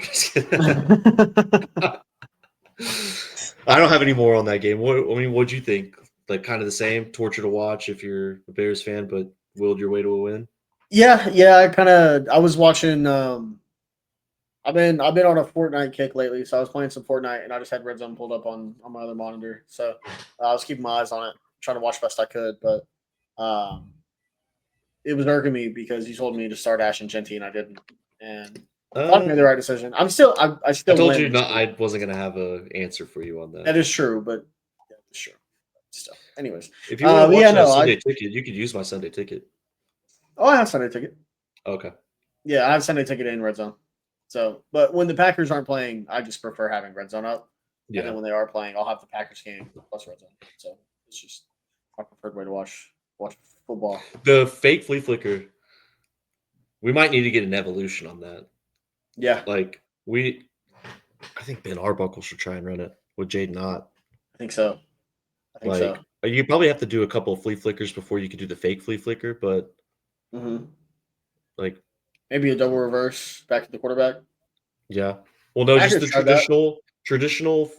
I don't have any more on that game. What'd you think? like kind of the same, torture to watch if you're a Bears fan, but willed your way to a win? Yeah. I was watching. I've been on a Fortnite kick lately, so I was playing some Fortnite, and I just had Red Zone pulled up on my other monitor. So I was keeping my eyes on it, trying to watch best I could. But um, it was irking me because you told me to start Ash and Genty, and I didn't. And I thought I made the right decision. I I still told win you this not. week. I wasn't gonna have a answer for you on That that. is true, but yeah, it's true. Still, anyways, If you want to but watch yeah, that no, Sunday ticket, you could use my Sunday ticket. I have Sunday ticket. Okay. Yeah, I have Sunday ticket in Red Zone. So, but when the Packers aren't playing, I just prefer having Red Zone up. And Yeah. then when they are playing, I'll have the Packers game plus Red Zone. So it's just my preferred way to watch football. The fake flea flicker. We might need to get an evolution on that. Yeah, Like I think Ben Arbuckle should try and run it with Jaden Ott. I think so. Like you probably have to do a couple of flea flickers before you could do the fake flea flicker, but Mm-hmm. like Maybe a double reverse back to the quarterback. yeah. Well, no, just Packers the tried that. traditional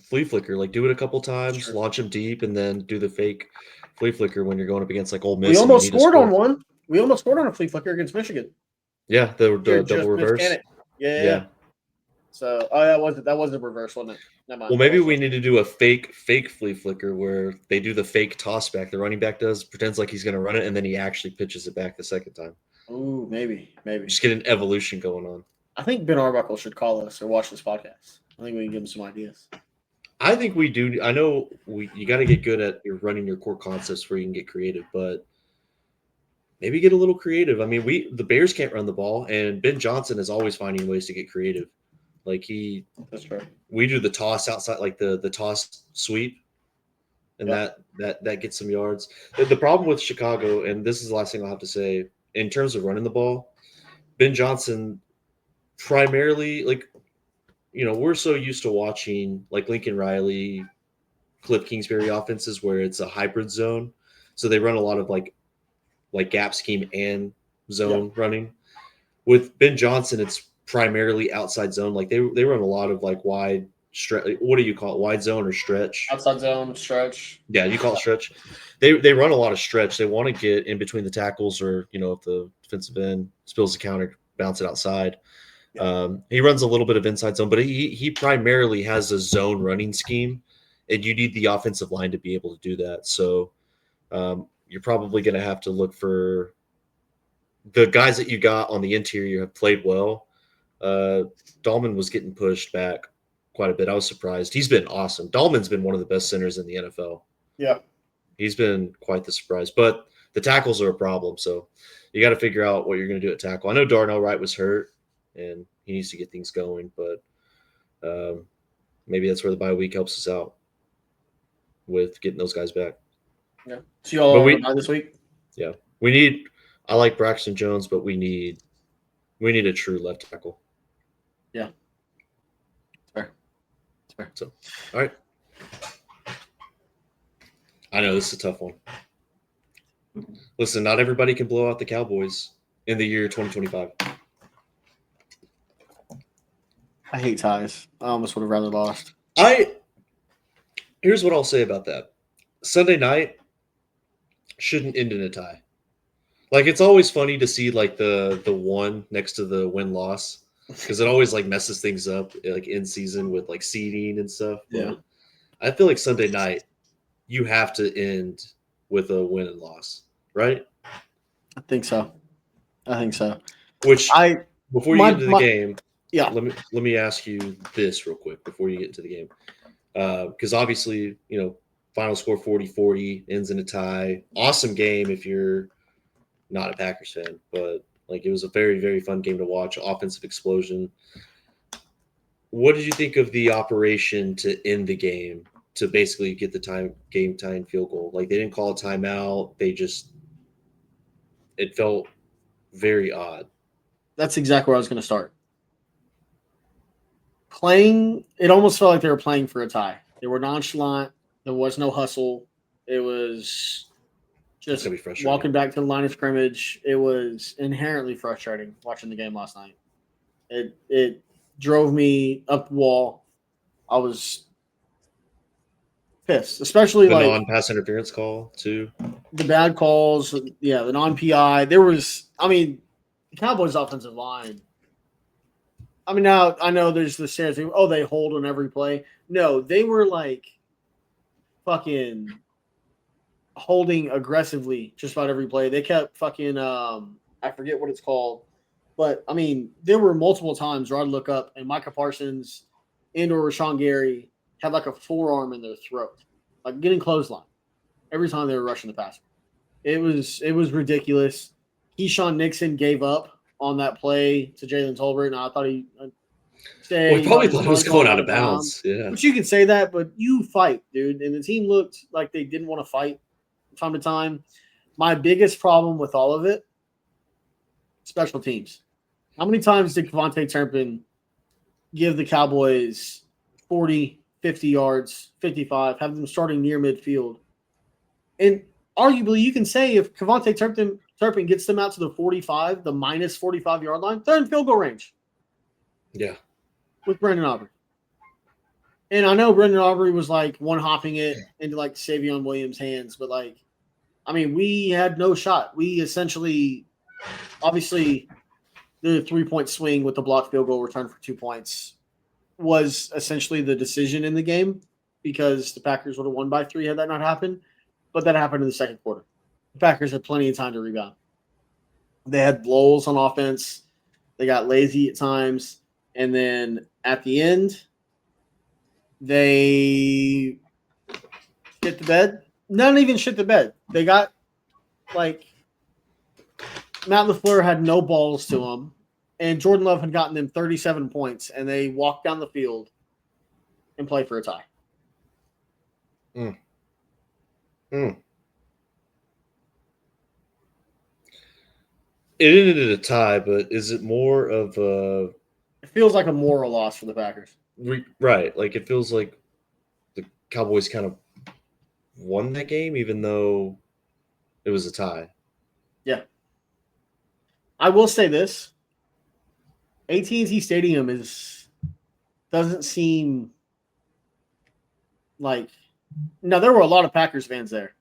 flea flicker. Like do it a couple That's times, true. launch them deep, and then do the fake flea flicker when you're going up against like Ole We Miss and you almost need to scored on score. one. We almost scored on a flea flicker against Michigan. Yeah, the double Just missed reverse. Cannon. Yeah. Yeah. So, that was a reverse, wasn't it? Never mind. Well, That maybe was we need to do a fake flea flicker where they do the fake toss back. The running back does pretends like he's going to run it, and then he actually pitches it back the second time. Ooh, maybe. Just get an evolution going on. I think Ben Arbuckle should call us or watch this podcast. I think we can give him some ideas. I think we do. I know you got to get good at your running your core concepts where you can get creative, but maybe get a little creative. I mean, the Bears can't run the ball, and Ben Johnson is always finding ways to get creative. Like That's true. we do the toss outside, like the toss sweep, and that gets some yards. The problem with Chicago, and this is the last thing I'll have to say, in terms of running the ball, Ben Johnson primarily, like, we're so used to watching like Lincoln Riley, Cliff Kingsbury offenses where it's a hybrid zone. So they run a lot of like gap scheme and zone running. With Ben Johnson, it's primarily outside zone. Like they run a lot of like wide stretch. What do you call it? Wide zone or stretch? Outside zone, stretch. Yeah, you call it stretch. They run a lot of stretch. They want to get in between the tackles, or if the defensive end spills the counter, bounce it outside. He runs a little bit of inside zone, but he primarily has a zone running scheme, and you need the offensive line to be able to do that. So you're probably going to have to look for the guys that you got on the interior have played well. Dahlman was getting pushed back quite a bit. I was surprised. He's been awesome. Dahlman's been one of the best centers in the NFL. Yeah. He's been quite the surprise, but the tackles are a problem. So you got to figure out what you're going to do at tackle. I know Darnell Wright was hurt, and he needs to get things going, but maybe that's where the bye week helps us out with getting those guys back. Yeah. So you all on this week? Yeah. I like Braxton Jones, but we need a true left tackle. Yeah. Fair. So, all right. I know this is a tough one. Listen, not everybody can blow out the Cowboys in the year 2025. I hate ties. I almost would have rather lost. Here's what I'll say about that. Sunday night shouldn't end in a tie. Like, it's always funny to see like the one next to the win-loss because it always like messes things up like in season with like seeding and stuff. But Yeah. I feel like Sunday night you have to end with a win and loss, right? I think so. Which before you get into the game, yeah. Let me ask you this real quick before you get into the game, because obviously final score 40-40 ends in a tie. Awesome game if you're not a Packers fan, but like it was a very, very fun game to watch. Offensive explosion. What did you think of the operation to end the game to basically get the game tying field goal? Like they didn't call a timeout. It felt very odd. That's exactly where I was going to start. It almost felt like they were playing for a tie. They were nonchalant. There was no hustle. It was just walking back to the line of scrimmage. It was inherently frustrating watching the game last night. It drove me up the wall. pissed, especially The like non-pass interference call too. the bad calls. Yeah, the non-PI. There was, the Cowboys' offensive line. I mean, now I know there's the stereotype. Oh, they hold on every play. No, they were like fucking holding aggressively just about every play. They kept fucking I forget what it's called, but I mean, there were multiple times where I'd look up and Micah Parsons and or Rashawn Gary had like a forearm in their throat, like getting clothesline every time they were rushing the passer. It was ridiculous. Keyshawn Nixon gave up on that play to Jalen Tolbert, and I thought he Well, he probably thought it was going out of bounds. Yeah. But you can say that, but you fight, dude. And the team looked like they didn't want to fight from time to time. My biggest problem with all of it, special teams. How many times did Kevontae Turpin give the Cowboys 40, 50 yards, 55, have them starting near midfield? And arguably, you can say if Kevontae Turpin gets them out to the 45, the minus 45-yard line, they're in field goal range. Yeah. With Brendan Aubrey. And I know Brendan Aubrey was like one-hopping it into like Savion Williams' hands, but like, I mean, we had no shot. We essentially, obviously, the 3-point swing with the blocked field goal return for 2 points was essentially the decision in the game because the Packers would have won by 3 had that not happened. But that happened in the second quarter. The Packers had plenty of time to rebound. They had lulls on offense. They got lazy at times. And then at the end, they shit the bed. Not even shit the bed. They got, like, Matt LaFleur had no balls to him, and Jordan Love had gotten them 37 points, and they walked down the field and played for a tie. It ended in a tie, but is it more of a... It feels like a moral loss for the Packers. Right. Like, it feels like the Cowboys kind of won that game, even though it was a tie. Yeah. I will say this. AT&T Stadium doesn't seem like... Now, there were a lot of Packers fans there.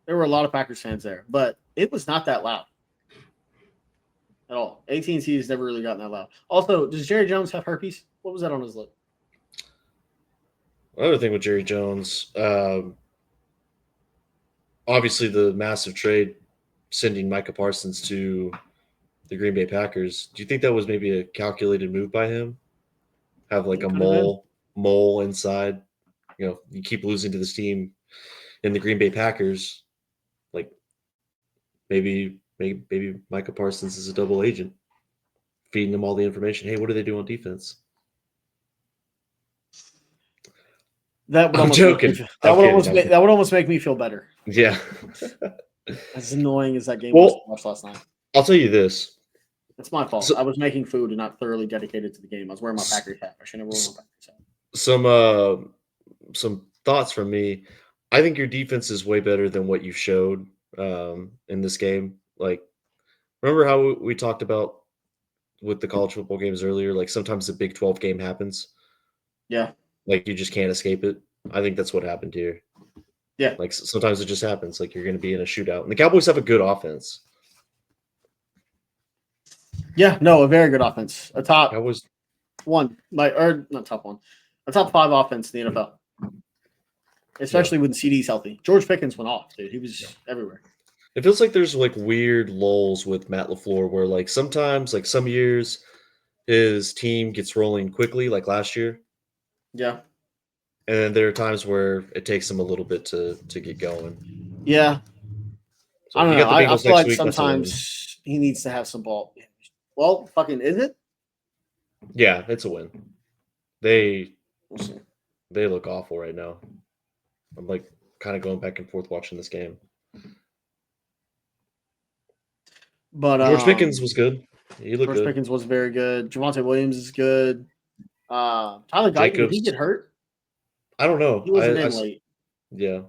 But it was not that loud at all. AT&T has never really gotten that loud. Also, does Jerry Jones have herpes? What was that on his lip? Another thing with Jerry Jones, obviously the massive trade sending Micah Parsons to the Green Bay Packers. Do you think that was maybe a calculated move by him? Have like a mole inside? You know, you keep losing to this team in the Green Bay Packers. Like maybe Micah Parsons is a double agent, feeding them all the information. Hey, what do they do on defense? That would almost make me feel better. Yeah. As annoying as that game was to watch last night. I'll tell you this. It's my fault. I was making food and not thoroughly dedicated to the game. I was wearing my Packers hat. I should have worn my Packers hat. Some thoughts from me. I think your defense is way better than what you showed in this game. Like, remember how we talked about with the college football games earlier? Like, sometimes the Big 12 game happens. Yeah. Like, you just can't escape it. I think that's what happened here. Yeah. Like, sometimes it just happens. Like, you're going to be in a shootout. And the Cowboys have a good offense. Yeah, no, a very good offense. A top Cowboys one, not top one, a top 5 offense in the NFL. Especially when CD's healthy. George Pickens went off, dude. He was everywhere. It feels like there's like weird lulls with Matt LaFleur where like sometimes, like some years, his team gets rolling quickly, like last year. Yeah. And then there are times where it takes him a little bit to get going. Yeah. So I don't know. I feel like sometimes he needs to have some ball. Well, fucking is it? Yeah, it's a win. They look awful right now. I'm like kind of going back and forth watching this game. But George Pickens was good. He looked good. George Pickens was very good. Javonte Williams is good. Tyler Guyton, did he get hurt? I don't know. He wasn't in late. Yeah.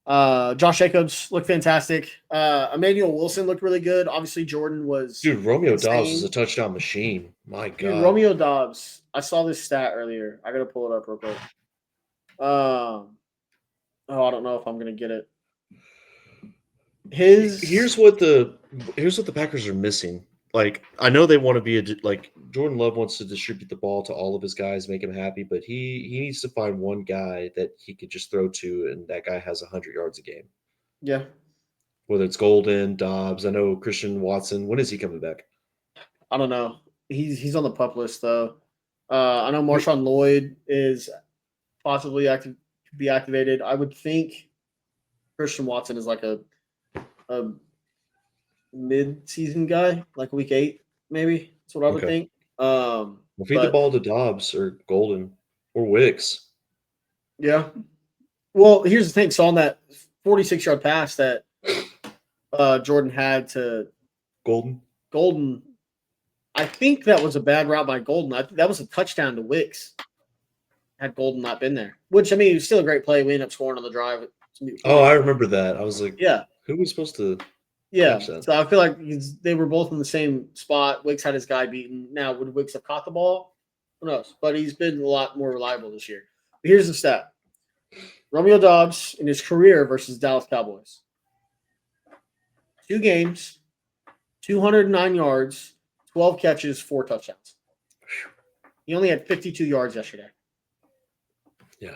Josh Jacobs looked fantastic. Emmanuel Wilson looked really good. Obviously, Jordan was. Dude, Romeo Dobbs is a touchdown machine. My God. Dude, Romeo Dobbs. I saw this stat earlier. I got to pull it up real quick. I don't know if I'm gonna get it. His Here's what the Packers are missing. Like, I know they want to be like Jordan Love wants to distribute the ball to all of his guys, make him happy, but he needs to find one guy that he could just throw to, and that guy has 100 yards a game. yeah, Whether it's Golden, Dobbs, I know Christian Watson. When is he coming back? I don't know. He's on the pup list though. I know Marshawn Lloyd is possibly be activated. I would think Christian Watson is like a mid-season guy, like week 8, maybe. That's what I would think. Well, feed the But ball to Dobbs or Golden or Wicks. yeah. Well, here's the thing. So on that 46-yard pass that Jordan had to Golden, I think that was a bad route by Golden. That was a touchdown to Wicks. Had Golden not been there, which I mean, it was still a great play. We ended up scoring on the drive. Oh, I remember that. I was like, yeah, who was supposed to? yeah. So I feel like they were both in the same spot. Wicks had his guy beaten. Now, would Wicks have caught the ball? Who knows? But he's been a lot more reliable this year. But here's the stat: Romeo Dobbs in his career versus Dallas Cowboys. 2 games, 209 yards, 12 catches, 4 touchdowns. He only had 52 yards yesterday. Yeah.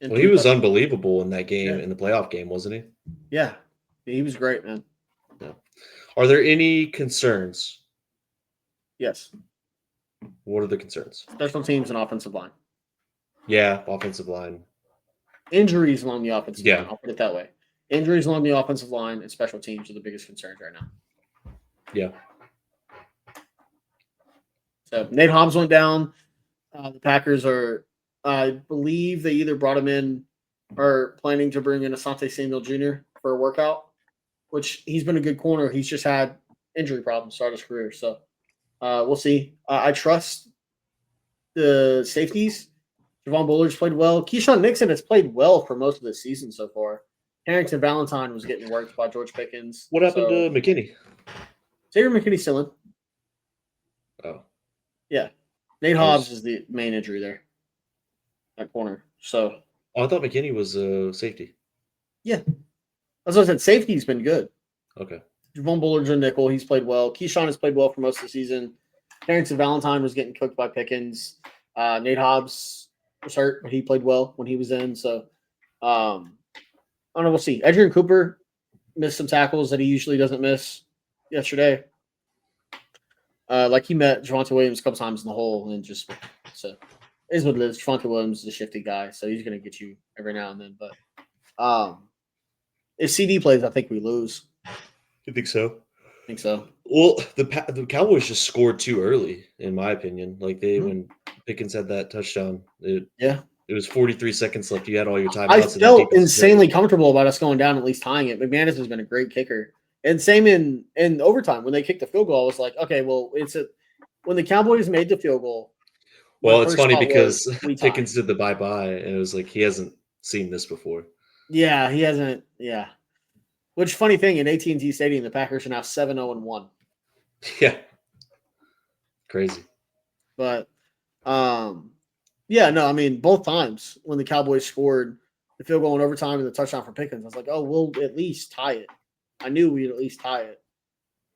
Well, he was unbelievable in that game, in the playoff game, wasn't he? Yeah. He was great, man. Yeah. Are there any concerns? Yes. What are the concerns? Special teams and offensive line. Yeah, offensive line. Injuries along the offensive line. I'll put it that way. Injuries along the offensive line and special teams are the biggest concerns right now. Yeah. So Nate Hobbs went down. The Packers are, I believe they either brought him in or planning to bring in Asante Samuel Jr. for a workout, which he's been a good corner. He's just had injury problems throughout his career. So we'll see. I trust the safeties. Javon Bullard's played well. Keyshawn Nixon has played well for most of the season so far. Harrington Valentine was getting worked by George Pickens. What happened to McKinney? Xavier McKinney's still in. Oh. Yeah. Nate Hobbs is the main injury there. That corner. So. Oh, I thought McKinney was safety. Yeah. As I said, safety's been good. Okay. Javon Bullard's a nickel. He's played well. Keyshawn has played well for most of the season. Harrington Valentine was getting cooked by Pickens. Nate Hobbs was hurt, but he played well when he was in. So, I don't know. We'll see. Adrian Cooper missed some tackles that he usually doesn't miss yesterday. Like he met Javonte Williams a couple times in the hole and just so is what it is. Javonte Williams is a shifty guy, so he's going to get you every now and then. But if CD plays, I think we lose. You think so? I think so. Well, the Cowboys just scored too early, in my opinion. Like when Pickens had that touchdown, it was 43 seconds left. You had all your timeouts. I felt insanely comfortable about us going down, at least tying it. McManus has been a great kicker. And same in overtime. When they kicked the field goal, I was like, okay, well, when the Cowboys made the field goal. Well, it's funny because Pickens did the bye-bye, and it was like he hasn't seen this before. Yeah, he hasn't. Yeah. Which funny thing, in AT&T Stadium, the Packers are now 7-0-1. Yeah. Crazy. But, yeah, no, I mean, both times when the Cowboys scored the field goal in overtime and the touchdown for Pickens, I was like, oh, we'll at least tie it. I knew we'd at least tie it.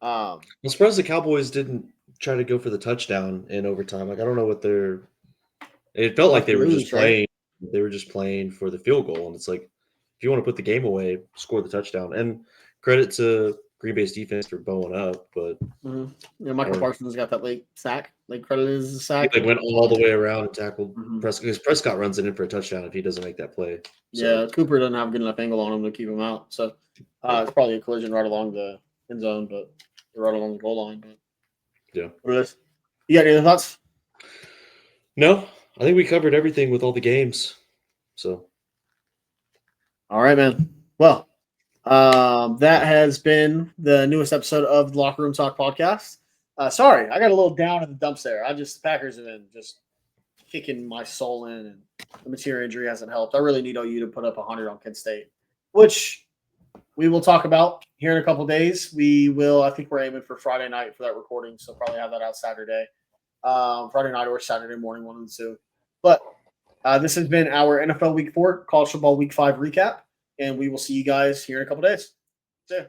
I'm surprised the Cowboys didn't try to go for the touchdown in overtime. Like, I don't know what they're – it felt like they were just playing. Right? They were just playing for the field goal, and it's like, if you want to put the game away, score the touchdown. And credit to Green Bay's defense for bowing up, but yeah, Michael Parsons got that late sack. Like credit is a sack. He went all the way around and tackled Prescott because Prescott runs it in for a touchdown if he doesn't make that play. So. Yeah, Cooper doesn't have a good enough angle on him to keep him out. So it's probably a collision right along the end zone, but right along the goal line. But yeah, what is? You got any other thoughts? No, I think we covered everything with all the games. So. All right, man. Well, that has been the newest episode of the Locker Room Talk podcast. Sorry, I got a little down in the dumps there. The Packers have been just kicking my soul in, and the material injury hasn't helped. I really need OU to put up 100 on Kent State, which we will talk about here in a couple of days. I think we're aiming for Friday night for that recording, so probably have that out Saturday. Friday night or Saturday morning, one of the two. But This has been our NFL Week 4, College Football Week 5 recap, and we will see you guys here in a couple days. See ya.